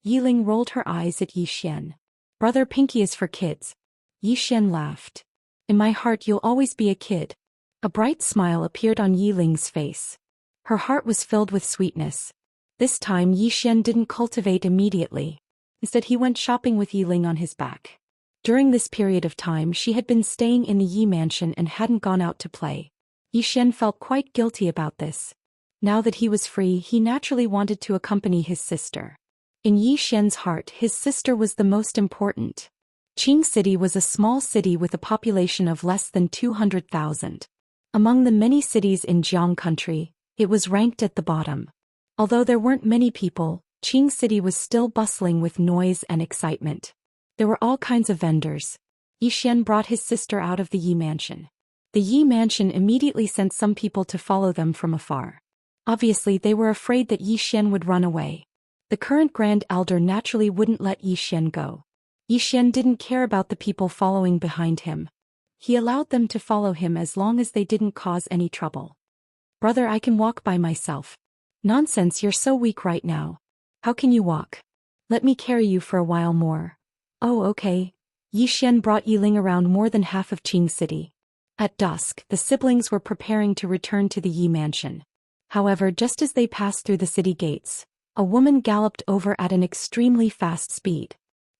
Speaker 1: Yi Ling rolled her eyes at Yi Xian. "Brother, Pinky is for kids." Yi Xian laughed. "In my heart you'll always be a kid." A bright smile appeared on Yi Ling's face. Her heart was filled with sweetness. This time Yi Xian didn't cultivate immediately. Instead he went shopping with Yi Ling on his back. During this period of time she had been staying in the Yi mansion and hadn't gone out to play. Yi Xian felt quite guilty about this. Now that he was free, he naturally wanted to accompany his sister. In Yi Xian's heart, his sister was the most important. Qing City was a small city with a population of less than 200,000. Among the many cities in Jiang country, it was ranked at the bottom. Although there weren't many people, Qing City was still bustling with noise and excitement. There were all kinds of vendors. Yi Xian brought his sister out of the Yi mansion. The Yi mansion immediately sent some people to follow them from afar. Obviously they were afraid that Yi Xian would run away. The current Grand Elder naturally wouldn't let Yi Xian go. Yi Xian didn't care about the people following behind him. He allowed them to follow him as long as they didn't cause any trouble. "Brother, I can walk by myself." "Nonsense, you're so weak right now. How can you walk? Let me carry you for a while more." "Oh, okay." Yi Xian brought Yiling around more than half of Qing City. At dusk, the siblings were preparing to return to the Yi mansion. However, just as they passed through the city gates, a woman galloped over at an extremely fast speed.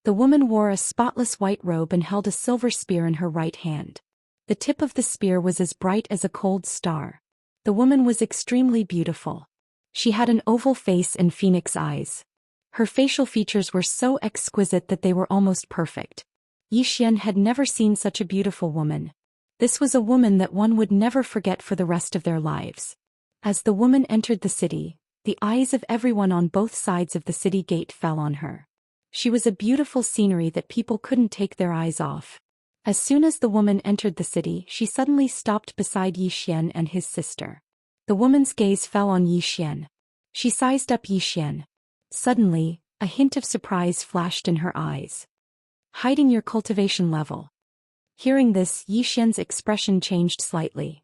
Speaker 1: The woman wore a spotless white robe and held a silver spear in her right hand. The tip of the spear was as bright as a cold star. The woman was extremely beautiful. She had an oval face and phoenix eyes. Her facial features were so exquisite that they were almost perfect. Yi Xian had never seen such a beautiful woman. This was a woman that one would never forget for the rest of their lives. As the woman entered the city, the eyes of everyone on both sides of the city gate fell on her. She was a beautiful scenery that people couldn't take their eyes off. As soon as the woman entered the city, she suddenly stopped beside Yi Xian and his sister. The woman's gaze fell on Yi Xian. She sized up Yi Xian. Suddenly, a hint of surprise flashed in her eyes. "Hiding your cultivation level." Hearing this, Yi Xian's expression changed slightly.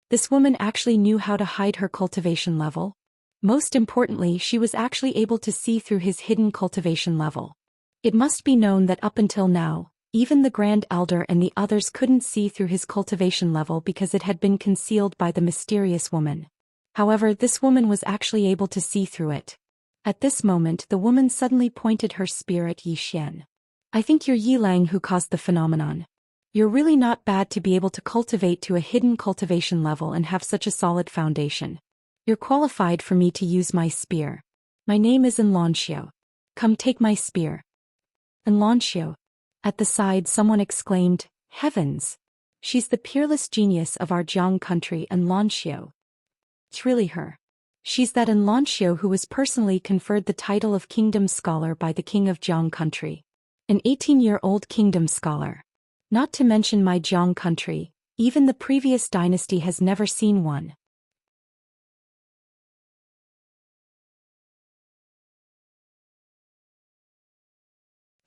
Speaker 1: This woman actually knew how to hide her cultivation level. Most importantly, she was actually able to see through his hidden cultivation level. It must be known that up until now, even the Grand Elder and the others couldn't see through his cultivation level because it had been concealed by the mysterious woman. However, this woman was actually able to see through it. At this moment, the woman suddenly pointed her spear at Yi Xian. "I think you're Yi Lang who caused the phenomenon. You're really not bad to be able to cultivate to a hidden cultivation level and have such a solid foundation. You're qualified for me to use my spear. My name is Xianxia. Come take my spear." "Xianxia." At the side someone exclaimed, "Heavens! She's the peerless genius of our Jiang country, Xianxia. It's really her. She's that Xianxia who was personally conferred the title of Kingdom Scholar by the King of Jiang country. An 18-year-old Kingdom Scholar. Not to mention my Jiang country, even the previous dynasty has never seen one."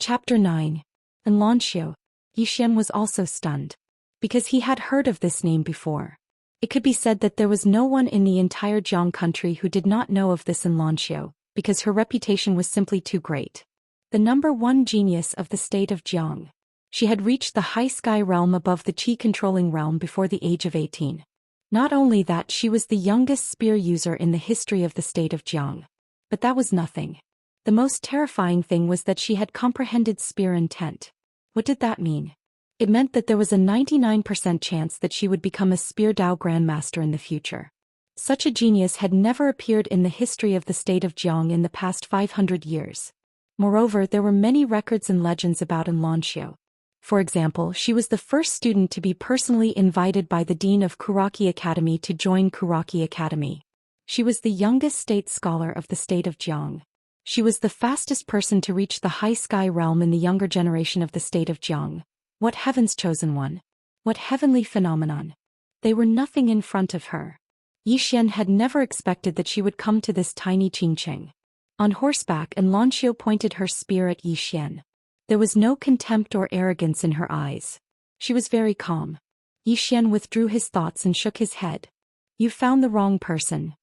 Speaker 1: Chapter 9. Xianxia. Yi Xian was also stunned. Because he had heard of this name before. It could be said that there was no one in the entire Jiang country who did not know of this Xianxia, because her reputation was simply too great. The #1 genius of the state of Jiang. She had reached the high sky realm above the qi-controlling realm before the age of 18. Not only that, she was the youngest spear user in the history of the state of Jiang. But that was nothing. The most terrifying thing was that she had comprehended spear intent. What did that mean? It meant that there was a 99% chance that she would become a spear Dao Grandmaster in the future. Such a genius had never appeared in the history of the state of Jiang in the past 500 years. Moreover, there were many records and legends about Xianxia. For example, she was the first student to be personally invited by the dean of Kuraki Academy to join Kuraki Academy. She was the youngest state scholar of the state of Jiang. She was the fastest person to reach the high sky realm in the younger generation of the state of Jiang. What heaven's chosen one? What heavenly phenomenon? They were nothing in front of her. Yi Xian had never expected that she would come to this tiny Qingcheng. On horseback, Xianxia pointed her spear at Yi Xian. There was no contempt or arrogance in her eyes. She was very calm. Yi Xian withdrew his thoughts and shook his head. "You found the wrong person."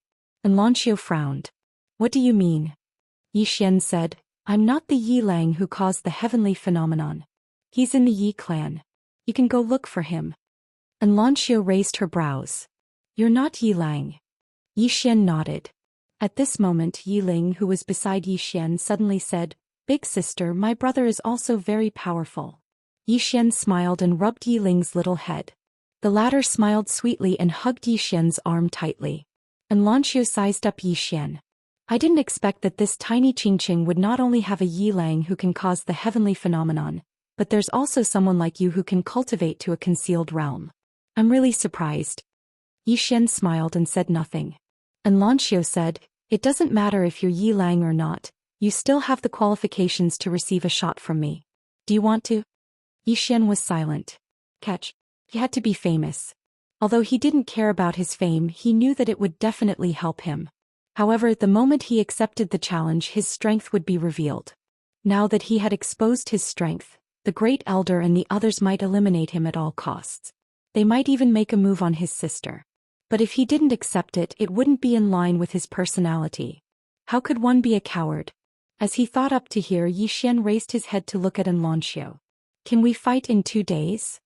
Speaker 1: Xianxia frowned. "What do you mean?" Yi Xian said, "I'm not the Yi Lang who caused the heavenly phenomenon. He's in the Yi clan. You can go look for him." Xianxia raised her brows. "You're not Yi Lang." Yi Xian nodded. At this moment, Yi Ling, who was beside Yi Xian, suddenly said, Big sister, my brother is also very powerful. Yixian smiled and rubbed Yiling's little head. The latter smiled sweetly and hugged Yixian's arm tightly. And Lanxiu sized up Yixian. I didn't expect that this tiny Qingqing would not only have a Yilang who can cause the heavenly phenomenon, but there's also someone like you who can cultivate to a concealed realm. I'm really surprised. Yixian smiled and said nothing. And Lanxiu said, it doesn't matter if you're Yilang or not, you still have the qualifications to receive a shot from me. Do you want to? Yixian was silent. Catch. He had to be famous. Although he didn't care about his fame, he knew that it would definitely help him. However, the moment he accepted the challenge, his strength would be revealed. Now that he had exposed his strength, the Great Elder and the others might eliminate him at all costs. They might even make a move on his sister. But if he didn't accept it, it wouldn't be in line with his personality. How could one be a coward? As he thought up to here, Yixian raised his head to look at Lanxiu. Can we fight in 2 days?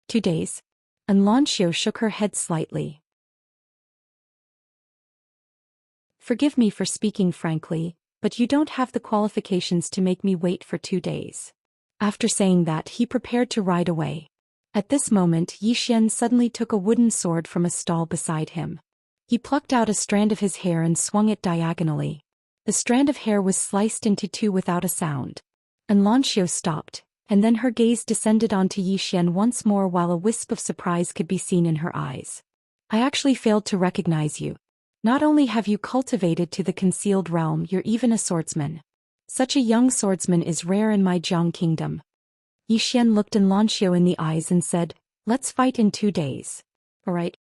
Speaker 1: 2 days? Lanxiu shook her head slightly. Forgive me for speaking frankly, but you don't have the qualifications to make me wait for 2 days. After saying that, he prepared to ride away. At this moment, Yixian suddenly took a wooden sword from a stall beside him. He plucked out a strand of his hair and swung it diagonally. The strand of hair was sliced into 2 without a sound. And Lanxiu stopped, and then her gaze descended onto Yixian once more while a wisp of surprise could be seen in her eyes. I actually failed to recognize you. Not only have you cultivated to the concealed realm, you're even a swordsman. Such a young swordsman is rare in my Jiang kingdom. Yixian looked Lanxiu in the eyes and said, let's fight in 2 days. Alright.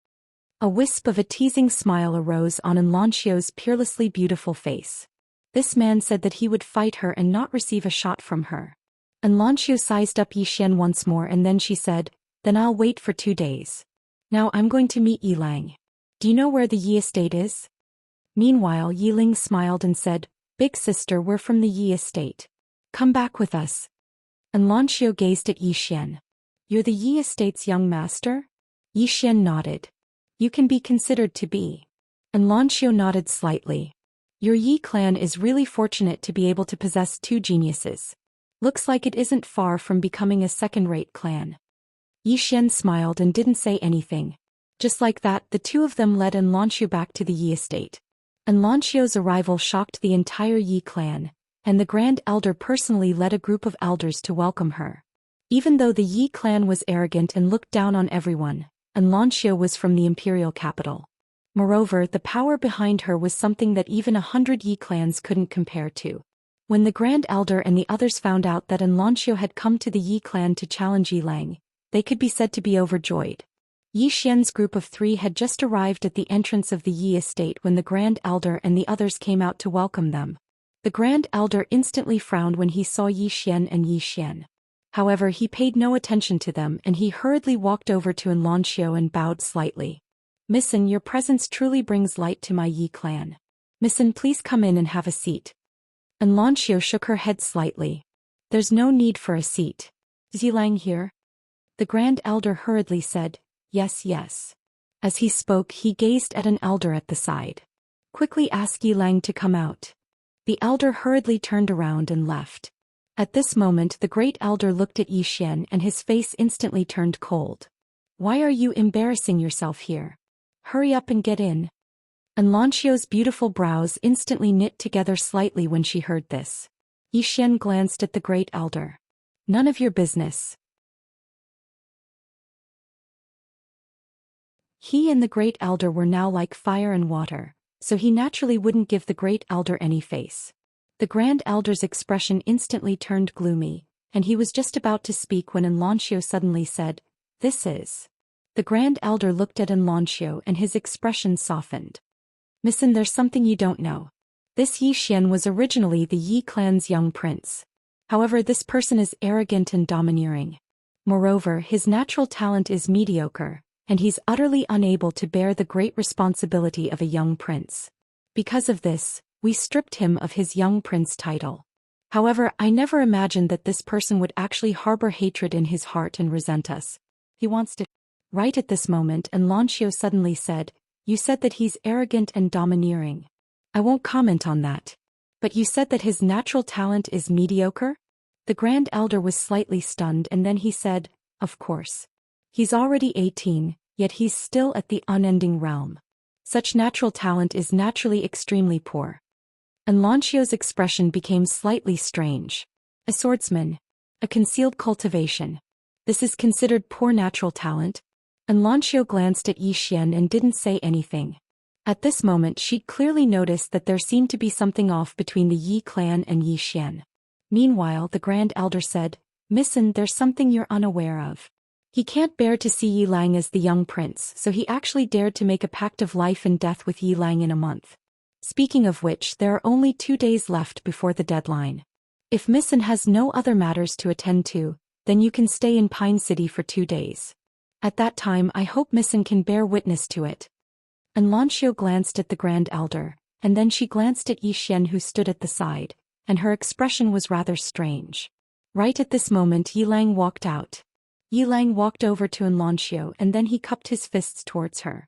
Speaker 1: A wisp of a teasing smile arose on Lanxiu's peerlessly beautiful face. This man said that he would fight her and not receive a shot from her. Lanxiu sized up Yixian once more and then she said, then I'll wait for 2 days. Now I'm going to meet Yilang. Do you know where the Yi estate is? Meanwhile, Yiling smiled and said, big sister, we're from the Yi estate. Come back with us. Lanxiu gazed at Yixian. You're the Yi estate's young master? Yixian nodded. You can be considered to be. Lanxiu nodded slightly. Your Yi clan is really fortunate to be able to possess 2 geniuses. Looks like it isn't far from becoming a second-rate clan. Yixian smiled and didn't say anything. Just like that, the 2 of them led Lanxiu back to the Yi estate. Lanxiu's arrival shocked the entire Yi clan, and the Grand Elder personally led a group of elders to welcome her. Even though the Yi clan was arrogant and looked down on everyone, Lanxiu was from the imperial capital. Moreover, the power behind her was something that even 100 Yi clans couldn't compare to. When the Grand Elder and the others found out that Lanxiu had come to the Yi clan to challenge Yilang, they could be said to be overjoyed. Yixian's group of 3 had just arrived at the entrance of the Yi estate when the Grand Elder and the others came out to welcome them. The Grand Elder instantly frowned when he saw Yixian and Yixian. However, he paid no attention to them and he hurriedly walked over to Lanxiu and bowed slightly. Missin, your presence truly brings light to my Yi clan. Missin, please come in and have a seat. Lanxiu shook her head slightly. There's no need for a seat. Is Yilang here? The Grand Elder hurriedly said, yes, yes. As he spoke, he gazed at an elder at the side. Quickly ask Yilang to come out. The elder hurriedly turned around and left. At this moment, the Great Elder looked at Yixian and his face instantly turned cold. Why are you embarrassing yourself here? Hurry up and get in. Lanxiu's beautiful brows instantly knit together slightly when she heard this. Yixian glanced at the Great Elder. None of your business. He and the Great Elder were now like fire and water, so he naturally wouldn't give the Great Elder any face. The Grand Elder's expression instantly turned gloomy, and he was just about to speak when Lanxiu suddenly said, this is. The Grand Elder looked at Lanxiu and his expression softened. Missin, there's something you don't know. This Yixian was originally the Yi clan's young prince. However, this person is arrogant and domineering. Moreover, his natural talent is mediocre, and he's utterly unable to bear the great responsibility of a young prince. Because of this, we stripped him of his young prince title. However, I never imagined that this person would actually harbor hatred in his heart and resent us. He wants to. Right at this moment, Lanxiu suddenly said, you said that he's arrogant and domineering. I won't comment on that. But you said that his natural talent is mediocre? The Grand Elder was slightly stunned and then he said, of course. He's already 18, yet he's still at the unending realm. Such natural talent is naturally extremely poor. And Lanxio's expression became slightly strange. A swordsman. A concealed cultivation. This is considered poor natural talent? And Lanxio glanced at Zhou Xian and didn't say anything. At this moment she'd clearly noticed that there seemed to be something off between the Yi clan and Zhou Xian. Meanwhile the Grand Elder said, Missen, there's something you're unaware of. He can't bear to see Yi Lang as the young prince, so he actually dared to make a pact of life and death with Yi Lang in a month. Speaking of which, there are only 2 days left before the deadline. If Missen has no other matters to attend to, then you can stay in Pine City for 2 days. At that time I hope Missen can bear witness to it. And Lanxio glanced at the Grand Elder, and then she glanced at Zhou Xian who stood at the side, and her expression was rather strange. Right at this moment Yi Lang walked out. Yi Lang walked over to Lanxio and then he cupped his fists towards her.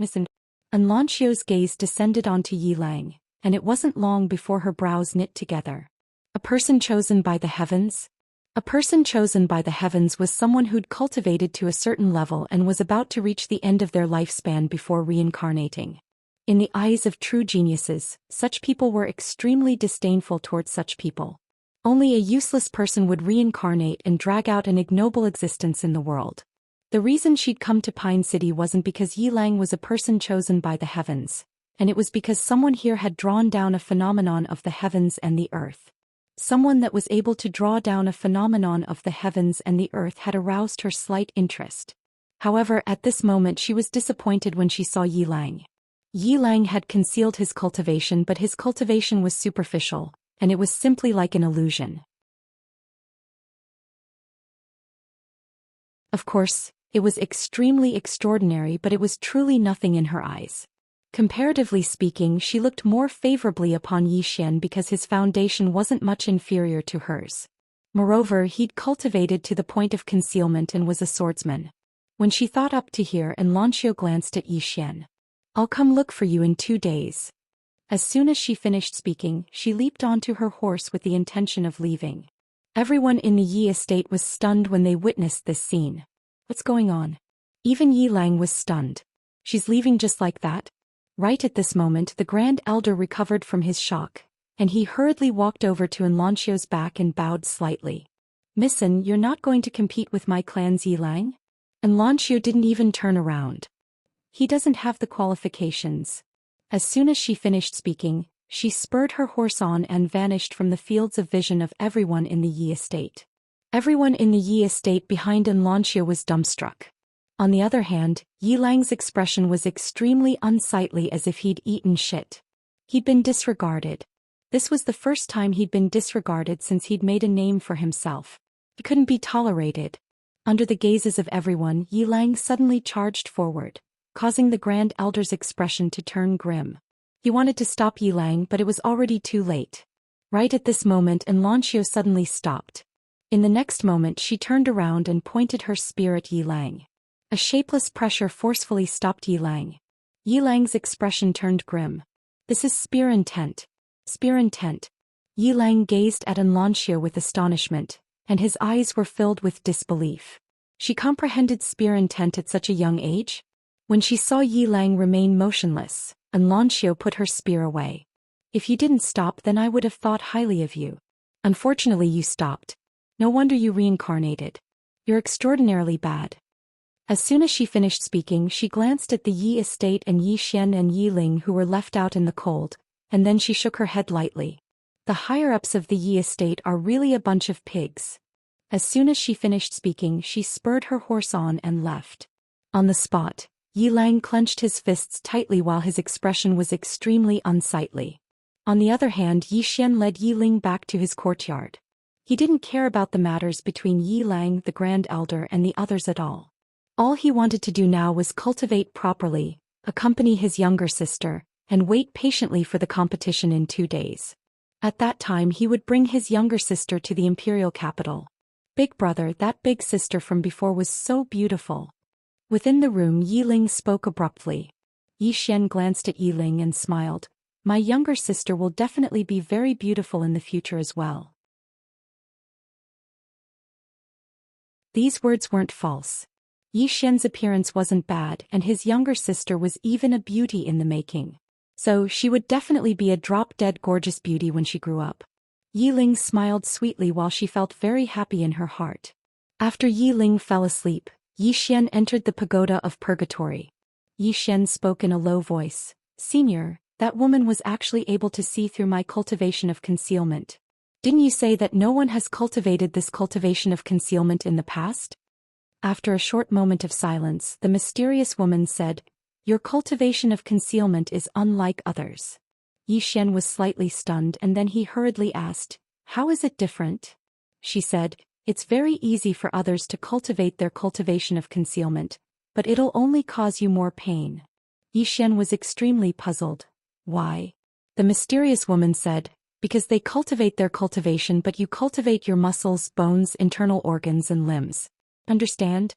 Speaker 1: Missen. And Lanxio's gaze descended onto Yi Lang, and it wasn't long before her brows knit together. A person chosen by the heavens? A person chosen by the heavens was someone who'd cultivated to a certain level and was about to reach the end of their lifespan before reincarnating. In the eyes of true geniuses, such people were extremely disdainful towards such people. Only a useless person would reincarnate and drag out an ignoble existence in the world. The reason she'd come to Pine City wasn't because Yi Lang was a person chosen by the heavens, and it was because someone here had drawn down a phenomenon of the heavens and the earth. Someone that was able to draw down a phenomenon of the heavens and the earth had aroused her slight interest. However, at this moment she was disappointed when she saw Yi Lang. Yi Lang had concealed his cultivation, but his cultivation was superficial, and it was simply like an illusion. Of course, it was extremely extraordinary, but it was truly nothing in her eyes. Comparatively speaking, she looked more favorably upon Zhou Xian because his foundation wasn't much inferior to hers. Moreover, he'd cultivated to the point of concealment and was a swordsman. When she thought up to here, and Lanxio glanced at Zhou Xian. I'll come look for you in 2 days. As soon as she finished speaking, she leaped onto her horse with the intention of leaving. Everyone in the Yi estate was stunned when they witnessed this scene. What's going on? Even Yi Lang was stunned. She's leaving just like that? Right at this moment the Grand Elder recovered from his shock, and he hurriedly walked over to Lanxio's back and bowed slightly. Missen, you're not going to compete with my clan's Yi Lang? And Lanxio didn't even turn around. He doesn't have the qualifications. As soon as she finished speaking, she spurred her horse on and vanished from the fields of vision of everyone in the Yi estate. Everyone in the Yi estate behind Lanxio was dumbstruck. On the other hand, Yi Lang's expression was extremely unsightly, as if he'd eaten shit. He'd been disregarded. This was the first time he'd been disregarded since he'd made a name for himself. He couldn't be tolerated. Under the gazes of everyone, Yi Lang suddenly charged forward, causing the Grand Elder's expression to turn grim. He wanted to stop Yi Lang, but it was already too late. Right at this moment, Lanxio suddenly stopped. In the next moment she turned around and pointed her spear at Yi Lang. A shapeless pressure forcefully stopped Yi Lang. Yi Lang's expression turned grim. This is spear intent. Spear intent. Yi Lang gazed at Lanxio with astonishment, and his eyes were filled with disbelief. She comprehended spear intent at such a young age? When she saw Yi Lang remain motionless, Lanxio put her spear away. If you didn't stop, then I would have thought highly of you. Unfortunately you stopped. No wonder you reincarnated. You're extraordinarily bad. As soon as she finished speaking, she glanced at the Yi estate and Zhou Xian and Yi Ling, who were left out in the cold, and then she shook her head lightly. The higher-ups of the Yi estate are really a bunch of pigs. As soon as she finished speaking, she spurred her horse on and left. On the spot, Yi Lang clenched his fists tightly while his expression was extremely unsightly. On the other hand, Zhou Xian led Yi Ling back to his courtyard. He didn't care about the matters between Yi Lang, the Grand Elder, and the others at all. All he wanted to do now was cultivate properly, accompany his younger sister, and wait patiently for the competition in 2 days. At that time he would bring his younger sister to the imperial capital. Big brother, that big sister from before was so beautiful. Within the room Yi Ling spoke abruptly. Zhou Xian glanced at Yi Ling and smiled. My younger sister will definitely be very beautiful in the future as well. These words weren't false. Yi Xian's appearance wasn't bad and his younger sister was even a beauty in the making. So she would definitely be a drop-dead gorgeous beauty when she grew up. Yi Ling smiled sweetly while she felt very happy in her heart. After Yi Ling fell asleep, Yi Xian entered the pagoda of purgatory. Yi Xian spoke in a low voice. Senior, that woman was actually able to see through my cultivation of concealment. Didn't you say that no one has cultivated this cultivation of concealment in the past? After a short moment of silence, the mysterious woman said, Your cultivation of concealment is unlike others. Yi Xian was slightly stunned and then he hurriedly asked, How is it different? She said, It's very easy for others to cultivate their cultivation of concealment, but it'll only cause you more pain. Yi Xian was extremely puzzled. Why? The mysterious woman said, Because they cultivate their cultivation but you cultivate your muscles, bones, internal organs and limbs. Understand?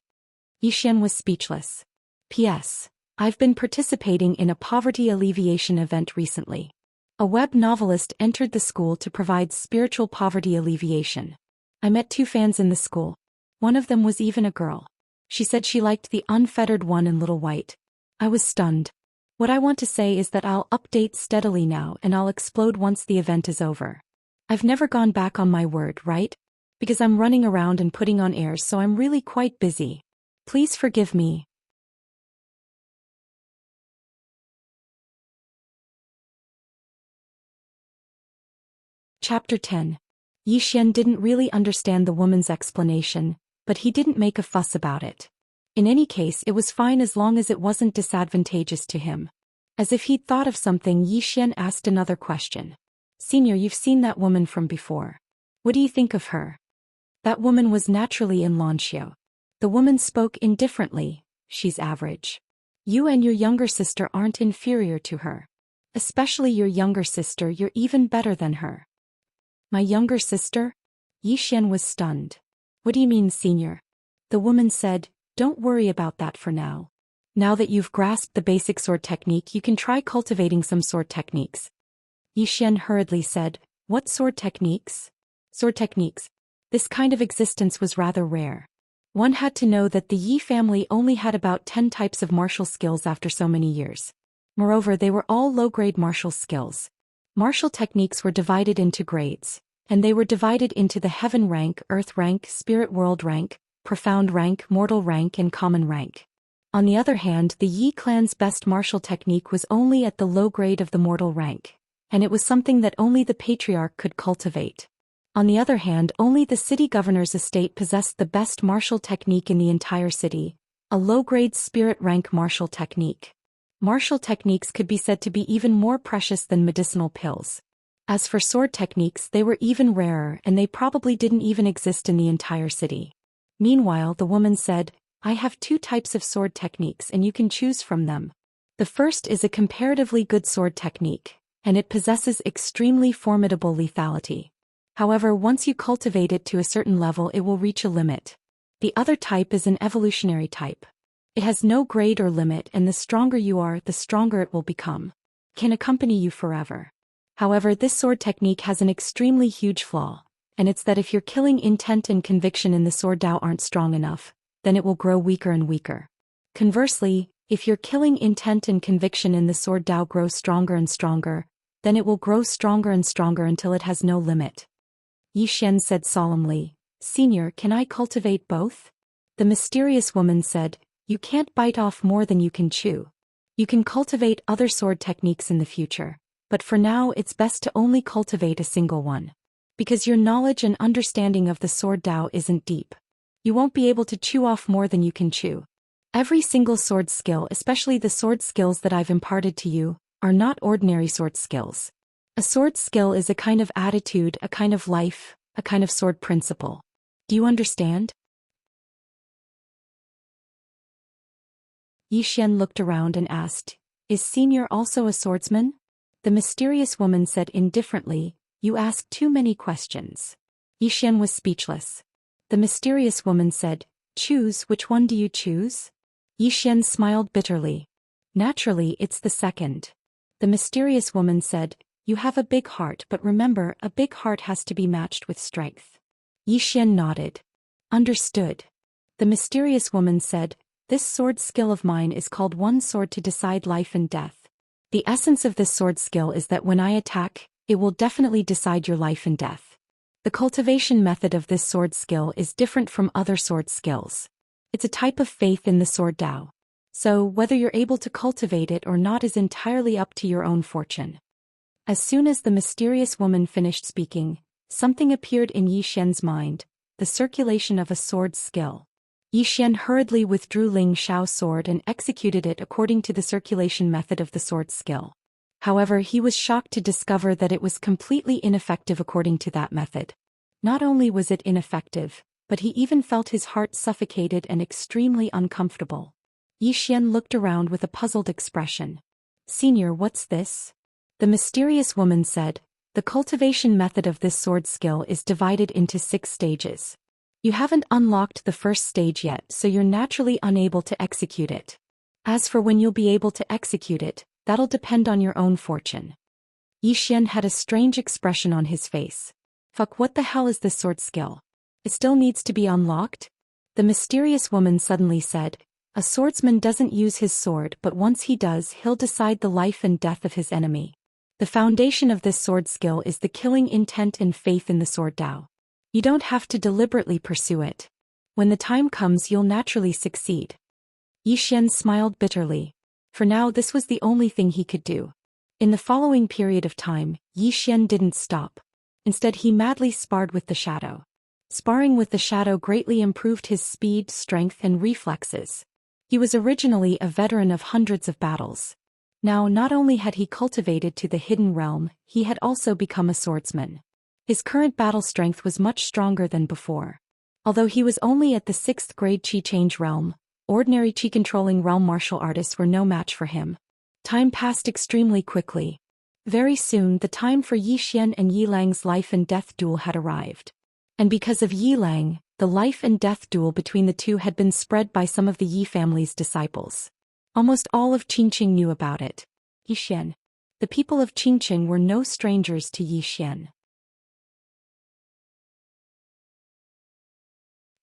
Speaker 1: Yi Xian was speechless. P.S. I've been participating in a poverty alleviation event recently. A web novelist entered the school to provide spiritual poverty alleviation. I met 2 fans in the school. One of them was even a girl. She said she liked the unfettered one in little white. I was stunned. What I want to say is that I'll update steadily now and I'll explode once the event is over. I've never gone back on my word, right? Because I'm running around and putting on airs, so I'm really quite busy. Please forgive me. Chapter 10. Yi Xian didn't really understand the woman's explanation, but he didn't make a fuss about it. In any case, it was fine as long as it wasn't disadvantageous to him. As if he'd thought of something, Yi Xian asked another question. Senior, you've seen that woman from before. What do you think of her? That woman was naturally in Xianxia. The woman spoke indifferently. She's average. You and your younger sister aren't inferior to her. Especially your younger sister, you're even better than her. My younger sister? Yi Xian was stunned. What do you mean, senior? The woman said, Don't worry about that for now. Now that you've grasped the basic sword technique, you can try cultivating some sword techniques. Yi Xian hurriedly said, What sword techniques? Sword techniques. This kind of existence was rather rare. One had to know that the Yi family only had about 10 types of martial skills after so many years. Moreover, they were all low-grade martial skills. Martial techniques were divided into grades, and they were divided into the heaven rank, earth rank, spirit world rank, profound rank, mortal rank and common rank. On the other hand, the Yi clan's best martial technique was only at the low grade of the mortal rank, and it was something that only the patriarch could cultivate. On the other hand, only the city governor's estate possessed the best martial technique in the entire city, a low-grade spirit rank martial technique. Martial techniques could be said to be even more precious than medicinal pills. As for sword techniques, they were even rarer and they probably didn't even exist in the entire city. Meanwhile, the woman said, I have 2 types of sword techniques and you can choose from them. The first is a comparatively good sword technique, and it possesses extremely formidable lethality. However, once you cultivate it to a certain level, it will reach a limit. The other type is an evolutionary type. It has no grade or limit, and the stronger you are, the stronger it will become. It can accompany you forever. However, this sword technique has an extremely huge flaw, and it's that if your killing intent and conviction in the sword Dao aren't strong enough, then it will grow weaker and weaker. Conversely, if your killing intent and conviction in the sword Dao grows stronger and stronger, then it will grow stronger and stronger until it has no limit. Yi Xian said solemnly, Senior, can I cultivate both? The mysterious woman said, You can't bite off more than you can chew. You can cultivate other sword techniques in the future, but for now it's best to only cultivate a single one. Because your knowledge and understanding of the sword Dao isn't deep. You won't be able to chew off more than you can chew. Every single sword skill, especially the sword skills that I've imparted to you, are not ordinary sword skills. A sword skill is a kind of attitude, a kind of life, a kind of sword principle. Do you understand? Yi Xian looked around and asked, Is Senior also a swordsman? The mysterious woman said indifferently, You ask too many questions. Yi Xian was speechless. The mysterious woman said, Choose, which one do you choose? Yi Xian smiled bitterly. Naturally, it's the second. The mysterious woman said, "You have a big heart, but remember, a big heart has to be matched with strength." Yi Xian nodded. "Understood." The mysterious woman said, "This sword skill of mine is called one sword to decide life and death. The essence of this sword skill is that when I attack, it will definitely decide your life and death. The cultivation method of this sword skill is different from other sword skills. It's a type of faith in the sword Dao. So, whether you're able to cultivate it or not is entirely up to your own fortune." As soon as the mysterious woman finished speaking, something appeared in Yi Xian's mind, the circulation of a sword skill. Yi Xian hurriedly withdrew Ling Xiao's sword and executed it according to the circulation method of the sword skill. However, he was shocked to discover that it was completely ineffective according to that method. Not only was it ineffective, but he even felt his heart suffocated and extremely uncomfortable. Yi Xian looked around with a puzzled expression. "Senior, what's this?" The mysterious woman said, "The cultivation method of this sword skill is divided into 6 stages. You haven't unlocked the first stage yet, so you're naturally unable to execute it. As for when you'll be able to execute it, that'll depend on your own fortune." Yi Xian had a strange expression on his face. "Fuck, what the hell is this sword skill? It still needs to be unlocked?" The mysterious woman suddenly said, "A swordsman doesn't use his sword, but once he does, he'll decide the life and death of his enemy. The foundation of this sword skill is the killing intent and faith in the sword Dao. You don't have to deliberately pursue it. When the time comes, you'll naturally succeed." Yi Xian smiled bitterly. For now, this was the only thing he could do. In the following period of time, Yi Xian didn't stop. Instead, he madly sparred with the shadow. Sparring with the shadow greatly improved his speed, strength, and reflexes. He was originally a veteran of hundreds of battles. Now, not only had he cultivated to the hidden realm, he had also become a swordsman. His current battle strength was much stronger than before. Although he was only at the 6th grade Qi Change realm, ordinary Qi-controlling realm martial artists were no match for him. Time passed extremely quickly. Very soon, the time for Yi Xian and Yi Lang's life and death duel had arrived. And because of Yi Lang, the life and death duel between the two had been spread by some of the Yi family's disciples. Almost all of Qingqing knew about it. Yi Xian. The people of Qingqing were no strangers to Yi Xian.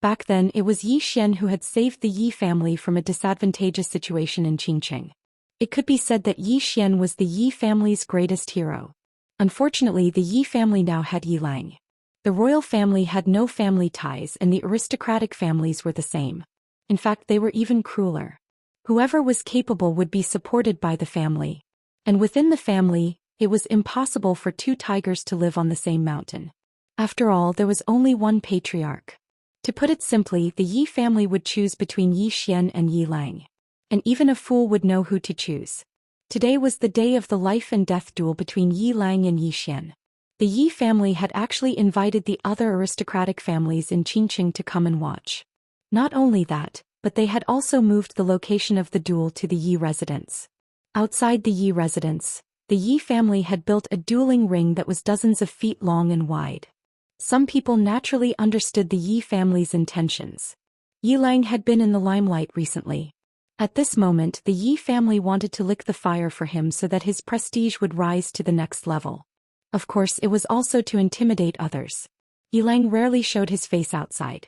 Speaker 1: Back then, it was Yi Xian who had saved the Yi family from a disadvantageous situation in Qingqing. It could be said that Yi Xian was the Yi family's greatest hero. Unfortunately, the Yi family now had Yi Lang. The royal family had no family ties, and the aristocratic families were the same. In fact, they were even crueler. Whoever was capable would be supported by the family. And within the family, it was impossible for 2 tigers to live on the same mountain. After all, there was only one patriarch. To put it simply, the Yi family would choose between Yi Xian and Yi Lang. And even a fool would know who to choose. Today was the day of the life and death duel between Yi Lang and Yi Xian. The Yi family had actually invited the other aristocratic families in Qingqing to come and watch. Not only that, but they had also moved the location of the duel to the Yi residence. Outside the Yi residence, the Yi family had built a dueling ring that was dozens of feet long and wide. Some people naturally understood the Yi family's intentions. Yi Lang had been in the limelight recently. At this moment, the Yi family wanted to lick the fire for him so that his prestige would rise to the next level. Of course, it was also to intimidate others. Yi Lang rarely showed his face outside.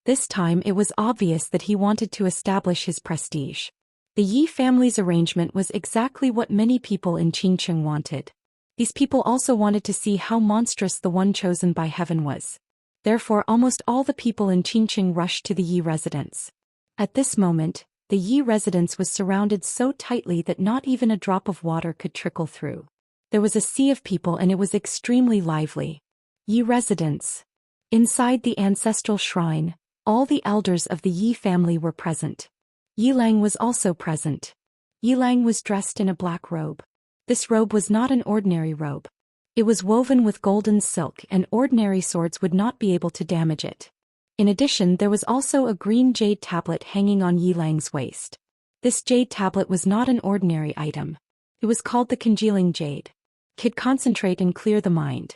Speaker 1: This time, it was obvious that he wanted to establish his prestige. The Yi family's arrangement was exactly what many people in Qingqing wanted. These people also wanted to see how monstrous the one chosen by heaven was. Therefore, almost all the people in Qingqing rushed to the Yi residence. At this moment, the Yi residence was surrounded so tightly that not even a drop of water could trickle through. There was a sea of people and it was extremely lively. Yi residence. Inside the ancestral shrine, all the elders of the Yi family were present. Yi Lang was also present. Yi Lang was dressed in a black robe. This robe was not an ordinary robe. It was woven with golden silk, and ordinary swords would not be able to damage it. In addition, there was also a green jade tablet hanging on Yi Lang's waist. This jade tablet was not an ordinary item. It was called the congealing jade. It could concentrate and clear the mind.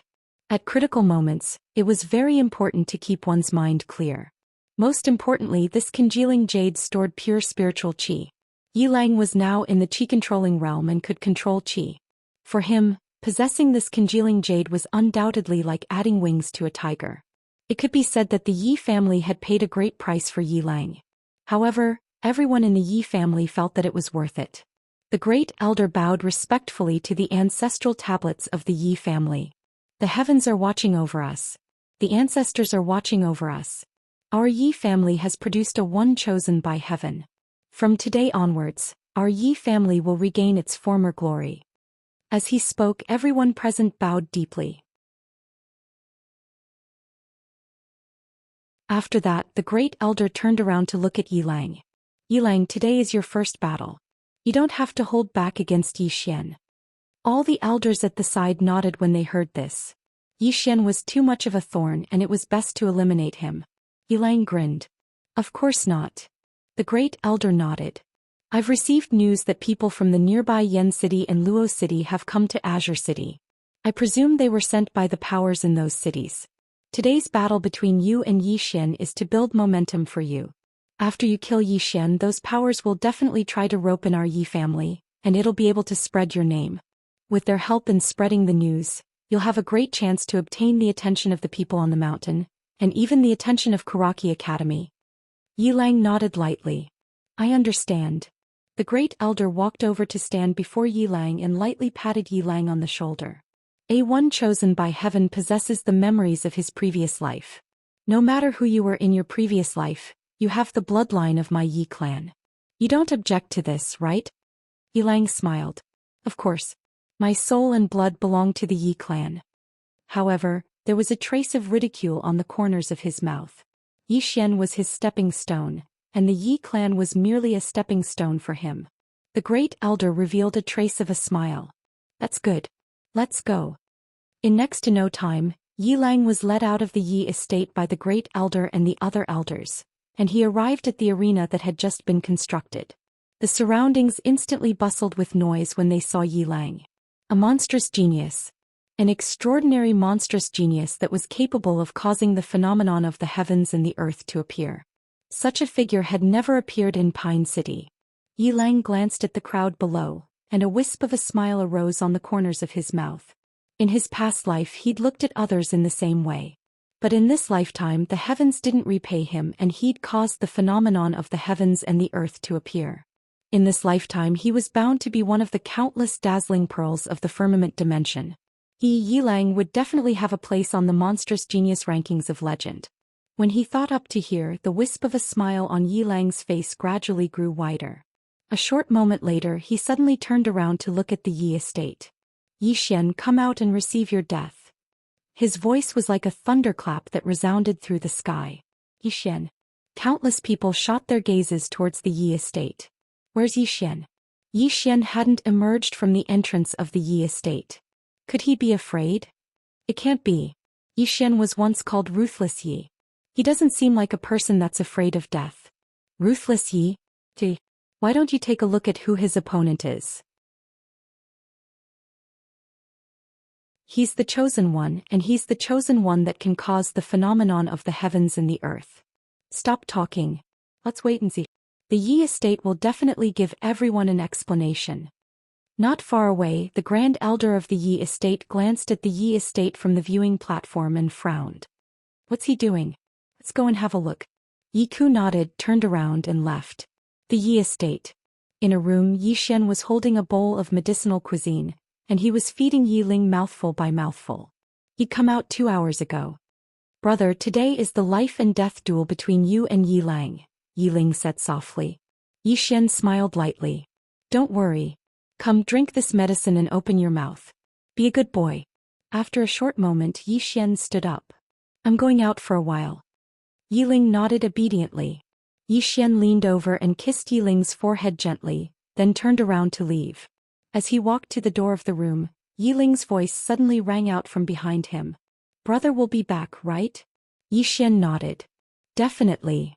Speaker 1: At critical moments, it was very important to keep one's mind clear. Most importantly, this congealing jade stored pure spiritual qi. Yi Lang was now in the qi-controlling realm and could control qi. For him, possessing this congealing jade was undoubtedly like adding wings to a tiger. It could be said that the Yi family had paid a great price for Yi Lang. However, everyone in the Yi family felt that it was worth it. The great elder bowed respectfully to the ancestral tablets of the Yi family. The heavens are watching over us. The ancestors are watching over us. Our Yi family has produced a one chosen by heaven. From today onwards, our Yi family will regain its former glory. As he spoke, everyone present bowed deeply. After that, the great elder turned around to look at Yi Lang. Yi Lang, today is your first battle. You don't have to hold back against Zhou Xian. All the elders at the side nodded when they heard this. Zhou Xian was too much of a thorn and it was best to eliminate him. Yi Lang grinned. Of course not. The great elder nodded. I've received news that people from the nearby Yen City and Luo City have come to Azure City. I presume they were sent by the powers in those cities. Today's battle between you and Zhou Xian is to build momentum for you. After you kill Zhou Xian, those powers will definitely try to rope in our Yi family, and it'll be able to spread your name. With their help in spreading the news, you'll have a great chance to obtain the attention of the people on the mountain, and even the attention of Kuraki Academy. Yi Lang nodded lightly. I understand. The great elder walked over to stand before Yi Lang and lightly patted Yi Lang on the shoulder. A one chosen by heaven possesses the memories of his previous life. No matter who you were in your previous life, you have the bloodline of my Yi clan. You don't object to this, right? Yi Lang smiled. Of course. My soul and blood belong to the Yi clan. However, there was a trace of ridicule on the corners of his mouth. Zhou Xian was his stepping stone, and the Yi clan was merely a stepping stone for him. The great elder revealed a trace of a smile. That's good. Let's go. In next to no time, Yi Lang was led out of the Yi estate by the great elder and the other elders, and he arrived at the arena that had just been constructed. The surroundings instantly bustled with noise when they saw Yi Lang. A monstrous genius. An extraordinary monstrous genius that was capable of causing the phenomenon of the heavens and the earth to appear. Such a figure had never appeared in Pine City. Yi Lang glanced at the crowd below, and a wisp of a smile arose on the corners of his mouth. In his past life he'd looked at others in the same way. But in this lifetime the heavens didn't repay him and he'd caused the phenomenon of the heavens and the earth to appear. In this lifetime he was bound to be one of the countless dazzling pearls of the firmament dimension. Yi Lang would definitely have a place on the monstrous genius rankings of legend. When he thought up to here, the wisp of a smile on Yi Lang's face gradually grew wider. A short moment later he suddenly turned around to look at the Yi estate. Yi Xian, come out and receive your death. His voice was like a thunderclap that resounded through the sky. Yi Xian. Countless people shot their gazes towards the Yi estate. Where's Yi Xian? Yi Xian hadn't emerged from the entrance of the Yi estate. Could he be afraid? It can't be. Yi Xian was once called Ruthless Yi. He doesn't seem like a person that's afraid of death. Ruthless Yi? Why don't you take a look at who his opponent is? He's the chosen one, and he's the chosen one that can cause the phenomenon of the heavens and the earth. Stop talking. Let's wait and see. The Yi estate will definitely give everyone an explanation. Not far away, the Grand Elder of the Yi estate glanced at the Yi estate from the viewing platform and frowned. What's he doing? Let's go and have a look. Yi Ku nodded, turned around and left. The Yi estate. In a room, Yi Xian was holding a bowl of medicinal cuisine, and he was feeding Yi Ling mouthful by mouthful. He'd come out 2 hours ago. Brother, today is the life and death duel between you and Yi Lang, Yi Ling said softly. Yi Xian smiled lightly. Don't worry. Come, drink this medicine and open your mouth. Be a good boy. After a short moment, Yi Xian stood up. I'm going out for a while. Yi Ling nodded obediently. Yi Xian leaned over and kissed Yi Ling's forehead gently, then turned around to leave. As he walked to the door of the room, Yi Ling's voice suddenly rang out from behind him. Brother will be back, right? Yi Xian nodded. Definitely.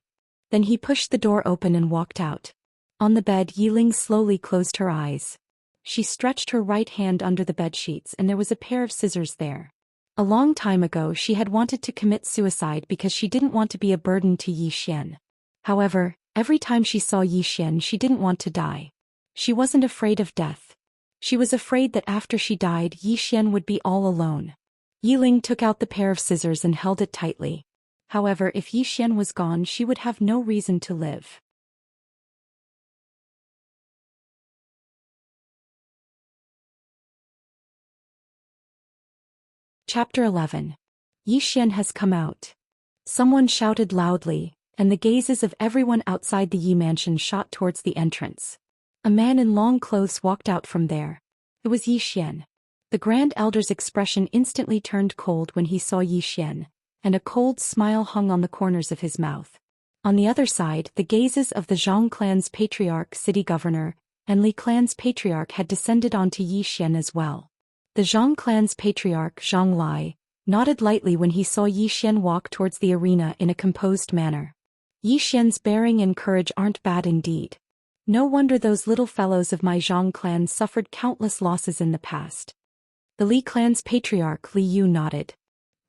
Speaker 1: Then he pushed the door open and walked out. On the bed, Yi Ling slowly closed her eyes. She stretched her right hand under the bedsheets and there was a pair of scissors there. A long time ago she had wanted to commit suicide because she didn't want to be a burden to Yi Xian. However, every time she saw Yi Xian she didn't want to die. She wasn't afraid of death. She was afraid that after she died Yi Xian would be all alone. Yi Ling took out the pair of scissors and held it tightly. However, if Yi Xian was gone she would have no reason to live. Chapter 11. Yi Xian has come out. Someone shouted loudly, and the gazes of everyone outside the Yi mansion shot towards the entrance. A man in long clothes walked out from there. It was Yi Xian. The Grand Elder's expression instantly turned cold when he saw Yi Xian, and a cold smile hung on the corners of his mouth. On the other side, the gazes of the Zhang clan's patriarch, city governor, and Li clan's patriarch had descended onto Yi Xian as well. The Zhang clan's patriarch, Zhang Lai, nodded lightly when he saw Yi Xian walk towards the arena in a composed manner. Yi Xian's bearing and courage aren't bad indeed. No wonder those little fellows of my Zhang clan suffered countless losses in the past. The Li clan's patriarch Li Yu nodded.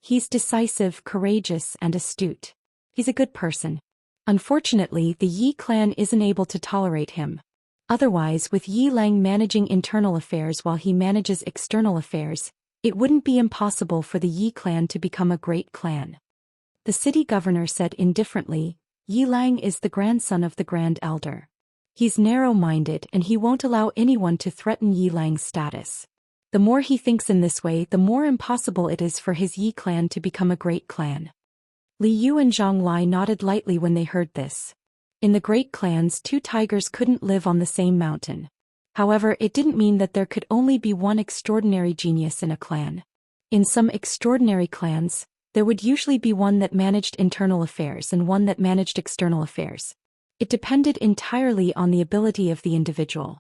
Speaker 1: He's decisive, courageous, and astute. He's a good person. Unfortunately, the Yi clan isn't able to tolerate him. Otherwise, with Yi Lang managing internal affairs while he manages external affairs, it wouldn't be impossible for the Yi clan to become a great clan. The city governor said indifferently, Yi Lang is the grandson of the Grand Elder. He's narrow-minded and he won't allow anyone to threaten Yi Lang's status. The more he thinks in this way, the more impossible it is for his Yi clan to become a great clan. Li Yu and Zhang Lai nodded lightly when they heard this. In the great clans, two tigers couldn't live on the same mountain. However, it didn't mean that there could only be one extraordinary genius in a clan. In some extraordinary clans, there would usually be one that managed internal affairs and one that managed external affairs. It depended entirely on the ability of the individual.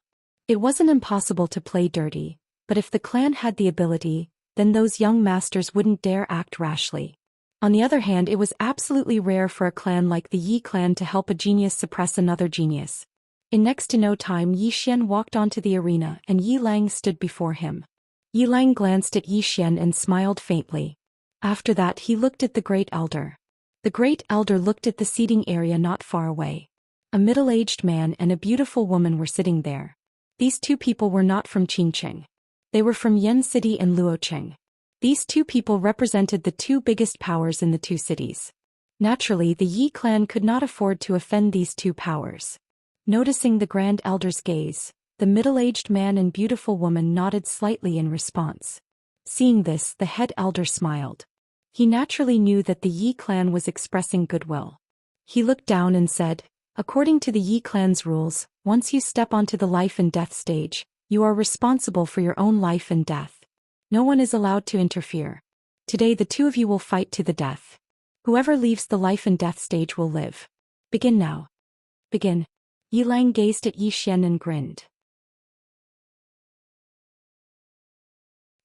Speaker 1: It wasn't impossible to play dirty, but if the clan had the ability, then those young masters wouldn't dare act rashly. On the other hand, it was absolutely rare for a clan like the Yi clan to help a genius suppress another genius. In next to no time, Yi Xian walked onto the arena and Yi Lang stood before him. Yi Lang glanced at Yi Xian and smiled faintly. After that he looked at the Great Elder. The Great Elder looked at the seating area not far away. A middle-aged man and a beautiful woman were sitting there. These two people were not from Qingcheng. They were from Yan City and Luocheng. These two people represented the two biggest powers in the two cities. Naturally, the Yi clan could not afford to offend these two powers. Noticing the Grand Elder's gaze, the middle-aged man and beautiful woman nodded slightly in response. Seeing this, the head elder smiled. He naturally knew that the Yi clan was expressing goodwill. He looked down and said, according to the Yi clan's rules, once you step onto the life and death stage, you are responsible for your own life and death. No one is allowed to interfere. Today the two of you will fight to the death. Whoever leaves the life and death stage will live. Begin now. Begin. Yi Lang gazed at Yi Xian and grinned.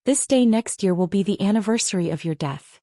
Speaker 1: This day next year will be the anniversary of your death.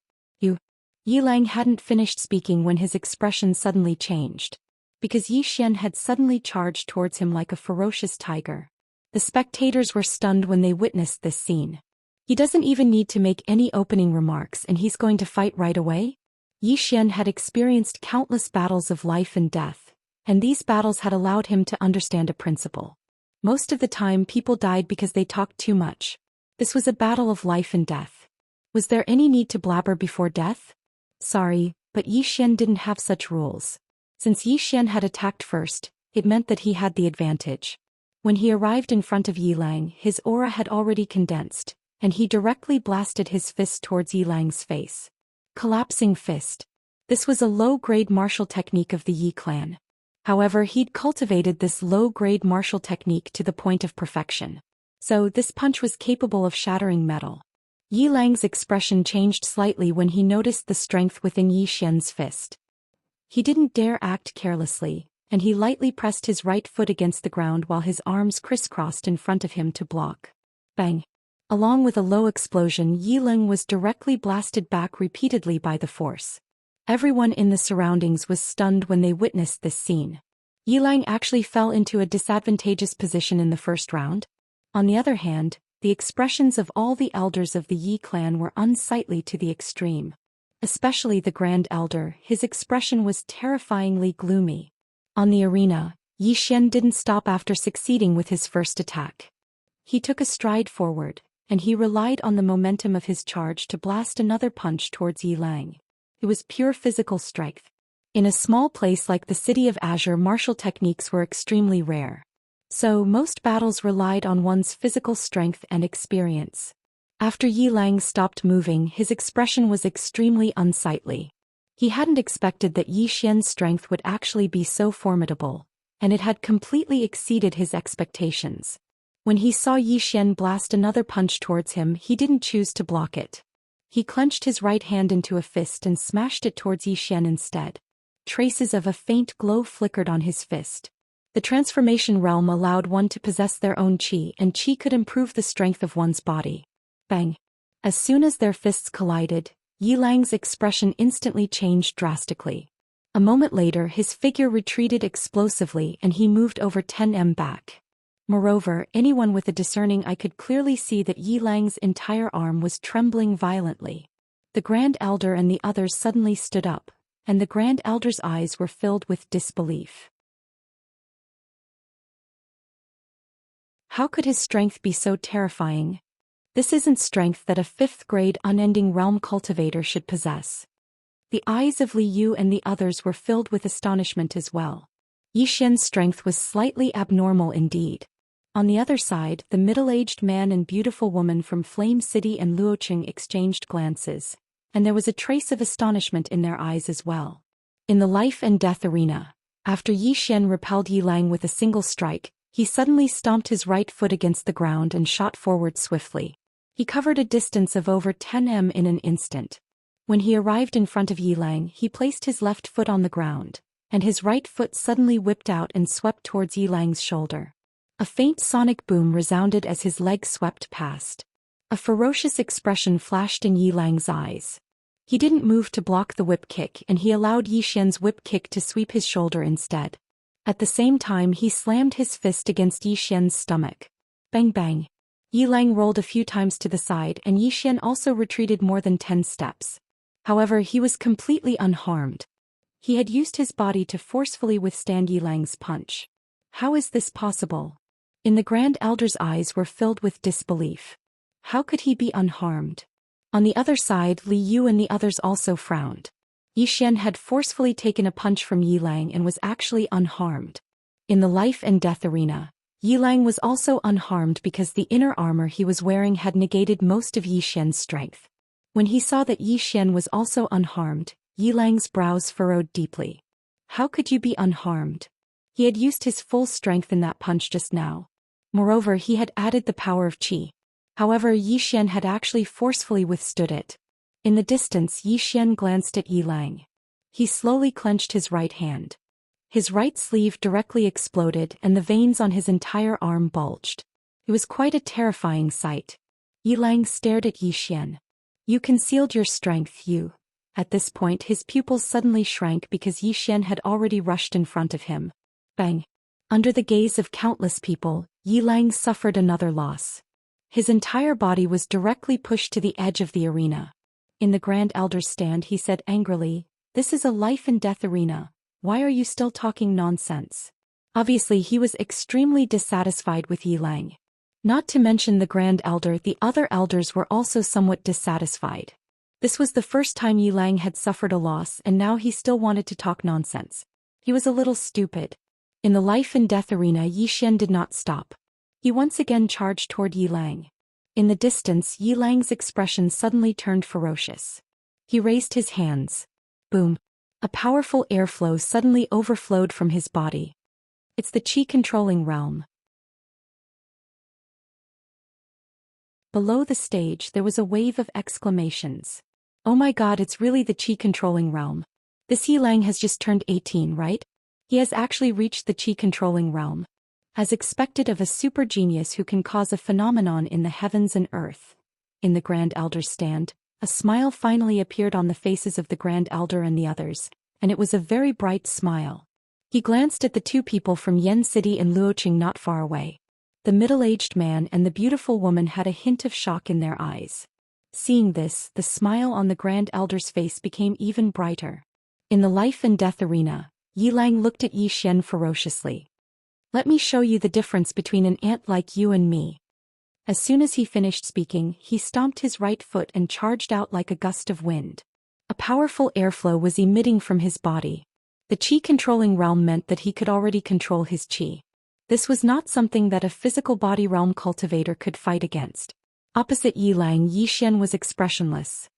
Speaker 1: Yi Lang hadn't finished speaking when his expression suddenly changed. Because Yi Xian had suddenly charged towards him like a ferocious tiger. The spectators were stunned when they witnessed this scene. He doesn't even need to make any opening remarks and he's going to fight right away? Yi Xian had experienced countless battles of life and death, and these battles had allowed him to understand a principle. Most of the time people died because they talked too much. This was a battle of life and death. Was there any need to blabber before death? Sorry, but Yi Xian didn't have such rules. Since Yi Xian had attacked first, it meant that he had the advantage. When he arrived in front of Yi Lang, his aura had already condensed, and he directly blasted his fist towards Yi Lang's face. Collapsing fist. This was a low-grade martial technique of the Yi clan. However, he'd cultivated this low-grade martial technique to the point of perfection. So, this punch was capable of shattering metal. Yi Lang's expression changed slightly when he noticed the strength within Yi Xian's fist. He didn't dare act carelessly, and he lightly pressed his right foot against the ground while his arms crisscrossed in front of him to block. Bang! Along with a low explosion, Yi Lang was directly blasted back repeatedly by the force. Everyone in the surroundings was stunned when they witnessed this scene. Yi Lang actually fell into a disadvantageous position in the first round. On the other hand, the expressions of all the elders of the Yi clan were unsightly to the extreme. Especially the Grand Elder, his expression was terrifyingly gloomy. On the arena, Yi Xian didn't stop after succeeding with his first attack. He took a stride forward, and he relied on the momentum of his charge to blast another punch towards Yi Lang. It was pure physical strength. In a small place like the City of Azure, martial techniques were extremely rare. So, most battles relied on one's physical strength and experience. After Yi Lang stopped moving, his expression was extremely unsightly. He hadn't expected that Yi Xian's strength would actually be so formidable, and it had completely exceeded his expectations. When he saw Yi Xian blast another punch towards him, he didn't choose to block it. He clenched his right hand into a fist and smashed it towards Yi Xian instead. Traces of a faint glow flickered on his fist. The transformation realm allowed one to possess their own qi, and qi could improve the strength of one's body. Bang! As soon as their fists collided, Yi Lang's expression instantly changed drastically. A moment later, his figure retreated explosively and he moved over 10 back. Moreover, anyone with a discerning eye could clearly see that Yi Lang's entire arm was trembling violently. The Grand Elder and the others suddenly stood up, and the Grand Elder's eyes were filled with disbelief. How could his strength be so terrifying? This isn't strength that a 5th-grade unending realm cultivator should possess. The eyes of Li Yu and the others were filled with astonishment as well. Yi Xian's strength was slightly abnormal indeed. On the other side, the middle-aged man and beautiful woman from Flame City and Luoqing exchanged glances, and there was a trace of astonishment in their eyes as well. In the life and death arena, after Yi Xian repelled Yi Lang with a single strike, he suddenly stomped his right foot against the ground and shot forward swiftly. He covered a distance of over 10 in an instant. When he arrived in front of Yi Lang, he placed his left foot on the ground, and his right foot suddenly whipped out and swept towards Yi Lang's shoulder. A faint sonic boom resounded as his leg swept past. A ferocious expression flashed in Yi Lang's eyes. He didn't move to block the whip kick, and he allowed Yi Xian's whip kick to sweep his shoulder instead. At the same time, he slammed his fist against Yi Xian's stomach. Bang bang. Yi Lang rolled a few times to the side, and Yi Xian also retreated more than 10 steps. However, he was completely unharmed. He had used his body to forcefully withstand Yi Lang's punch. How is this possible? In the Grand Elder's eyes were filled with disbelief. How could he be unharmed? On the other side, Li Yu and the others also frowned. Yi Xian had forcefully taken a punch from Yi Lang and was actually unharmed. In the life and death arena, Yi Lang was also unharmed because the inner armor he was wearing had negated most of Yi Xian's strength. When he saw that Yi Xian was also unharmed, Yi Lang's brows furrowed deeply. How could you be unharmed? He had used his full strength in that punch just now. Moreover, he had added the power of qi. However, Yi Xian had actually forcefully withstood it. In the distance, Yi Xian glanced at Yi Lang. He slowly clenched his right hand. His right sleeve directly exploded and the veins on his entire arm bulged. It was quite a terrifying sight. Yi Lang stared at Yi Xian. You concealed your strength, you. At this point, his pupils suddenly shrank because Yi Xian had already rushed in front of him. Bang! Under the gaze of countless people, Yi Lang suffered another loss. His entire body was directly pushed to the edge of the arena. In the Grand Elder's stand, he said angrily, "This is a life and death arena. Why are you still talking nonsense?" Obviously, he was extremely dissatisfied with Yi Lang. Not to mention the Grand Elder, the other elders were also somewhat dissatisfied. This was the first time Yi Lang had suffered a loss, and now he still wanted to talk nonsense. He was a little stupid. In the life and death arena, Yi Xian did not stop. He once again charged toward Yi Lang. In the distance, Yi Lang's expression suddenly turned ferocious. He raised his hands. Boom! A powerful airflow suddenly overflowed from his body. It's the qi-controlling realm. Below the stage, there was a wave of exclamations. Oh my god, it's really the qi-controlling realm. This Yi Lang has just turned 18, right? He has actually reached the qi-controlling realm. As expected of a super genius who can cause a phenomenon in the heavens and earth. In the Grand Elder's stand, a smile finally appeared on the faces of the Grand Elder and the others, and it was a very bright smile. He glanced at the two people from Yen City and Luoqing not far away. The middle-aged man and the beautiful woman had a hint of shock in their eyes. Seeing this, the smile on the Grand Elder's face became even brighter. In the life and death arena, Yi Lang looked at Yi Xian ferociously. Let me show you the difference between an ant like you and me. As soon as he finished speaking, he stomped his right foot and charged out like a gust of wind. A powerful airflow was emitting from his body. The qi-controlling realm meant that he could already control his qi. This was not something that a physical body realm cultivator could fight against. Opposite Yilang, Yi Xian was expressionless.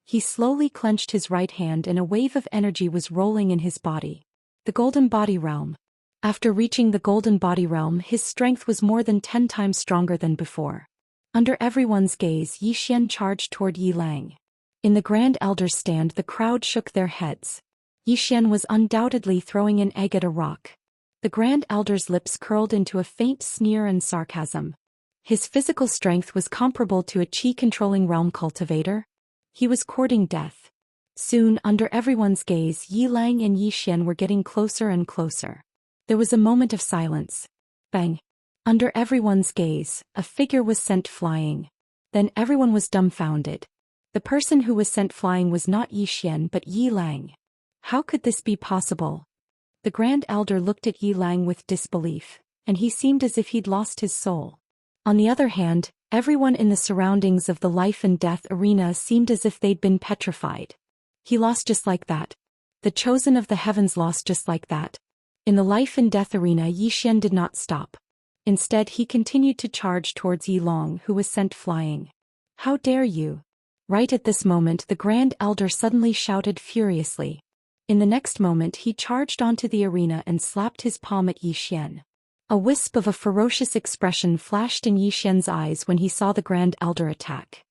Speaker 1: He slowly clenched his right hand and a wave of energy was rolling in his body. The Golden Body Realm. After reaching the Golden Body Realm, his strength was more than 10 times stronger than before. Under everyone's gaze, Yi Xian charged toward Yilang. In the Grand Elder's stand, the crowd shook their heads. Yi Xian was undoubtedly throwing an egg at a rock. The Grand Elder's lips curled into a faint sneer and sarcasm. His physical strength was comparable to a qi-controlling realm cultivator. He was courting death. Soon, under everyone's gaze, Yilang and Yi Xian were getting closer and closer. There was a moment of silence. Bang! Under everyone's gaze, a figure was sent flying. Then everyone was dumbfounded. The person who was sent flying was not Yi Xian but Yilang. How could this be possible? The Grand Elder looked at Yilang with disbelief, and he seemed as if he'd lost his soul. On the other hand, everyone in the surroundings of the life and death arena seemed as if they'd been petrified. He lost just like that. The chosen of the heavens lost just like that. In the life and death arena, Yi Xian did not stop. Instead, he continued to charge towards Yilong, who was sent flying. How dare you! Right at this moment, the Grand Elder suddenly shouted furiously. In the next moment, he charged onto the arena and slapped his palm at Yi Xian. A wisp of a ferocious expression flashed in Yi Xian's eyes when he saw the Grand Elder attack.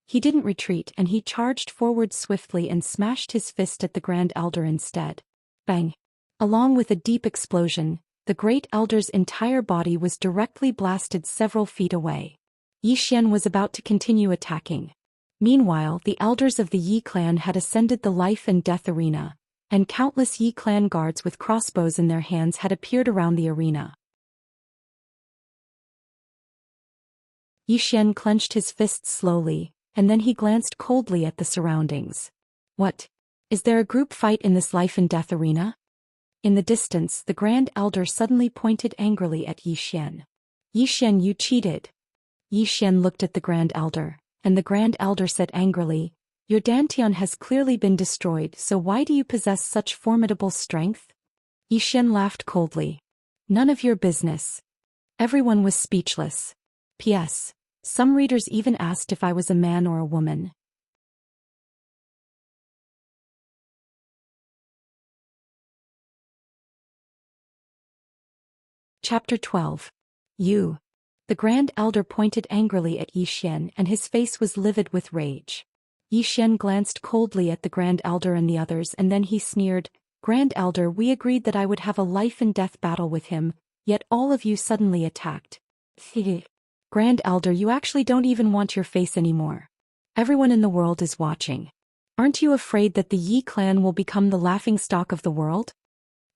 Speaker 1: He didn't retreat and he charged forward swiftly and smashed his fist at the Grand Elder instead. Bang! Along with a deep explosion, the Great Elder's entire body was directly blasted several feet away. Yi Xian was about to continue attacking. Meanwhile, the elders of the Yi clan had ascended the life and death arena, and countless Yi clan guards with crossbows in their hands had appeared around the arena. Yi Xian clenched his fists slowly, and then he glanced coldly at the surroundings. What? Is there a group fight in this life and death arena? In the distance, the Grand Elder suddenly pointed angrily at Yi Xian. Yi Xian, you cheated. Yi Xian looked at the Grand Elder, and the Grand Elder said angrily, your dantian has clearly been destroyed, so why do you possess such formidable strength? Yi Xian laughed coldly. None of your business. Everyone was speechless. P.S. Some readers even asked if I was a man or a woman. Chapter 12. You. The Grand Elder pointed angrily at Yi Xian and his face was livid with rage. Yi Xian glanced coldly at the Grand Elder and the others and then he sneered, Grand Elder, we agreed that I would have a life and death battle with him, yet all of you suddenly attacked. Grand Elder, you actually don't even want your face anymore. Everyone in the world is watching. Aren't you afraid that the Yi clan will become the laughingstock of the world?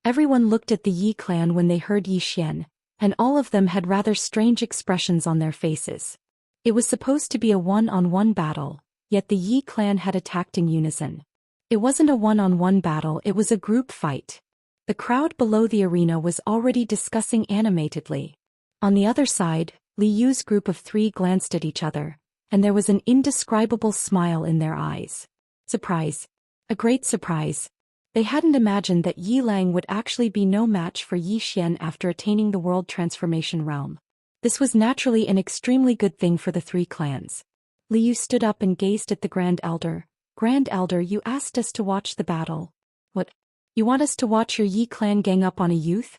Speaker 1: Everyone looked at the Yi clan when they heard Yi Xian, and all of them had rather strange expressions on their faces. It was supposed to be a one-on-one battle, yet the Yi clan had attacked in unison. It wasn't a one-on-one battle, it was a group fight. The crowd below the arena was already discussing animatedly. On the other side, Li Yu's group of 3 glanced at each other, and there was an indescribable smile in their eyes. Surprise. A great surprise. They hadn't imagined that Yilang would actually be no match for Yi Xian after attaining the World Transformation Realm. This was naturally an extremely good thing for the 3 clans. Li Yu stood up and gazed at the Grand Elder. Grand Elder, you asked us to watch the battle. What? You want us to watch your Yi clan gang up on a youth?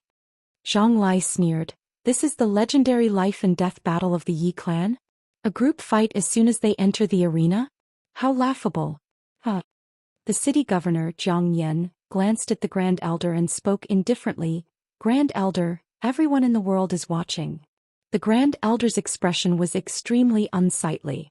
Speaker 1: Zhang Lai sneered. This is the legendary life and death battle of the Yi clan? A group fight as soon as they enter the arena? How laughable. Huh. The city governor, Jiang Yan, glanced at the Grand Elder and spoke indifferently, Grand Elder, everyone in the world is watching. The Grand Elder's expression was extremely unsightly.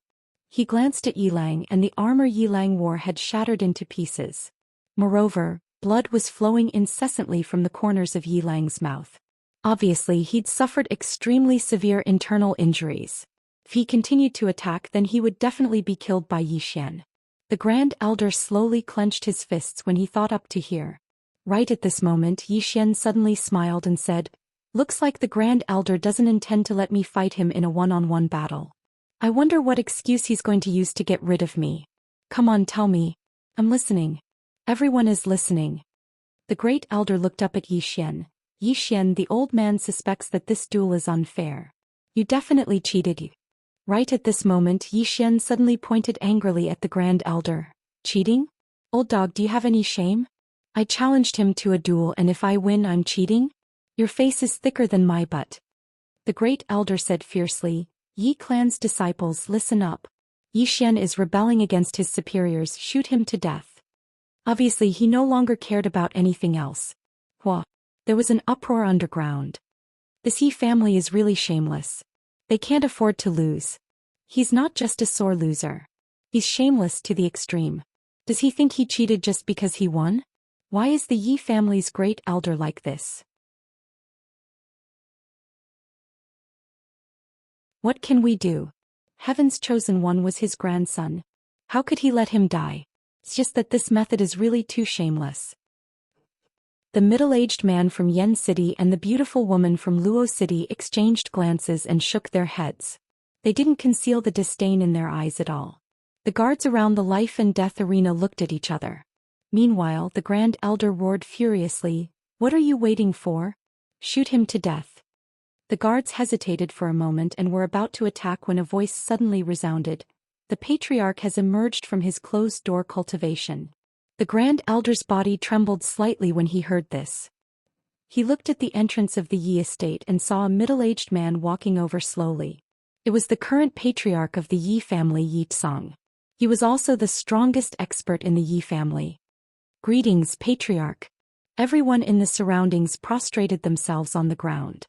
Speaker 1: He glanced at Yilang and the armor Yilang wore had shattered into pieces. Moreover, blood was flowing incessantly from the corners of Yilang's mouth. Obviously, he'd suffered extremely severe internal injuries. If he continued to attack, then he would definitely be killed by Yi Xian. The Grand Elder slowly clenched his fists when he thought up to here. Right at this moment, Yi Xian suddenly smiled and said, Looks like the Grand Elder doesn't intend to let me fight him in a one-on-one battle. I wonder what excuse he's going to use to get rid of me. Come on, tell me. I'm listening. Everyone is listening. The Great Elder looked up at Yi Xian. Yi Xian, the old man suspects that this duel is unfair. You definitely cheated. Right at this moment, Yi Xian suddenly pointed angrily at the Grand Elder. Cheating? Old dog, do you have any shame? I challenged him to a duel, and if I win, I'm cheating? Your face is thicker than my butt. The Great Elder said fiercely. Yi clan's disciples, listen up. Yi Xian is rebelling against his superiors, shoot him to death. Obviously he no longer cared about anything else. Whoa. There was an uproar underground. This Yi family is really shameless. They can't afford to lose. He's not just a sore loser. He's shameless to the extreme. Does he think he cheated just because he won? Why is the Yi family's Great Elder like this? What can we do? Heaven's chosen one was his grandson. How could he let him die? It's just that this method is really too shameless. The middle-aged man from Yen City and the beautiful woman from Luo City exchanged glances and shook their heads. They didn't conceal the disdain in their eyes at all. The guards around the life and death arena looked at each other. Meanwhile, the Grand Elder roared furiously, "What are you waiting for? Shoot him to death." The guards hesitated for a moment and were about to attack when a voice suddenly resounded. The Patriarch has emerged from his closed-door cultivation. The Grand Elder's body trembled slightly when he heard this. He looked at the entrance of the Yi estate and saw a middle-aged man walking over slowly. It was the current Patriarch of the Yi family, Yi Tsong. He was also the strongest expert in the Yi family. "Greetings, Patriarch." Everyone in the surroundings prostrated themselves on the ground.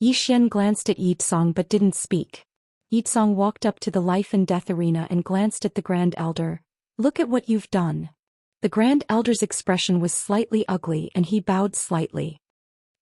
Speaker 1: Yi Xian glanced at Yi Tsong but didn't speak. Yi Tsong walked up to the life and death arena and glanced at the Grand Elder. "Look at what you've done." The Grand Elder's expression was slightly ugly and he bowed slightly.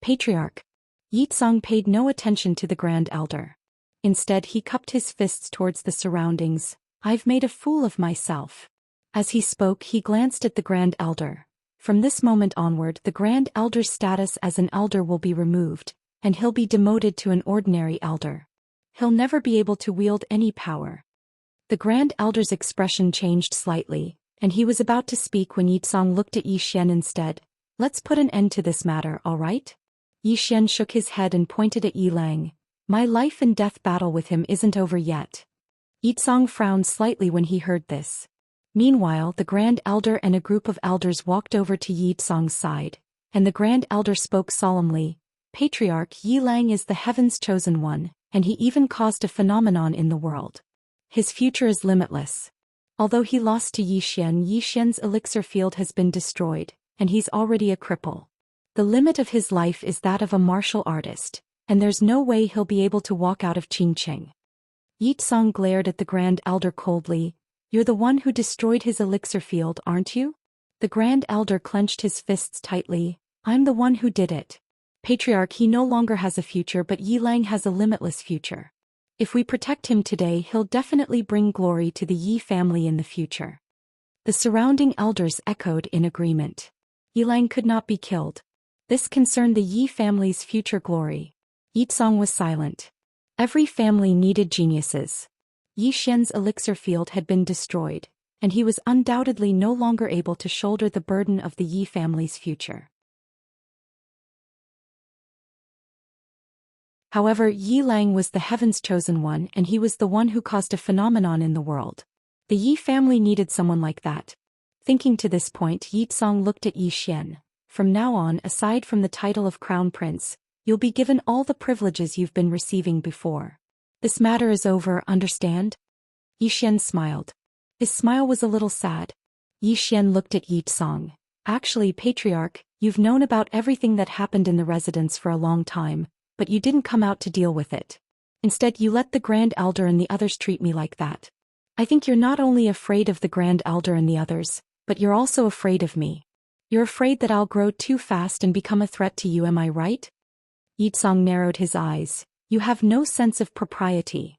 Speaker 1: "Patriarch." Yi Tsong paid no attention to the Grand Elder. Instead he cupped his fists towards the surroundings. "I've made a fool of myself." As he spoke, he glanced at the Grand Elder. From this moment onward, the Grand Elder's status as an elder will be removed, and he'll be demoted to an ordinary elder. He'll never be able to wield any power. The Grand Elder's expression changed slightly, and he was about to speak when Yi Tsong looked at Yi Xian instead. "Let's put an end to this matter, all right?" Yi Xian shook his head and pointed at Yi Lang. "My life and death battle with him isn't over yet." Yi Tsong frowned slightly when he heard this. Meanwhile, the Grand Elder and a group of elders walked over to Yi Tsong's side, and the Grand Elder spoke solemnly. "Patriarch, Yi Lang is the Heaven's chosen one, and he even caused a phenomenon in the world. His future is limitless. Although he lost to Yi Xian's elixir field has been destroyed, and he's already a cripple. The limit of his life is that of a martial artist, and there's no way he'll be able to walk out of Qingcheng." Yi Tsong glared at the Grand Elder coldly. "You're the one who destroyed his elixir field, aren't you?" The Grand Elder clenched his fists tightly. "I'm the one who did it. Patriarch, he no longer has a future, but Yi Lang has a limitless future. If we protect him today, he'll definitely bring glory to the Yi family in the future." The surrounding elders echoed in agreement. Yi Lang could not be killed. This concerned the Yi family's future glory. Yi Tsong was silent. Every family needed geniuses. Yi Xian's elixir field had been destroyed, and he was undoubtedly no longer able to shoulder the burden of the Yi family's future. However, Yi Lang was the Heaven's chosen one, and he was the one who caused a phenomenon in the world. The Yi family needed someone like that. Thinking to this point, Yi Tsong looked at Yi Xian. "From now on, aside from the title of Crown Prince, you'll be given all the privileges you've been receiving before. This matter is over, understand?" Yi Xian smiled. His smile was a little sad. Yi Xian looked at Yi Tsong. "Actually, Patriarch, you've known about everything that happened in the residence for a long time, but you didn't come out to deal with it. Instead, you let the Grand Elder and the others treat me like that. I think you're not only afraid of the Grand Elder and the others, but you're also afraid of me. You're afraid that I'll grow too fast and become a threat to you, am I right?" Yi Tsong narrowed his eyes. "You have no sense of propriety."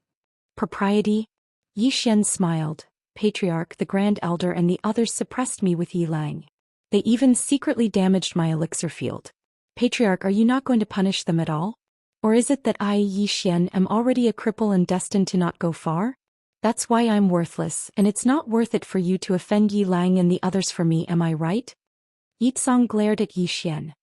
Speaker 1: "Propriety?" Yi Xian smiled. "Patriarch, the Grand Elder and the others suppressed me with Yi Lang. They even secretly damaged my elixir field. Patriarch, are you not going to punish them at all?" Or is it that I, Yi Xian, am already a cripple and destined to not go far? That's why I'm worthless, and it's not worth it for you to offend Yi Lang and the others for me, am I right? Yi Tsong glared at Yi Xian.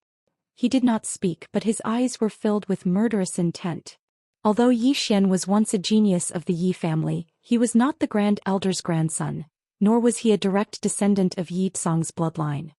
Speaker 1: He did not speak, but his eyes were filled with murderous intent. Although Yi Xian was once a genius of the Yi family, he was not the Grand Elder's grandson, nor was he a direct descendant of Yi Tsong's bloodline.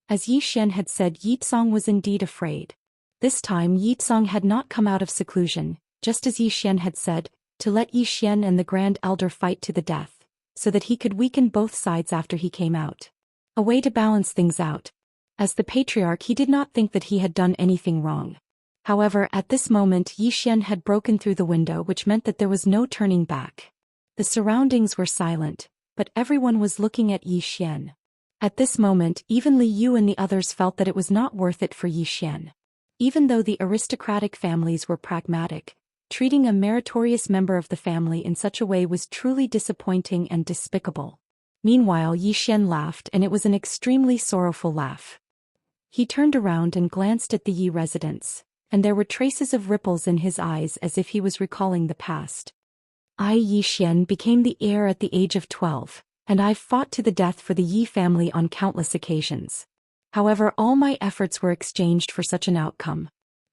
Speaker 1: As Yi Xian had said, Yi Tsong was indeed afraid. This time Yi Tsong had not come out of seclusion, just as Yi Xian had said, to let Yi Xian and the Grand Elder fight to the death, so that he could weaken both sides after he came out. A way to balance things out. As the patriarch, he did not think that he had done anything wrong. However, at this moment Yi Xian had broken through the window, which meant that there was no turning back. The surroundings were silent, but everyone was looking at Yi Xian. At this moment, even Li Yu and the others felt that it was not worth it for Yi Xian. Even though the aristocratic families were pragmatic, treating a meritorious member of the family in such a way was truly disappointing and despicable. Meanwhile, Yi Xian laughed, and it was an extremely sorrowful laugh. He turned around and glanced at the Yi residence, and there were traces of ripples in his eyes as if he was recalling the past. I, Yi Xian, became the heir at the age of 12, and I've fought to the death for the Yi family on countless occasions. However, all my efforts were exchanged for such an outcome.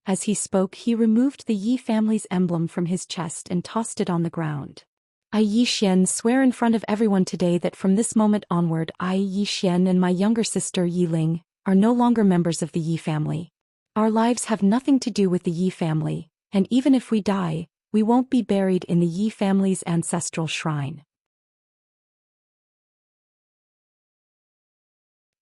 Speaker 1: As he spoke, he removed the Yi family's emblem from his chest and tossed it on the ground. I, Yi Xian, swear in front of everyone today that from this moment onward I, Yi Xian, and my younger sister Yi Ling are no longer members of the Yi family. Our lives have nothing to do with the Yi family, and even if we die, we won't be buried in the Yi family's ancestral shrine.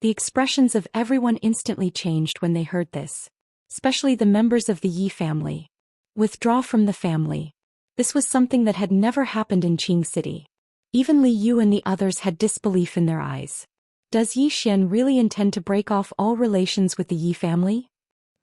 Speaker 1: The expressions of everyone instantly changed when they heard this, especially the members of the Yi family. Withdraw from the family. This was something that had never happened in Qing City. Even Li Yu and the others had disbelief in their eyes. Does Yi Xian really intend to break off all relations with the Yi family?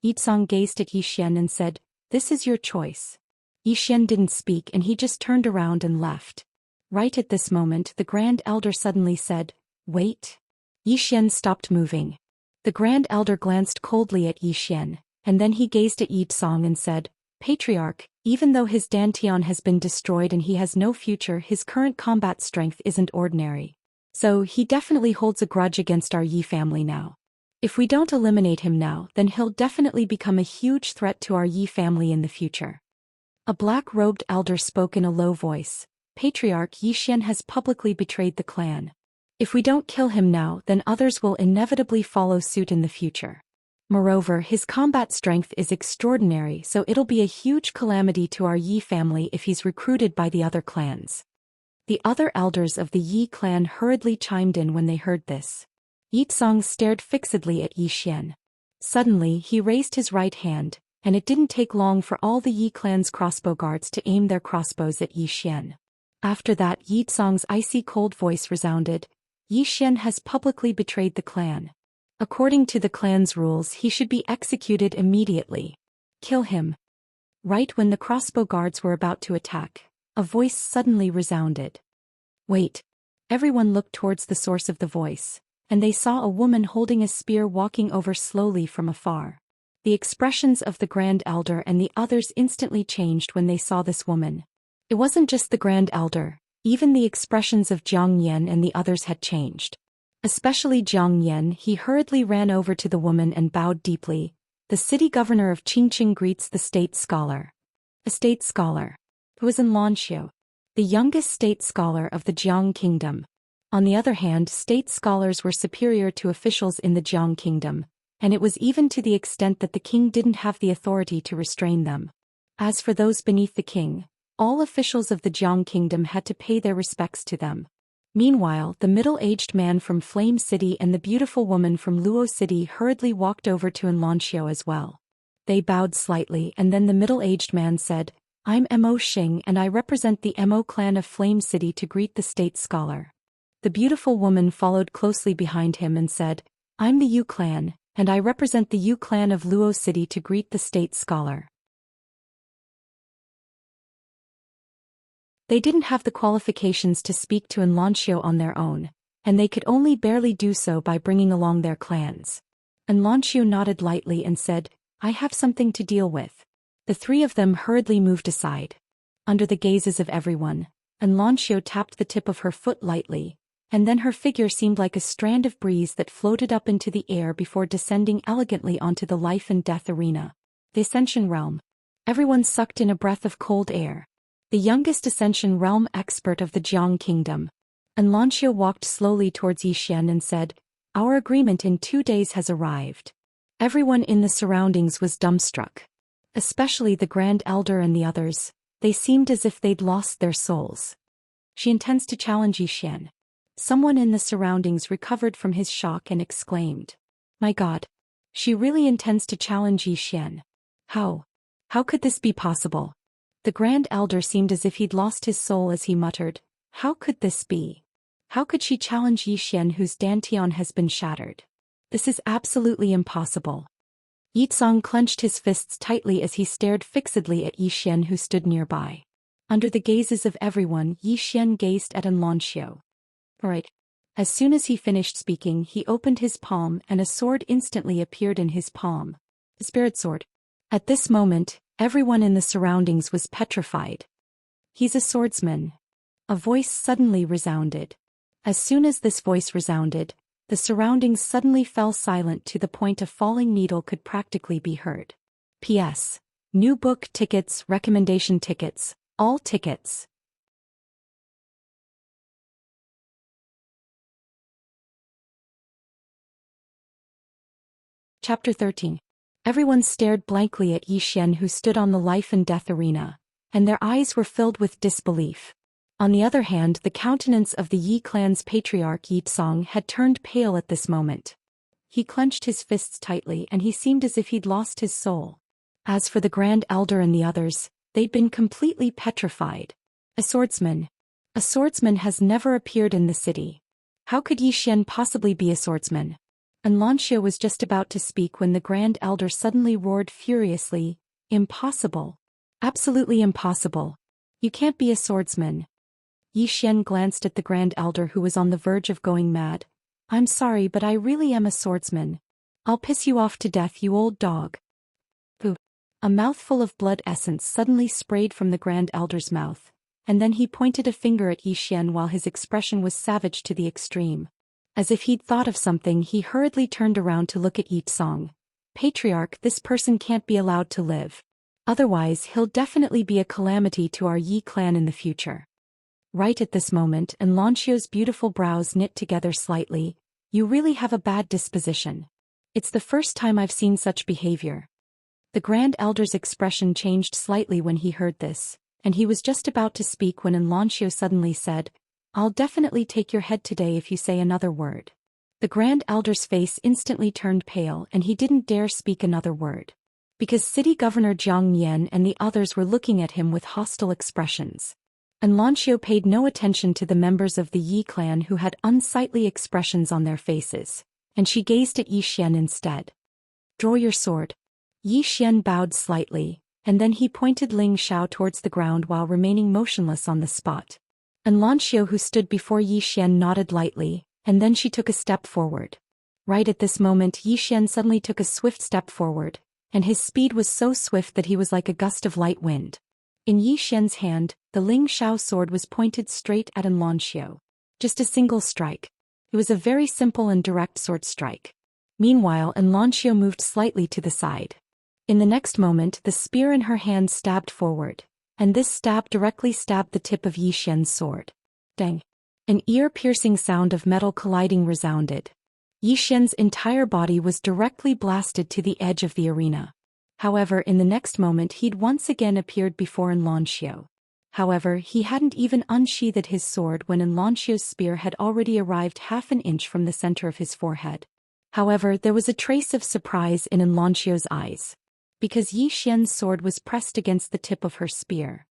Speaker 1: Yi Tsong gazed at Yi Xian and said, "This is your choice." Yi Xian didn't speak, and he just turned around and left. Right at this moment, the Grand Elder suddenly said, "Wait." Yi Xian stopped moving. The Grand Elder glanced coldly at Yi Xian, and then he gazed at Yi Tsong and said, "Patriarch, even though his dantian has been destroyed and he has no future, his current combat strength isn't ordinary. So he definitely holds a grudge against our Yi family now. If we don't eliminate him now, then he'll definitely become a huge threat to our Yi family in the future." A black-robed elder spoke in a low voice. "Patriarch, Yi Xian has publicly betrayed the clan. If we don't kill him now, then others will inevitably follow suit in the future. Moreover, his combat strength is extraordinary, so it'll be a huge calamity to our Yi family if he's recruited by the other clans." The other elders of the Yi clan hurriedly chimed in when they heard this. Yi Tsong stared fixedly at Yi Xian. Suddenly, he raised his right hand, and it didn't take long for all the Yi clan's crossbow guards to aim their crossbows at Yi Xian. After that, Yi Tsong's icy cold voice resounded. "Yi Xian has publicly betrayed the clan. According to the clan's rules, he should be executed immediately. Kill him." Right when the crossbow guards were about to attack, a voice suddenly resounded. "Wait." Everyone looked towards the source of the voice, and they saw a woman holding a spear walking over slowly from afar. The expressions of the Grand Elder and the others instantly changed when they saw this woman. It wasn't just the Grand Elder, even the expressions of Jiang Yan and the others had changed. Especially Jiang Yan, he hurriedly ran over to the woman and bowed deeply. "The city governor of Qingqing greets the state scholar." A state scholar. Who was in Lanxiu, the youngest state scholar of the Jiang kingdom. On the other hand, state scholars were superior to officials in the Jiang kingdom, and it was even to the extent that the king didn't have the authority to restrain them. As for those beneath the king, all officials of the Jiang kingdom had to pay their respects to them. Meanwhile, the middle-aged man from Flame City and the beautiful woman from Luo City hurriedly walked over to Lanxiu as well. They bowed slightly, and then the middle-aged man said, "I'm Mo Xing, and I represent the Mo clan of Flame City to greet the state scholar." The beautiful woman followed closely behind him and said, "I'm the Yu clan, and I represent the Yu clan of Luo City to greet the state scholar." They didn't have the qualifications to speak to Lanxiu on their own, and they could only barely do so by bringing along their clans. Lanxiu nodded lightly and said, "I have something to deal with." The three of them hurriedly moved aside. Under the gazes of everyone, Xianxia tapped the tip of her foot lightly, and then her figure seemed like a strand of breeze that floated up into the air before descending elegantly onto the life and death arena. The Ascension Realm. Everyone sucked in a breath of cold air. The youngest Ascension Realm expert of the Jiang Kingdom. Xianxia walked slowly towards Zhou Xian and said, "Our agreement in 2 days has arrived." Everyone in the surroundings was dumbstruck. Especially the Grand Elder and the others. They seemed as if they'd lost their souls. "She intends to challenge Zhou Xian." Someone in the surroundings recovered from his shock and exclaimed, "My God! She really intends to challenge Zhou Xian. How? How could this be possible?" The Grand Elder seemed as if he'd lost his soul as he muttered, "How could this be? How could she challenge Zhou Xian whose dantian has been shattered? This is absolutely impossible." Yizong clenched his fists tightly as he stared fixedly at Zhou Xian who stood nearby. Under the gazes of everyone, Zhou Xian gazed at Xianxia. "Right." As soon as he finished speaking, he opened his palm and a sword instantly appeared in his palm. A spirit sword. At this moment, everyone in the surroundings was petrified. "He's a swordsman." A voice suddenly resounded. As soon as this voice resounded, the surroundings suddenly fell silent to the point a falling needle could practically be heard. P.S. New book tickets, recommendation tickets, all tickets. Chapter 13. Everyone stared blankly at Zhou Xian who stood on the life and death arena, and their eyes were filled with disbelief. On the other hand, the countenance of the Yi clan's patriarch Yizong had turned pale at this moment. He clenched his fists tightly and he seemed as if he'd lost his soul. As for the Grand Elder and the others, they'd been completely petrified. A swordsman. A swordsman has never appeared in the city. How could Zhou Xian possibly be a swordsman? Xianxia was just about to speak when the Grand Elder suddenly roared furiously, "Impossible. Absolutely impossible. You can't be a swordsman." Zhou Xian glanced at the Grand Elder who was on the verge of going mad. "I'm sorry, but I really am a swordsman. I'll piss you off to death, you old dog." Pooh. A mouthful of blood essence suddenly sprayed from the Grand Elder's mouth, and then he pointed a finger at Zhou Xian while his expression was savage to the extreme. As if he'd thought of something, he hurriedly turned around to look at Yizong. "Patriarch, this person can't be allowed to live. Otherwise he'll definitely be a calamity to our Yi clan in the future." Right at this moment, Xianxia's beautiful brows knit together slightly. "You really have a bad disposition. It's the first time I've seen such behavior." The Grand Elder's expression changed slightly when he heard this, and he was just about to speak when Xianxia suddenly said, "I'll definitely take your head today if you say another word." The Grand Elder's face instantly turned pale and he didn't dare speak another word. Because City Governor Jiang Yan and the others were looking at him with hostile expressions. Xianxia paid no attention to the members of the Yi clan who had unsightly expressions on their faces, and she gazed at Zhou Xian instead. "Draw your sword." Zhou Xian bowed slightly, and then he pointed Ling Xiao towards the ground while remaining motionless on the spot. Xianxia who stood before Zhou Xian nodded lightly, and then she took a step forward. Right at this moment Zhou Xian suddenly took a swift step forward, and his speed was so swift that he was like a gust of light wind. In Zhou Xian's hand, the Ling Xiao sword was pointed straight at Xianxia. Just a single strike. It was a very simple and direct sword strike. Meanwhile, Xianxia moved slightly to the side. In the next moment, the spear in her hand stabbed forward, and this stab directly stabbed the tip of Zhou Xian's sword. Dang! An ear-piercing sound of metal colliding resounded. Zhou Xian's entire body was directly blasted to the edge of the arena. However, in the next moment he'd once again appeared before Xianxia. However, he hadn't even unsheathed his sword when Xianxia's spear had already arrived half an inch from the center of his forehead. However, there was a trace of surprise in Xianxia's eyes. Because Zhou Xian's sword was pressed against the tip of her spear.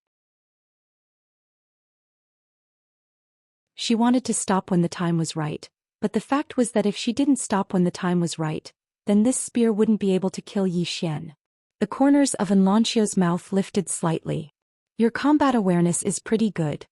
Speaker 1: She wanted to stop when the time was right, but the fact was that if she didn't stop when the time was right, then this spear wouldn't be able to kill Zhou Xian. The corners of Xianxia's mouth lifted slightly. "Your combat awareness is pretty good."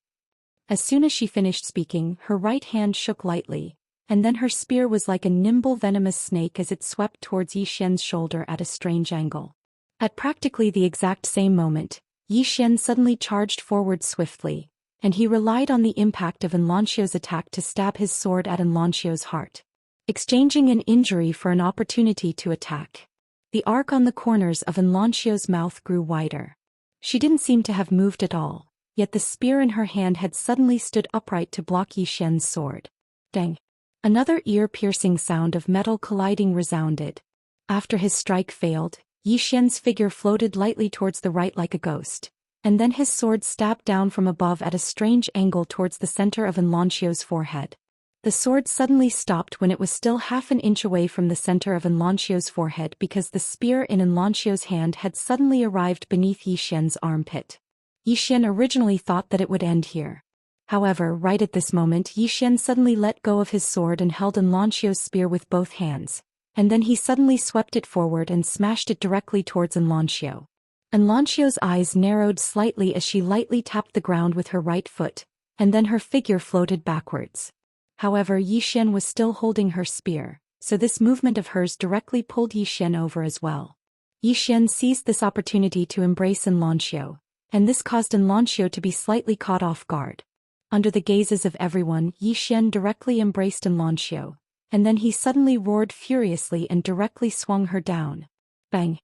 Speaker 1: As soon as she finished speaking, her right hand shook lightly, and then her spear was like a nimble venomous snake as it swept towards Zhou Xian's shoulder at a strange angle. At practically the exact same moment, Yi Xian suddenly charged forward swiftly, and he relied on the impact of Xianxia's attack to stab his sword at Xianxia's heart, exchanging an injury for an opportunity to attack. The arc on the corners of Xianxia's mouth grew wider. She didn't seem to have moved at all, yet the spear in her hand had suddenly stood upright to block Yi Xian's sword. Dang! Another ear-piercing sound of metal colliding resounded. After his strike failed, Yi Xian's figure floated lightly towards the right like a ghost, and then his sword stabbed down from above at a strange angle towards the center of Xianxia's forehead. The sword suddenly stopped when it was still half an inch away from the center of Xianxia's forehead because the spear in Xianxia's hand had suddenly arrived beneath Yi Xian's armpit. Yi Xian originally thought that it would end here. However, right at this moment Yi Xian suddenly let go of his sword and held Xianxia's spear with both hands, and then he suddenly swept it forward and smashed it directly towards Xianxia. Xianxia's eyes narrowed slightly as she lightly tapped the ground with her right foot, and then her figure floated backwards. However, Yi Xian was still holding her spear, so this movement of hers directly pulled Yi Xian over as well. Yi Xian seized this opportunity to embrace Xianxia, and this caused Xianxia to be slightly caught off guard. Under the gazes of everyone, Yi Xian directly embraced Xianxia, and then he suddenly roared furiously and directly swung her down. Bang!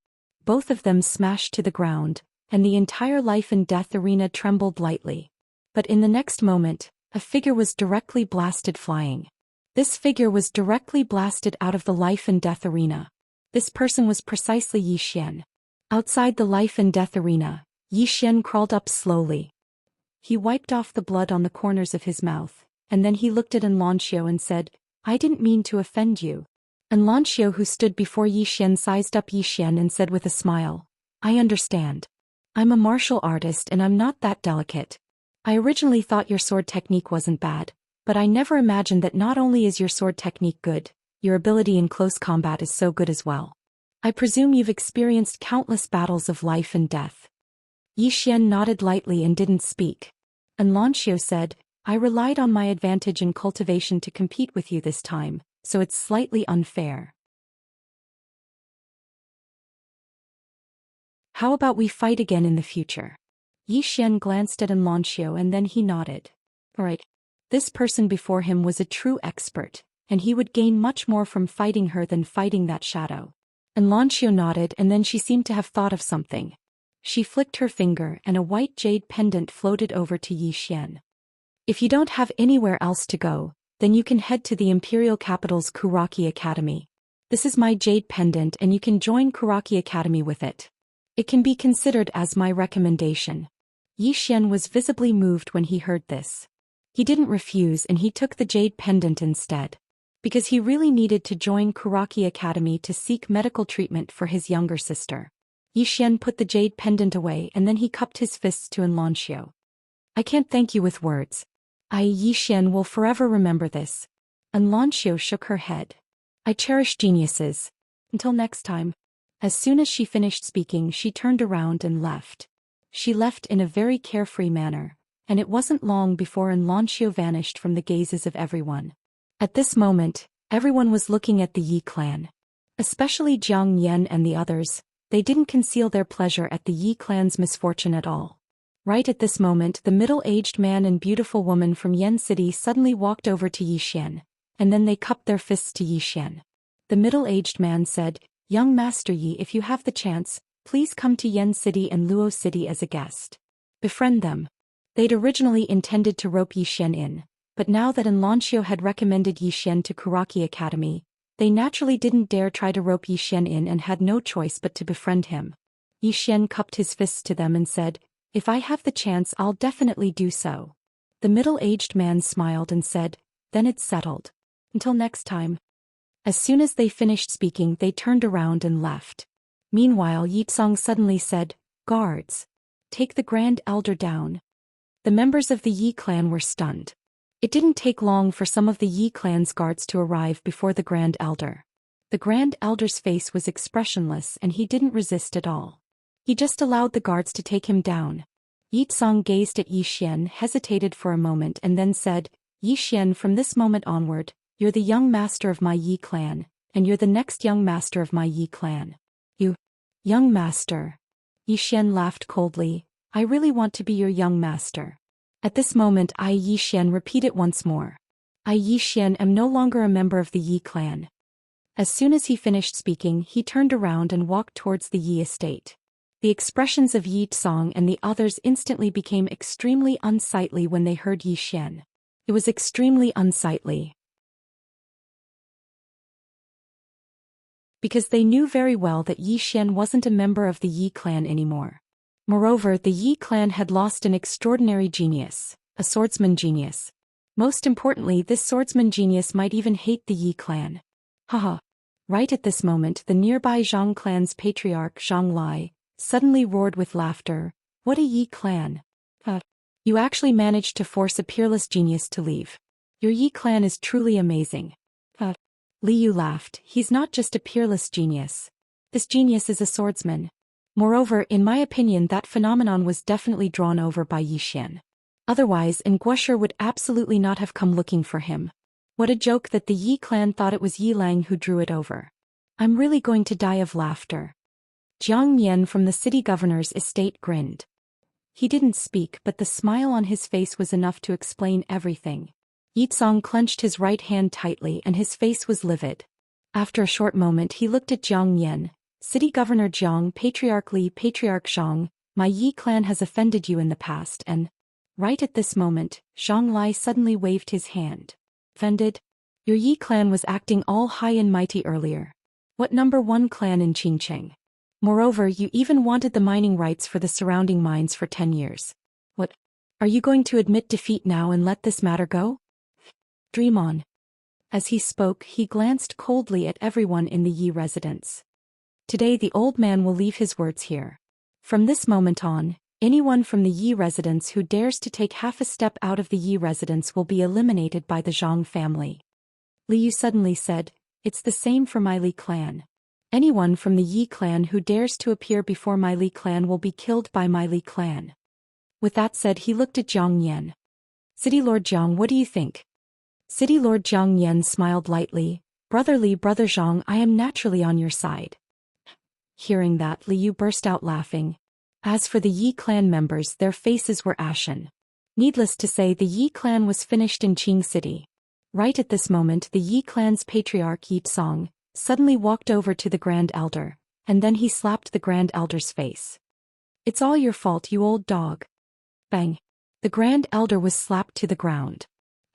Speaker 1: Both of them smashed to the ground, and the entire life and death arena trembled lightly. But in the next moment, a figure was directly blasted flying. This figure was directly blasted out of the life and death arena. This person was precisely Yi Xian. Outside the life and death arena, Yi Xian crawled up slowly. He wiped off the blood on the corners of his mouth, and then he looked at Xianxia and said, "I didn't mean to offend you." Xianxia, who stood before Yi Xian, sized up Yi Xian and said with a smile, "I understand. I'm a martial artist and I'm not that delicate. I originally thought your sword technique wasn't bad, but I never imagined that not only is your sword technique good, your ability in close combat is so good as well. I presume you've experienced countless battles of life and death." Yi Xian nodded lightly and didn't speak. Xianxia said, "I relied on my advantage in cultivation to compete with you this time, so it's slightly unfair. How about we fight again in the future?" Yi Xian glanced at Xianxia and then he nodded. Alright. This person before him was a true expert, and he would gain much more from fighting her than fighting that shadow. Xianxia nodded and then she seemed to have thought of something. She flicked her finger and a white jade pendant floated over to Yi Xian. "If you don't have anywhere else to go, then you can head to the Imperial Capital's Kuraki Academy. This is my jade pendant and you can join Kuraki Academy with it. It can be considered as my recommendation." Yi Xian was visibly moved when he heard this. He didn't refuse and he took the jade pendant instead. Because he really needed to join Kuraki Academy to seek medical treatment for his younger sister. Yi Xian put the jade pendant away and then he cupped his fists to Xianxia. "I can't thank you with words. Yi Xian will forever remember this." Xianxia shook her head. "I cherish geniuses. Until next time." As soon as she finished speaking, she turned around and left. She left in a very carefree manner, and it wasn't long before Xianxia vanished from the gazes of everyone. At this moment, everyone was looking at the Yi clan. Especially Jiang Yan and the others, they didn't conceal their pleasure at the Yi clan's misfortune at all. Right at this moment, the middle-aged man and beautiful woman from Yan City suddenly walked over to Yi Xian, and then they cupped their fists to Yi Xian. The middle-aged man said, "Young Master Yi, if you have the chance, please come to Yan City and Luo City as a guest. Befriend them." They'd originally intended to rope Yi Xian in, but now that Xianxia had recommended Yi Xian to Kuraki Academy, they naturally didn't dare try to rope Yi Xian in and had no choice but to befriend him. Yi Xian cupped his fists to them and said, "If I have the chance, I'll definitely do so." The middle-aged man smiled and said, "Then it's settled. Until next time." As soon as they finished speaking, they turned around and left. Meanwhile, Yitsong suddenly said, "Guards, take the Grand Elder down." The members of the Yi clan were stunned. It didn't take long for some of the Yi clan's guards to arrive before the Grand Elder. The Grand Elder's face was expressionless and he didn't resist at all. He just allowed the guards to take him down. Yitsong gazed at Yi Xian, hesitated for a moment and then said, "Yi Xian, from this moment onward, you're the young master of my Yi clan, and you're the next young master of my Yi clan. Young master. Yi Xian laughed coldly. I really want to be your young master. At this moment Yi Xian repeat it once more. Yi Xian am no longer a member of the Yi clan. As soon as he finished speaking, he turned around and walked towards the Yi estate. The expressions of Yi Tsong and the others instantly became extremely unsightly when they heard Yi Xian. It was extremely unsightly, because they knew very well that Yi Xian wasn't a member of the Yi clan anymore. Moreover, the Yi clan had lost an extraordinary genius, a swordsman genius. Most importantly, this swordsman genius might even hate the Yi clan. Haha. Right at this moment, the nearby Zhang clan's patriarch Zhang Lai suddenly roared with laughter. What a Yi clan! You actually managed to force a peerless genius to leave. Your Yi clan is truly amazing. Liu laughed. He's not just a peerless genius. This genius is a swordsman. Moreover, in my opinion, that phenomenon was definitely drawn over by Yi Xian. Otherwise, Guosher would absolutely not have come looking for him. What a joke that the Yi clan thought it was Yi Lang who drew it over. I'm really going to die of laughter. Jiang Mian from the city governor's estate grinned. He didn't speak, but the smile on his face was enough to explain everything. Yi Tsong clenched his right hand tightly and his face was livid. After a short moment he looked at Jiang Mian. City Governor Jiang, Patriarch Li, Patriarch Zhang, my Yi clan has offended you in the past and... Right at this moment, Zhang Lai suddenly waved his hand. Offended? Your Yi clan was acting all high and mighty earlier. What number one clan in Qingcheng? Moreover, you even wanted the mining rights for the surrounding mines for 10 years. What? Are you going to admit defeat now and let this matter go? Dream on. As he spoke, he glanced coldly at everyone in the Yi residence. Today the old man will leave his words here. From this moment on, anyone from the Yi residence who dares to take half a step out of the Yi residence will be eliminated by the Zhang family. Liu suddenly said, it's the same for my Li clan. Anyone from the Yi clan who dares to appear before my Li clan will be killed by my Li clan. With that said, he looked at Jiang Yan. City Lord Jiang, what do you think? City Lord Jiang Yan smiled lightly. Brother Li, Brother Zhang, I am naturally on your side. Hearing that, Liu burst out laughing. As for the Yi clan members, their faces were ashen. Needless to say, the Yi clan was finished in Qing City. Right at this moment, the Yi clan's patriarch Yi Tsong suddenly walked over to the Grand Elder, and then he slapped the Grand Elder's face. It's all your fault, you old dog. Bang! The Grand Elder was slapped to the ground.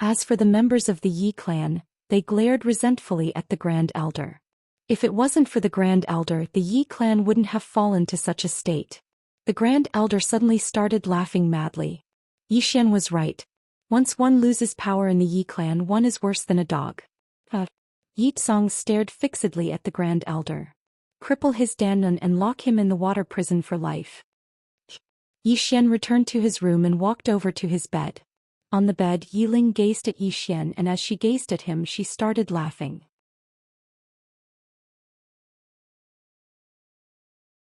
Speaker 1: As for the members of the Yi clan, they glared resentfully at the Grand Elder. If it wasn't for the Grand Elder, the Yi clan wouldn't have fallen to such a state. The Grand Elder suddenly started laughing madly. Yi Xian was right. Once one loses power in the Yi clan, one is worse than a dog. Yi Tsong stared fixedly at the Grand Elder. Cripple his Dannon and lock him in the water prison for life. Yi Xian returned to his room and walked over to his bed. On the bed, Yi Ling gazed at Yi Xian, and as she gazed at him, she started laughing.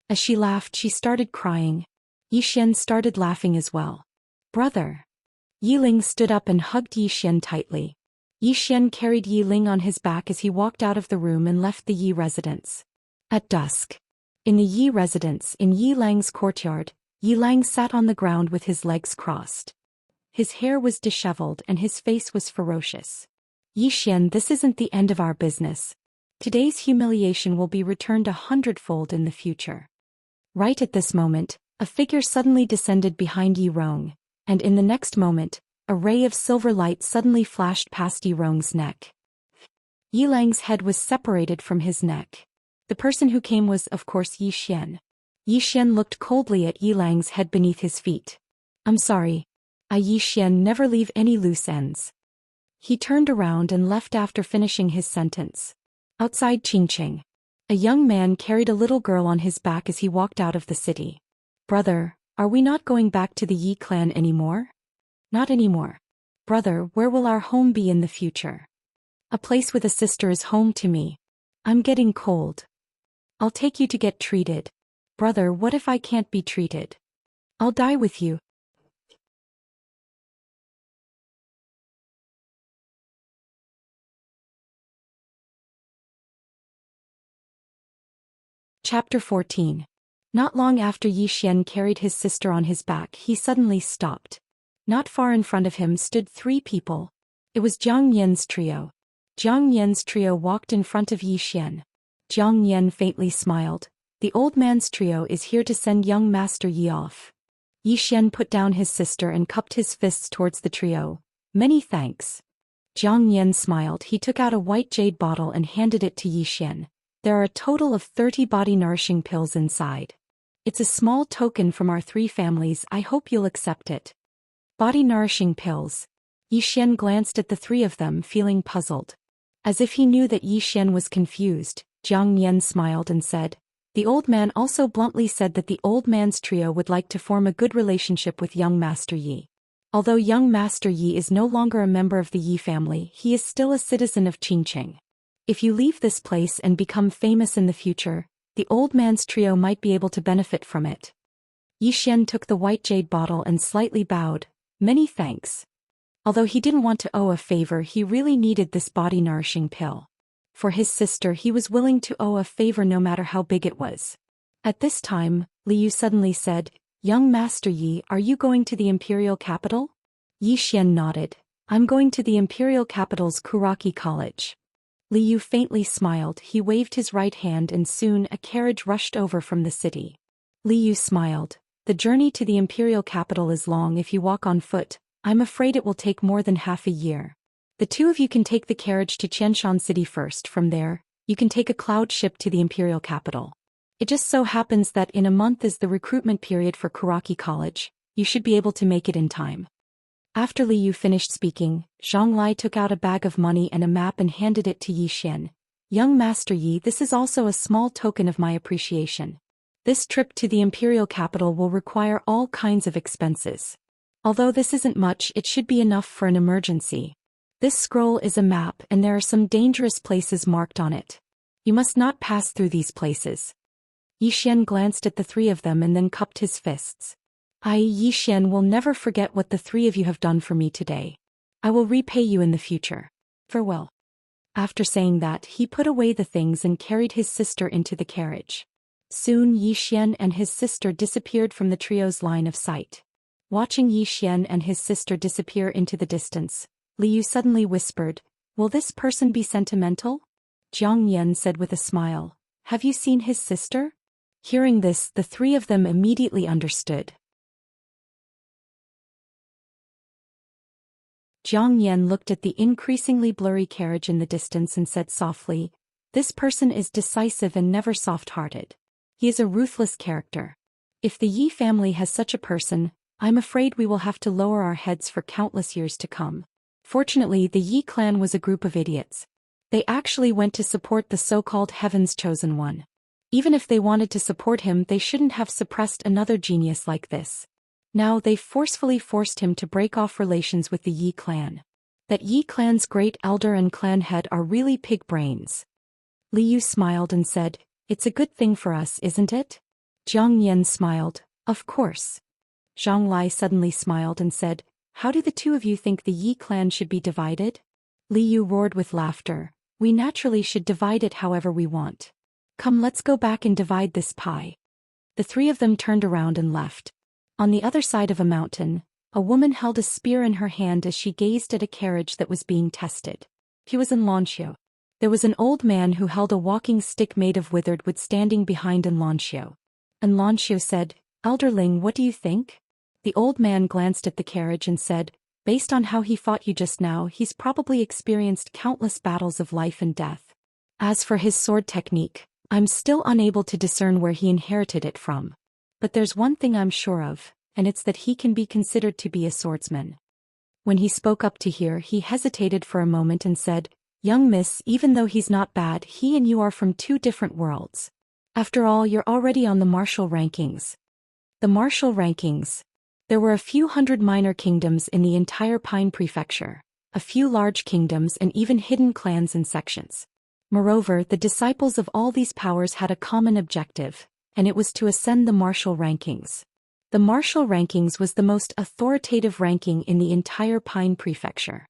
Speaker 1: As she laughed, she started crying. Yi Xian started laughing as well. Brother. Yi Ling stood up and hugged Yi Xian tightly. Yi Xian carried Yi Ling on his back as he walked out of the room and left the Yi residence. At dusk. In the Yi residence, in Yi Lang's courtyard, Yi Lang sat on the ground with his legs crossed. His hair was disheveled and his face was ferocious. Yi Xian, this isn't the end of our business. Today's humiliation will be returned 100-fold in the future. Right at this moment, a figure suddenly descended behind Yi Rong, and in the next moment, a ray of silver light suddenly flashed past Yi Rong's neck. Yi Lang's head was separated from his neck. The person who came was, of course, Yi Xian. Yi Xian looked coldly at Yi Lang's head beneath his feet. I'm sorry. Yi Xian, never leave any loose ends. He turned around and left after finishing his sentence. Outside Qingcheng, a young man carried a little girl on his back as he walked out of the city. Brother, are we not going back to the Yi clan anymore? Not anymore. Brother, where will our home be in the future? A place with a sister is home to me. I'm getting cold. I'll take you to get treated. Brother, what if I can't be treated? I'll die with you. Chapter 14. Not long after Yi Xian carried his sister on his back, he suddenly stopped. Not far in front of him stood 3 people. It was Jiang Yan's trio. Jiang Yan's trio walked in front of Yi Xian. Jiang Yan faintly smiled. The old man's trio is here to send young Master Yi off. Yi Xian put down his sister and cupped his fists towards the trio. Many thanks. Jiang Yan smiled. He took out a white jade bottle and handed it to Yi Xian. There are a total of 30 body-nourishing pills inside. It's a small token from our 3 families. I hope you'll accept it. Body-nourishing pills. Yi Xian glanced at the 3 of them, feeling puzzled. As if he knew that Yi Xian was confused, Jiang Yan smiled and said, the old man also bluntly said that the old man's trio would like to form a good relationship with young Master Yi. Although young Master Yi is no longer a member of the Yi family, he is still a citizen of Qingqing. If you leave this place and become famous in the future, the old man's trio might be able to benefit from it. Yi Xian took the white jade bottle and slightly bowed. Many thanks. Although he didn't want to owe a favor, he really needed this body-nourishing pill. For his sister, he was willing to owe a favor no matter how big it was. At this time, Liu suddenly said, young Master Yi, are you going to the imperial capital? Yi Xian nodded. I'm going to the imperial capital's Kuraki College. Liu faintly smiled. He waved his right hand and soon a carriage rushed over from the city. Liu smiled. The journey to the imperial capital is long if you walk on foot. I'm afraid it will take more than half a year. The 2 of you can take the carriage to Qianshan City first. From there, you can take a cloud ship to the imperial capital. It just so happens that in a month is the recruitment period for Kuraki College. You should be able to make it in time. After Liu finished speaking, Zhang Lai took out a bag of money and a map and handed it to Yi Xian. Young Master Yi, this is also a small token of my appreciation. This trip to the imperial capital will require all kinds of expenses. Although this isn't much, it should be enough for an emergency. This scroll is a map and there are some dangerous places marked on it. You must not pass through these places. Yi Xian glanced at the 3 of them and then cupped his fists. Yi Xian will never forget what the 3 of you have done for me today. I will repay you in the future. Farewell. After saying that, he put away the things and carried his sister into the carriage. Soon Yi Xian and his sister disappeared from the trio's line of sight. Watching Yi Xian and his sister disappear into the distance, Liu suddenly whispered, will this person be sentimental? Jiang Yan said with a smile, have you seen his sister? Hearing this, the 3 of them immediately understood. Jiang Yan looked at the increasingly blurry carriage in the distance and said softly, this person is decisive and never soft-hearted. He is a ruthless character. If the Yi family has such a person, I'm afraid we will have to lower our heads for countless years to come. Fortunately, the Yi clan was a group of idiots. They actually went to support the so-called Heaven's Chosen One. Even if they wanted to support him, they shouldn't have suppressed another genius like this. Now they forcefully forced him to break off relations with the Yi clan. That Yi clan's great elder and clan head are really pig brains. Liu smiled and said, it's a good thing for us, isn't it? Jiang Yan smiled, of course. Zhang Lai suddenly smiled and said, how do the 2 of you think the Yi clan should be divided? Liu roared with laughter, we naturally should divide it however we want. Come, let's go back and divide this pie. The 3 of them turned around and left. On the other side of a mountain, a woman held a spear in her hand as she gazed at a carriage that was being tested. He was in Lanxiu. There was an old man who held a walking stick made of withered wood standing behind Lanxiu. Lanxiu said, Elderling, what do you think? The old man glanced at the carriage and said, based on how he fought you just now, he's probably experienced countless battles of life and death. As for his sword technique, I'm still unable to discern where he inherited it from. But there's one thing I'm sure of, and it's that he can be considered to be a swordsman. When he spoke up to her, he hesitated for a moment and said, young miss, even though he's not bad, he and you are from 2 different worlds. After all, you're already on the martial rankings. The martial rankings. There were a few hundred minor kingdoms in the entire Pine Prefecture, a few large kingdoms and even hidden clans and sections. Moreover, the disciples of all these powers had a common objective, and it was to ascend the martial rankings. The martial rankings was the most authoritative ranking in the entire Pine Prefecture.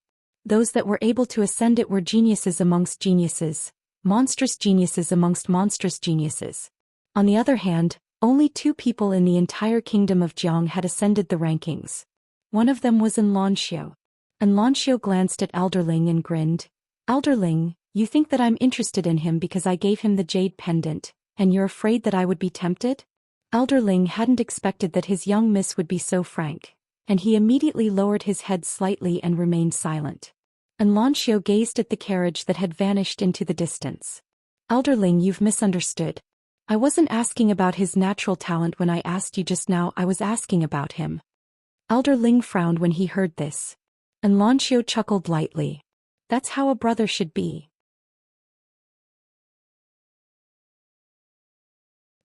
Speaker 1: Those that were able to ascend it were geniuses amongst geniuses, monstrous geniuses amongst monstrous geniuses. On the other hand, Only 2 people in the entire kingdom of Jiang had ascended the rankings. One of them was Xianxia. Xianxia glanced at Elderling and grinned. Elderling, you think that I'm interested in him because I gave him the jade pendant, and you're afraid that I would be tempted? Elderling hadn't expected that his young miss would be so frank, and he immediately lowered his head slightly and remained silent. Xianxia gazed at the carriage that had vanished into the distance. Elderling, you've misunderstood. I wasn't asking about his natural talent when I asked you just now, I was asking about him. Elderling frowned when he heard this. Xianxia chuckled lightly. That's how a brother should be.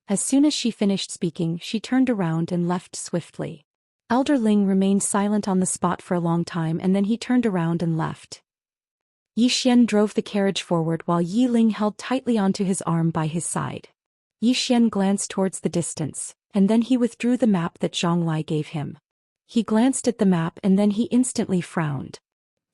Speaker 1: As soon as she finished speaking, she turned around and left swiftly. Elderling remained silent on the spot for a long time, and then he turned around and left. Xian drove the carriage forward while Ling held tightly onto his arm by his side. Xian glanced towards the distance, and then he withdrew the map that Zhonglai gave him. He glanced at the map and then he instantly frowned.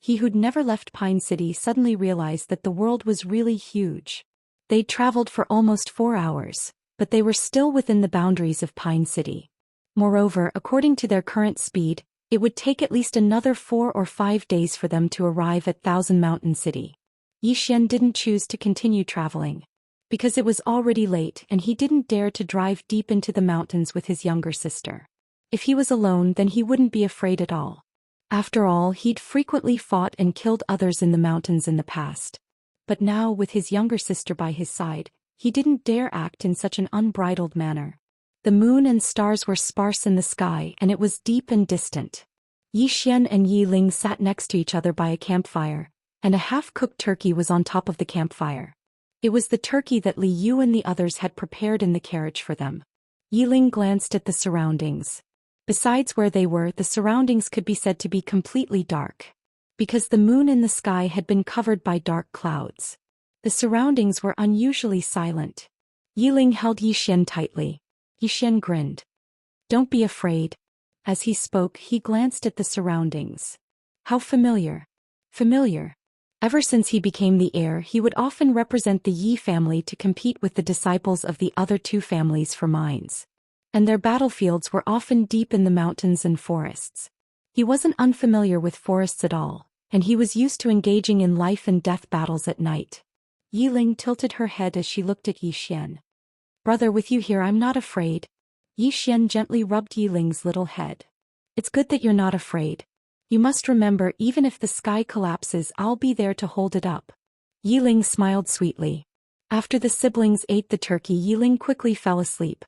Speaker 1: He who'd never left Pine City suddenly realized that the world was really huge. They'd traveled for almost 4 hours, but they were still within the boundaries of Pine City. Moreover, according to their current speed, it would take at least another 4 or 5 days for them to arrive at Thousand Mountain City. Xian didn't choose to continue traveling, because it was already late and he didn't dare to drive deep into the mountains with his younger sister. If he was alone, then he wouldn't be afraid at all. After all, he'd frequently fought and killed others in the mountains in the past. But now, with his younger sister by his side, he didn't dare act in such an unbridled manner. The moon and stars were sparse in the sky and it was deep and distant. Xian and Ling sat next to each other by a campfire, and a half-cooked turkey was on top of the campfire. It was the turkey that Li Yu and the others had prepared in the carriage for them. Ling glanced at the surroundings. Besides where they were, the surroundings could be said to be completely dark, because the moon in the sky had been covered by dark clouds. The surroundings were unusually silent. Ling held Xian tightly. Xian grinned. Don't be afraid. As he spoke, he glanced at the surroundings. How familiar. Familiar. Ever since he became the heir, he would often represent the Yi family to compete with the disciples of the other 2 families for mines. And their battlefields were often deep in the mountains and forests. He wasn't unfamiliar with forests at all, and he was used to engaging in life and death battles at night. Ling tilted her head as she looked at Xian. Brother, with you here I'm not afraid. Xian gently rubbed Ling's little head. It's good that you're not afraid. You must remember, even if the sky collapses, I'll be there to hold it up. Ling smiled sweetly. After the siblings ate the turkey, Ling quickly fell asleep.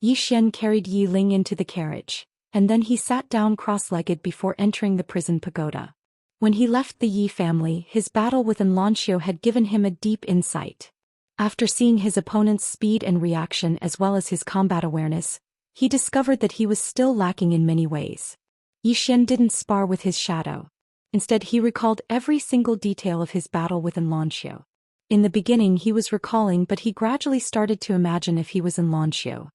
Speaker 1: Xian carried Ling into the carriage, and then he sat down cross-legged before entering the prison pagoda. When he left the Yi family, his battle with Xianxia had given him a deep insight. After seeing his opponent's speed and reaction as well as his combat awareness, he discovered that he was still lacking in many ways. Xian didn't spar with his shadow. Instead, he recalled every single detail of his battle with Xianxia. In the beginning he was recalling, but he gradually started to imagine if he was Xianxia.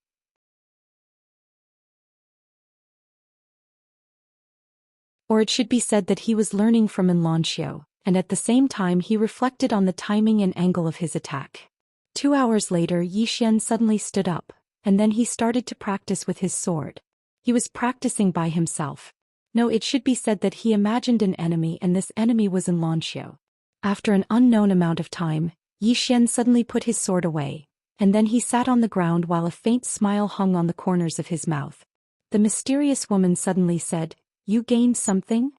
Speaker 1: Or it should be said that he was learning from Xianxia, and at the same time he reflected on the timing and angle of his attack. 2 hours later, Xian suddenly stood up, and then he started to practice with his sword. He was practicing by himself. No, it should be said that he imagined an enemy, and this enemy was Xianxia. After an unknown amount of time, Xian suddenly put his sword away, and then he sat on the ground while a faint smile hung on the corners of his mouth. The mysterious woman suddenly said, "You gained something?"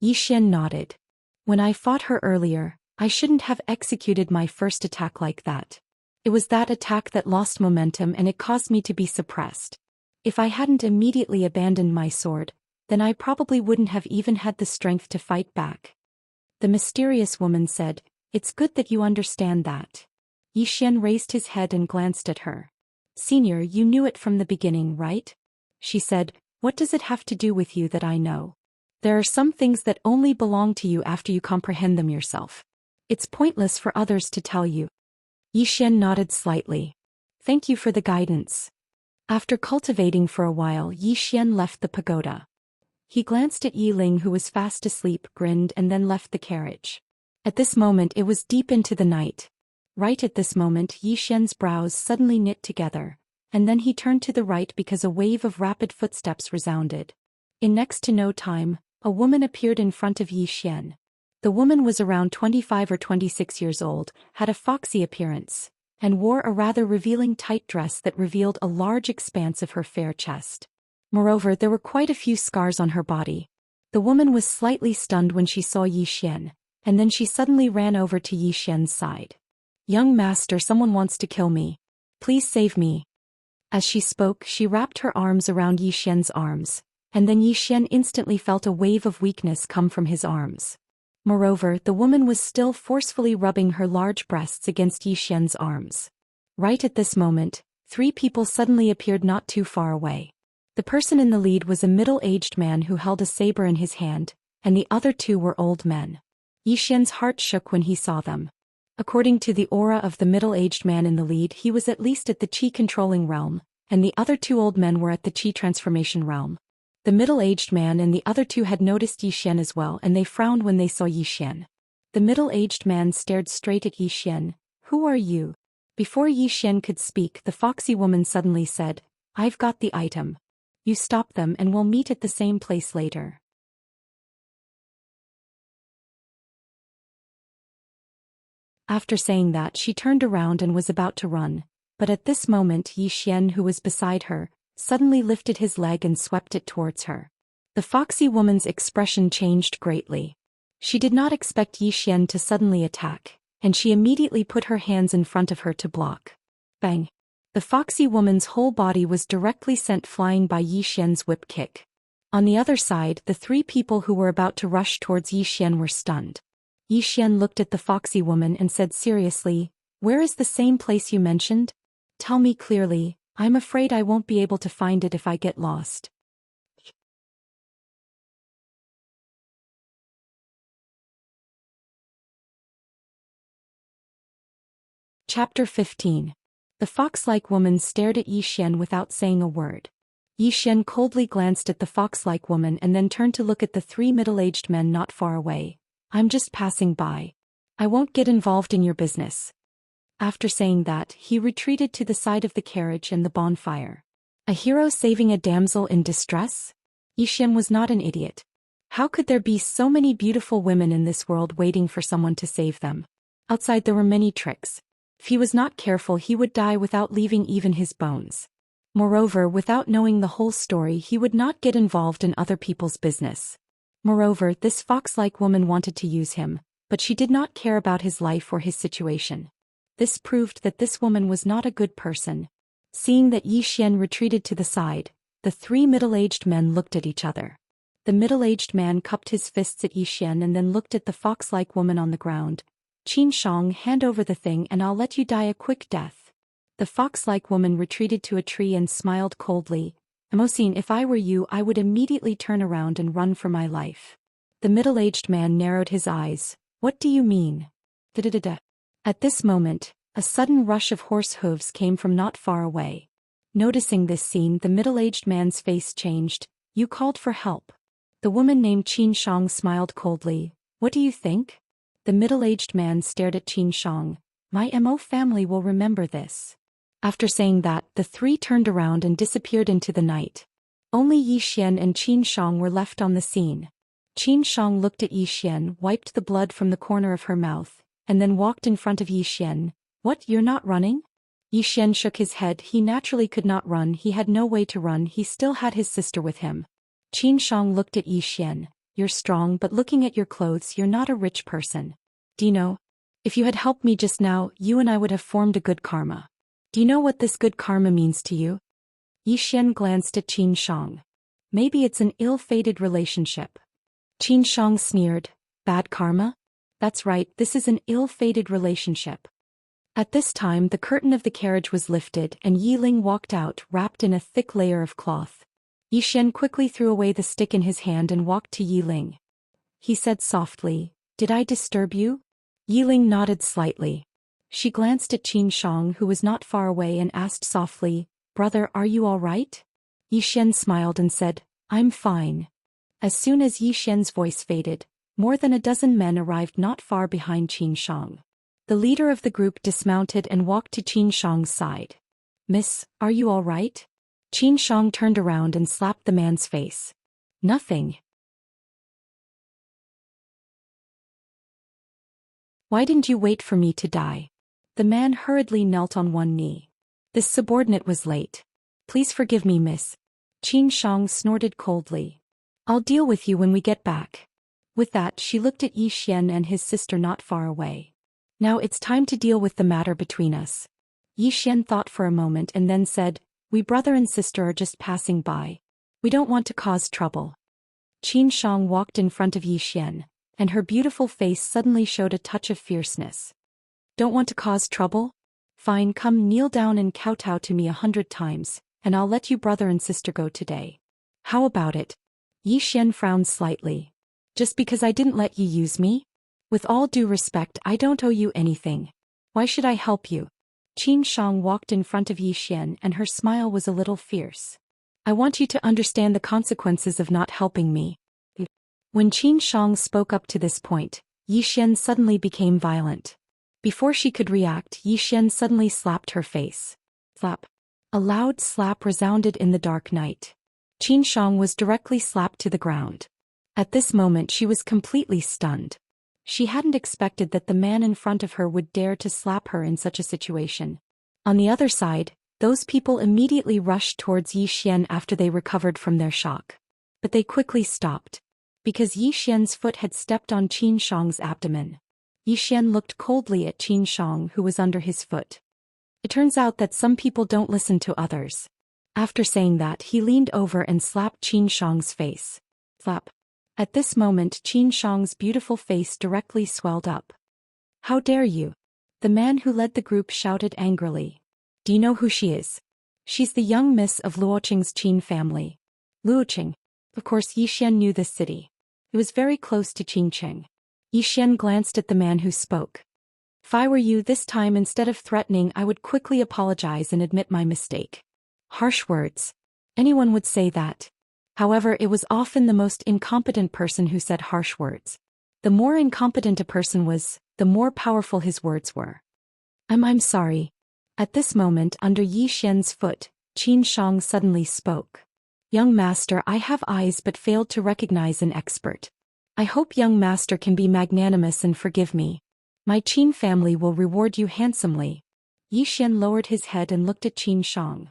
Speaker 1: Xian nodded. "When I fought her earlier, I shouldn't have executed my first attack like that. It was that attack that lost momentum and it caused me to be suppressed. If I hadn't immediately abandoned my sword, then I probably wouldn't have even had the strength to fight back." The mysterious woman said, "It's good that you understand that." Xian raised his head and glanced at her. "Senior, you knew it from the beginning, right?" She said, "What does it have to do with you that I know? There are some things that only belong to you after you comprehend them yourself. It's pointless for others to tell you." Xian nodded slightly. "Thank you for the guidance." After cultivating for a while, Xian left the pagoda. He glanced at Ling, who was fast asleep, grinned, and then left the carriage. At this moment it was deep into the night. Right at this moment Xian's brows suddenly knit together, and then he turned to the right because a wave of rapid footsteps resounded. In next to no time, a woman appeared in front of Zhou Xian. The woman was around 25 or 26 years old, had a foxy appearance, and wore a rather revealing tight dress that revealed a large expanse of her fair chest. Moreover, there were quite a few scars on her body. The woman was slightly stunned when she saw Zhou Xian, and then she suddenly ran over to Zhou Xian's side. "Young master, someone wants to kill me. Please save me." As she spoke, she wrapped her arms around Zhou Xian's arms, and then Zhou Xian instantly felt a wave of weakness come from his arms. Moreover, the woman was still forcefully rubbing her large breasts against Zhou Xian's arms. Right at this moment, 3 people suddenly appeared not too far away. The person in the lead was a middle-aged man who held a saber in his hand, and the other 2 were old men. Zhou Xian's heart shook when he saw them. According to the aura of the middle-aged man in the lead, he was at least at the Qi-controlling realm, and the other 2 old men were at the Qi-transformation realm. The middle-aged man and the other 2 had noticed Zhou Xian as well, and they frowned when they saw Zhou Xian. The middle-aged man stared straight at Zhou Xian. "Who are you?" Before Zhou Xian could speak, the foxy woman suddenly said, "I've got the item. You stop them and we'll meet at the same place later." After saying that, she turned around and was about to run, but at this moment Zhou Xian, who was beside her, suddenly lifted his leg and swept it towards her. The foxy woman's expression changed greatly. She did not expect Zhou Xian to suddenly attack, and she immediately put her hands in front of her to block. Bang! The foxy woman's whole body was directly sent flying by Zhou Xian's whip kick. On the other side, the 3 people who were about to rush towards Zhou Xian were stunned. Zhou Xian looked at the foxy woman and said seriously, "Where is the same place you mentioned? Tell me clearly. I'm afraid I won't be able to find it if I get lost." Chapter 15. The fox-like woman stared at Zhou Xian without saying a word. Zhou Xian coldly glanced at the fox-like woman and then turned to look at the 3 middle-aged men not far away. "I'm just passing by. I won't get involved in your business." After saying that, he retreated to the side of the carriage and the bonfire. A hero saving a damsel in distress? Zhou Xian was not an idiot. How could there be so many beautiful women in this world waiting for someone to save them? Outside there were many tricks. If he was not careful, he would die without leaving even his bones. Moreover, without knowing the whole story, he would not get involved in other people's business. Moreover, this fox-like woman wanted to use him, but she did not care about his life or his situation. This proved that this woman was not a good person. Seeing that Zhou Xian retreated to the side, the 3 middle-aged men looked at each other. The middle-aged man cupped his fists at Zhou Xian and then looked at the fox-like woman on the ground. "Xianxia, hand over the thing and I'll let you die a quick death." The fox-like woman retreated to a tree and smiled coldly. "Immerse, if I were you, I would immediately turn around and run for my life." The middle-aged man narrowed his eyes. "What do you mean?" Da-da-da-da. At this moment, a sudden rush of horse hooves came from not far away. Noticing this scene, the middle-aged man's face changed. "You called for help." The woman named Xianxia smiled coldly. "What do you think?" The middle-aged man stared at Xianxia. "My Mo family will remember this." After saying that, the 3 turned around and disappeared into the night. Only Zhou Xian and Xianxia were left on the scene. Xianxia looked at Zhou Xian, wiped the blood from the corner of her mouth, and then walked in front of Zhou Xian. "What, you're not running?" Zhou Xian shook his head. He naturally could not run. He had no way to run. He still had his sister with him. Xianxia looked at Zhou Xian. "You're strong, but looking at your clothes, you're not a rich person. Do you know? If you had helped me just now, you and I would have formed a good karma. Do you know what this good karma means to you?" Zhou Xian glanced at Xianxia. "Maybe it's an ill-fated relationship." Xianxia sneered. "Bad karma? That's right, this is an ill-fated relationship." At this time, the curtain of the carriage was lifted and Yiling walked out, wrapped in a thick layer of cloth. Zhou Xian quickly threw away the stick in his hand and walked to Yiling. He said softly, "Did I disturb you?" Yiling nodded slightly. She glanced at Xianxia, who was not far away, and asked softly, "Brother, are you all right?" Zhou Xian smiled and said, "I'm fine." As soon as Zhou Xian's voice faded, more than a dozen men arrived not far behind Xianxia. The leader of the group dismounted and walked to Xianxia's side. Miss, are you all right? Qin Shang turned around and slapped the man's face. Nothing. Why didn't you wait for me to die? The man hurriedly knelt on one knee. This subordinate was late. Please forgive me, miss. Qin Shang snorted coldly. I'll deal with you when we get back. With that, she looked at Zhou Xian and his sister not far away. Now it's time to deal with the matter between us. Zhou Xian thought for a moment and then said, we brother and sister are just passing by. We don't want to cause trouble. Qin Shang walked in front of Zhou Xian, and her beautiful face suddenly showed a touch of fierceness. Don't want to cause trouble? Fine, come kneel down and kowtow to me 100 times, and I'll let you brother and sister go today. How about it? Zhou Xian frowned slightly. Just because I didn't let you use me? With all due respect, I don't owe you anything. Why should I help you? Qin Shang walked in front of Zhou Xian and her smile was a little fierce. I want you to understand the consequences of not helping me. When Qin Shang spoke up to this point, Zhou Xian suddenly became violent. Before she could react, Zhou Xian suddenly slapped her face. Slap. A loud slap resounded in the dark night. Qin Shang was directly slapped to the ground. At this moment she was completely stunned. She hadn't expected that the man in front of her would dare to slap her in such a situation. On the other side, those people immediately rushed towards Zhou Xian after they recovered from their shock. But they quickly stopped. Because Zhou Xian's foot had stepped on Qin Shang's abdomen. Zhou Xian looked coldly at Qin Shang who was under his foot. It turns out that some people don't listen to others. After saying that, he leaned over and slapped Qin Shang's face. Slap. At this moment, Qin Shang's beautiful face directly swelled up. How dare you? The man who led the group shouted angrily. Do you know who she is? She's the young miss of Luoqing's Qin family. Luoqing. Of course, Zhou Xian knew this city. It was very close to Qingqing. Zhou Xian glanced at the man who spoke. If I were you this time, instead of threatening, I would quickly apologize and admit my mistake. Harsh words. Anyone would say that. However, it was often the most incompetent person who said harsh words. The more incompetent a person was, the more powerful his words were. I'm sorry. At this moment, under Zhou Xian's foot, Qin Shang suddenly spoke. Young master, I have eyes but failed to recognize an expert. I hope young master can be magnanimous and forgive me. My Qin family will reward you handsomely. Zhou Xian lowered his head and looked at Qin Shang.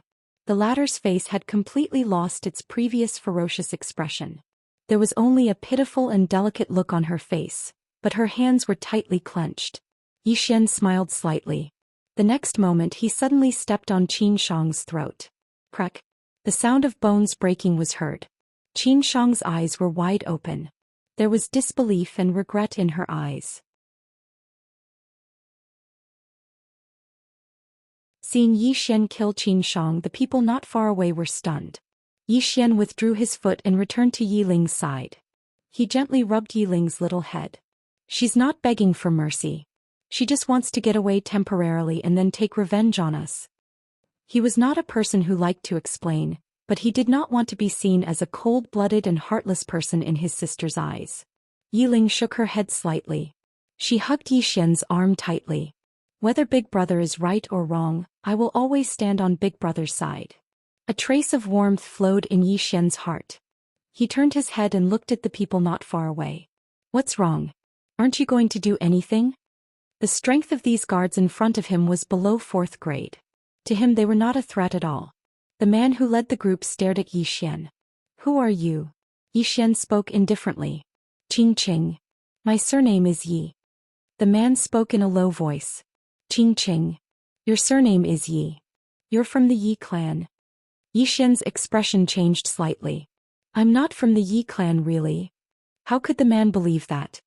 Speaker 1: The latter's face had completely lost its previous ferocious expression. There was only a pitiful and delicate look on her face, but her hands were tightly clenched. Zhou Xian smiled slightly. The next moment he suddenly stepped on Qin Shang's throat. Crack. The sound of bones breaking was heard. Qin Shang's eyes were wide open. There was disbelief and regret in her eyes. Seeing Zhou Xian kill Qin Shang, the people not far away were stunned. Zhou Xian withdrew his foot and returned to Yi Ling's side. He gently rubbed Yi Ling's little head. She's not begging for mercy. She just wants to get away temporarily and then take revenge on us. He was not a person who liked to explain, but he did not want to be seen as a cold-blooded and heartless person in his sister's eyes. Yi Ling shook her head slightly. She hugged Zhou Xian's arm tightly. Whether Big Brother is right or wrong, I will always stand on Big Brother's side. A trace of warmth flowed in Zhou Xian's heart. He turned his head and looked at the people not far away. What's wrong? Aren't you going to do anything? The strength of these guards in front of him was below 4th grade. To him they were not a threat at all. The man who led the group stared at Zhou Xian. Who are you? Zhou Xian spoke indifferently. Qingqing. My surname is Yi. The man spoke in a low voice. Qingqing. Your surname is Yi. You're from the Yi clan. Zhou Xian's expression changed slightly. I'm not from the Yi clan really. How could the man believe that?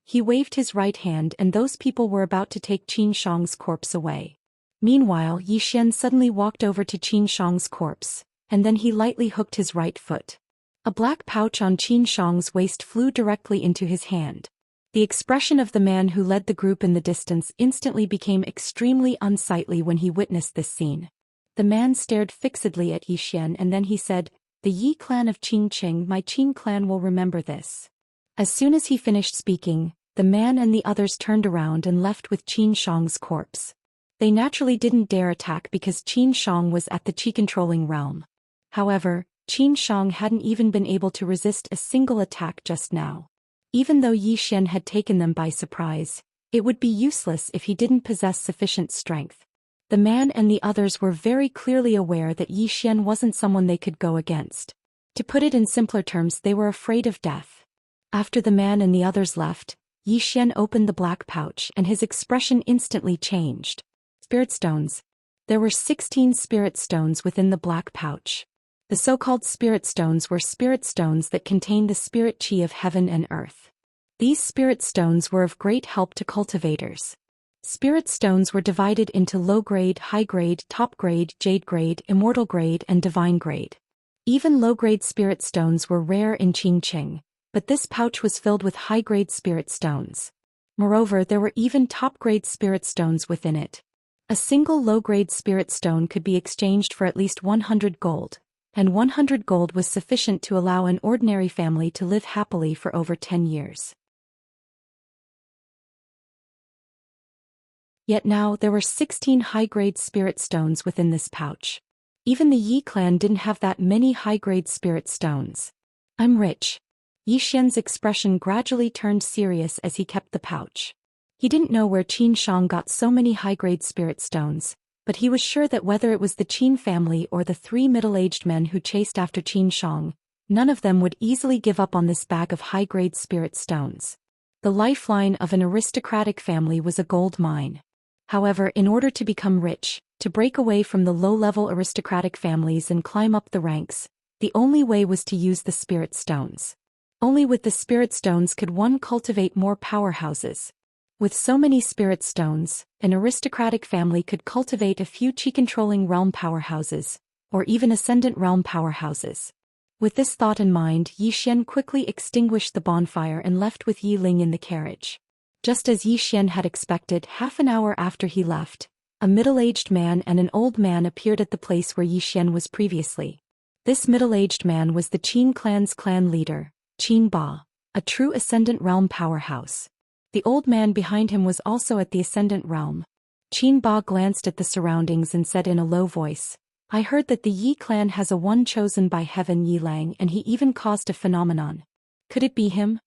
Speaker 1: He waved his right hand and those people were about to take Qin Shang's corpse away. Meanwhile, Zhou Xian suddenly walked over to Qin Shang's corpse, and then he lightly hooked his right foot. A black pouch on Qin Shang's waist flew directly into his hand. The expression of the man who led the group in the distance instantly became extremely unsightly when he witnessed this scene. The man stared fixedly at Zhou Xian and then he said, "The Yi clan of Qingqing, my Qin clan will remember this." As soon as he finished speaking, the man and the others turned around and left with Qin Shang's corpse. They naturally didn't dare attack because Xianxia was at the qi-controlling realm. However, Xianxia hadn't even been able to resist a single attack just now. Even though Yi Xian had taken them by surprise, it would be useless if he didn't possess sufficient strength. The man and the others were very clearly aware that Yi Xian wasn't someone they could go against. To put it in simpler terms, they were afraid of death. After the man and the others left, Yi Xian opened the black pouch and his expression instantly changed. Spirit stones. There were 16 spirit stones within the black pouch. The so-called spirit stones were spirit stones that contained the spirit qi of heaven and earth. These spirit stones were of great help to cultivators. Spirit stones were divided into low-grade, high-grade, top-grade, jade-grade, immortal grade, and divine grade. Even low-grade spirit stones were rare in Qingqing, but this pouch was filled with high-grade spirit stones. Moreover, there were even top-grade spirit stones within it. A single low-grade spirit stone could be exchanged for at least 100 gold, and 100 gold was sufficient to allow an ordinary family to live happily for over 10 years. Yet now there were 16 high-grade spirit stones within this pouch. Even the Yi clan didn't have that many high-grade spirit stones. I'm rich. Yi Xian's expression gradually turned serious as he kept the pouch. He didn't know where Xianxia got so many high-grade spirit stones, but he was sure that whether it was the Qin family or the 3 middle-aged men who chased after Xianxia, none of them would easily give up on this bag of high-grade spirit stones. The lifeline of an aristocratic family was a gold mine. However, in order to become rich, to break away from the low-level aristocratic families and climb up the ranks, the only way was to use the spirit stones. Only with the spirit stones could one cultivate more powerhouses. With so many spirit stones, an aristocratic family could cultivate a few qi-controlling realm powerhouses, or even ascendant realm powerhouses. With this thought in mind, Yi Xian quickly extinguished the bonfire and left with Yi Ling in the carriage. Just as Yi Xian had expected, half an hour after he left, a middle-aged man and an old man appeared at the place where Yi Xian was previously. This middle-aged man was the Qin clan's clan leader, Qin Ba, a true ascendant realm powerhouse. The old man behind him was also at the ascendant realm. Qin Ba glanced at the surroundings and said in a low voice, I heard that the Yi clan has a one chosen by heaven Yi Lang, and he even caused a phenomenon. Could it be him?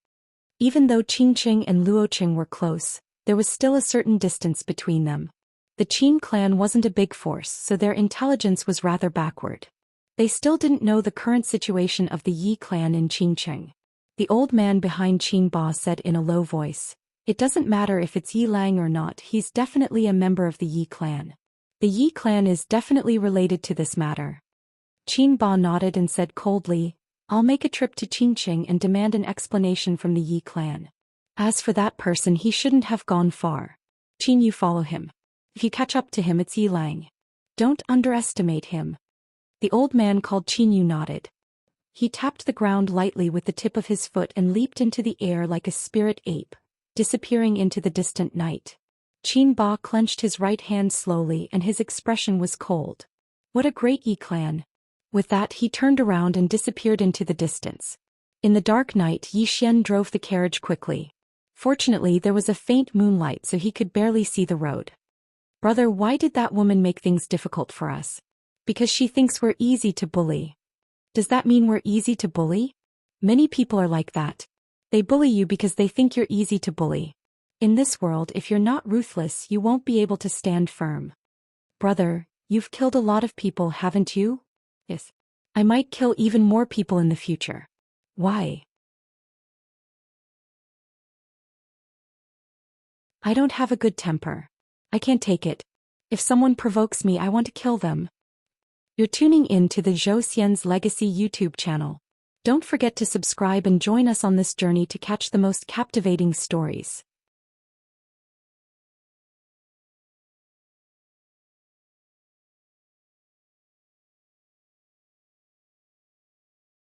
Speaker 1: Even though Qingqing and Luoqing were close, there was still a certain distance between them. The Qin clan wasn't a big force, so their intelligence was rather backward. They still didn't know the current situation of the Yi clan in Qingqing. The old man behind Qin Ba said in a low voice, it doesn't matter if it's Yi Lang or not, he's definitely a member of the Yi clan. The Yi clan is definitely related to this matter. Qin Ba nodded and said coldly, I'll make a trip to Qingqing and demand an explanation from the Yi clan. As for that person, he shouldn't have gone far. Qin, you follow him. If you catch up to him, it's Yi Lang. Don't underestimate him. The old man called Qin Yu nodded. He tapped the ground lightly with the tip of his foot and leaped into the air like a spirit ape, disappearing into the distant night. Qin Ba clenched his right hand slowly and his expression was cold. What a great Yi clan. With that he turned around and disappeared into the distance. In the dark night, Yi Xian drove the carriage quickly. Fortunately, there was a faint moonlight so he could barely see the road. Brother, why did that woman make things difficult for us? Because she thinks we're easy to bully. Does that mean we're easy to bully? Many people are like that. They bully you because they think you're easy to bully. In this world, if you're not ruthless, you won't be able to stand firm. Brother, you've killed a lot of people, haven't you? Yes. I might kill even more people in the future. Why? I don't have a good temper. I can't take it. If someone provokes me, I want to kill them. You're tuning in to the Zhou Xian's Legacy YouTube channel. Don't forget to subscribe and join us on this journey to catch the most captivating stories.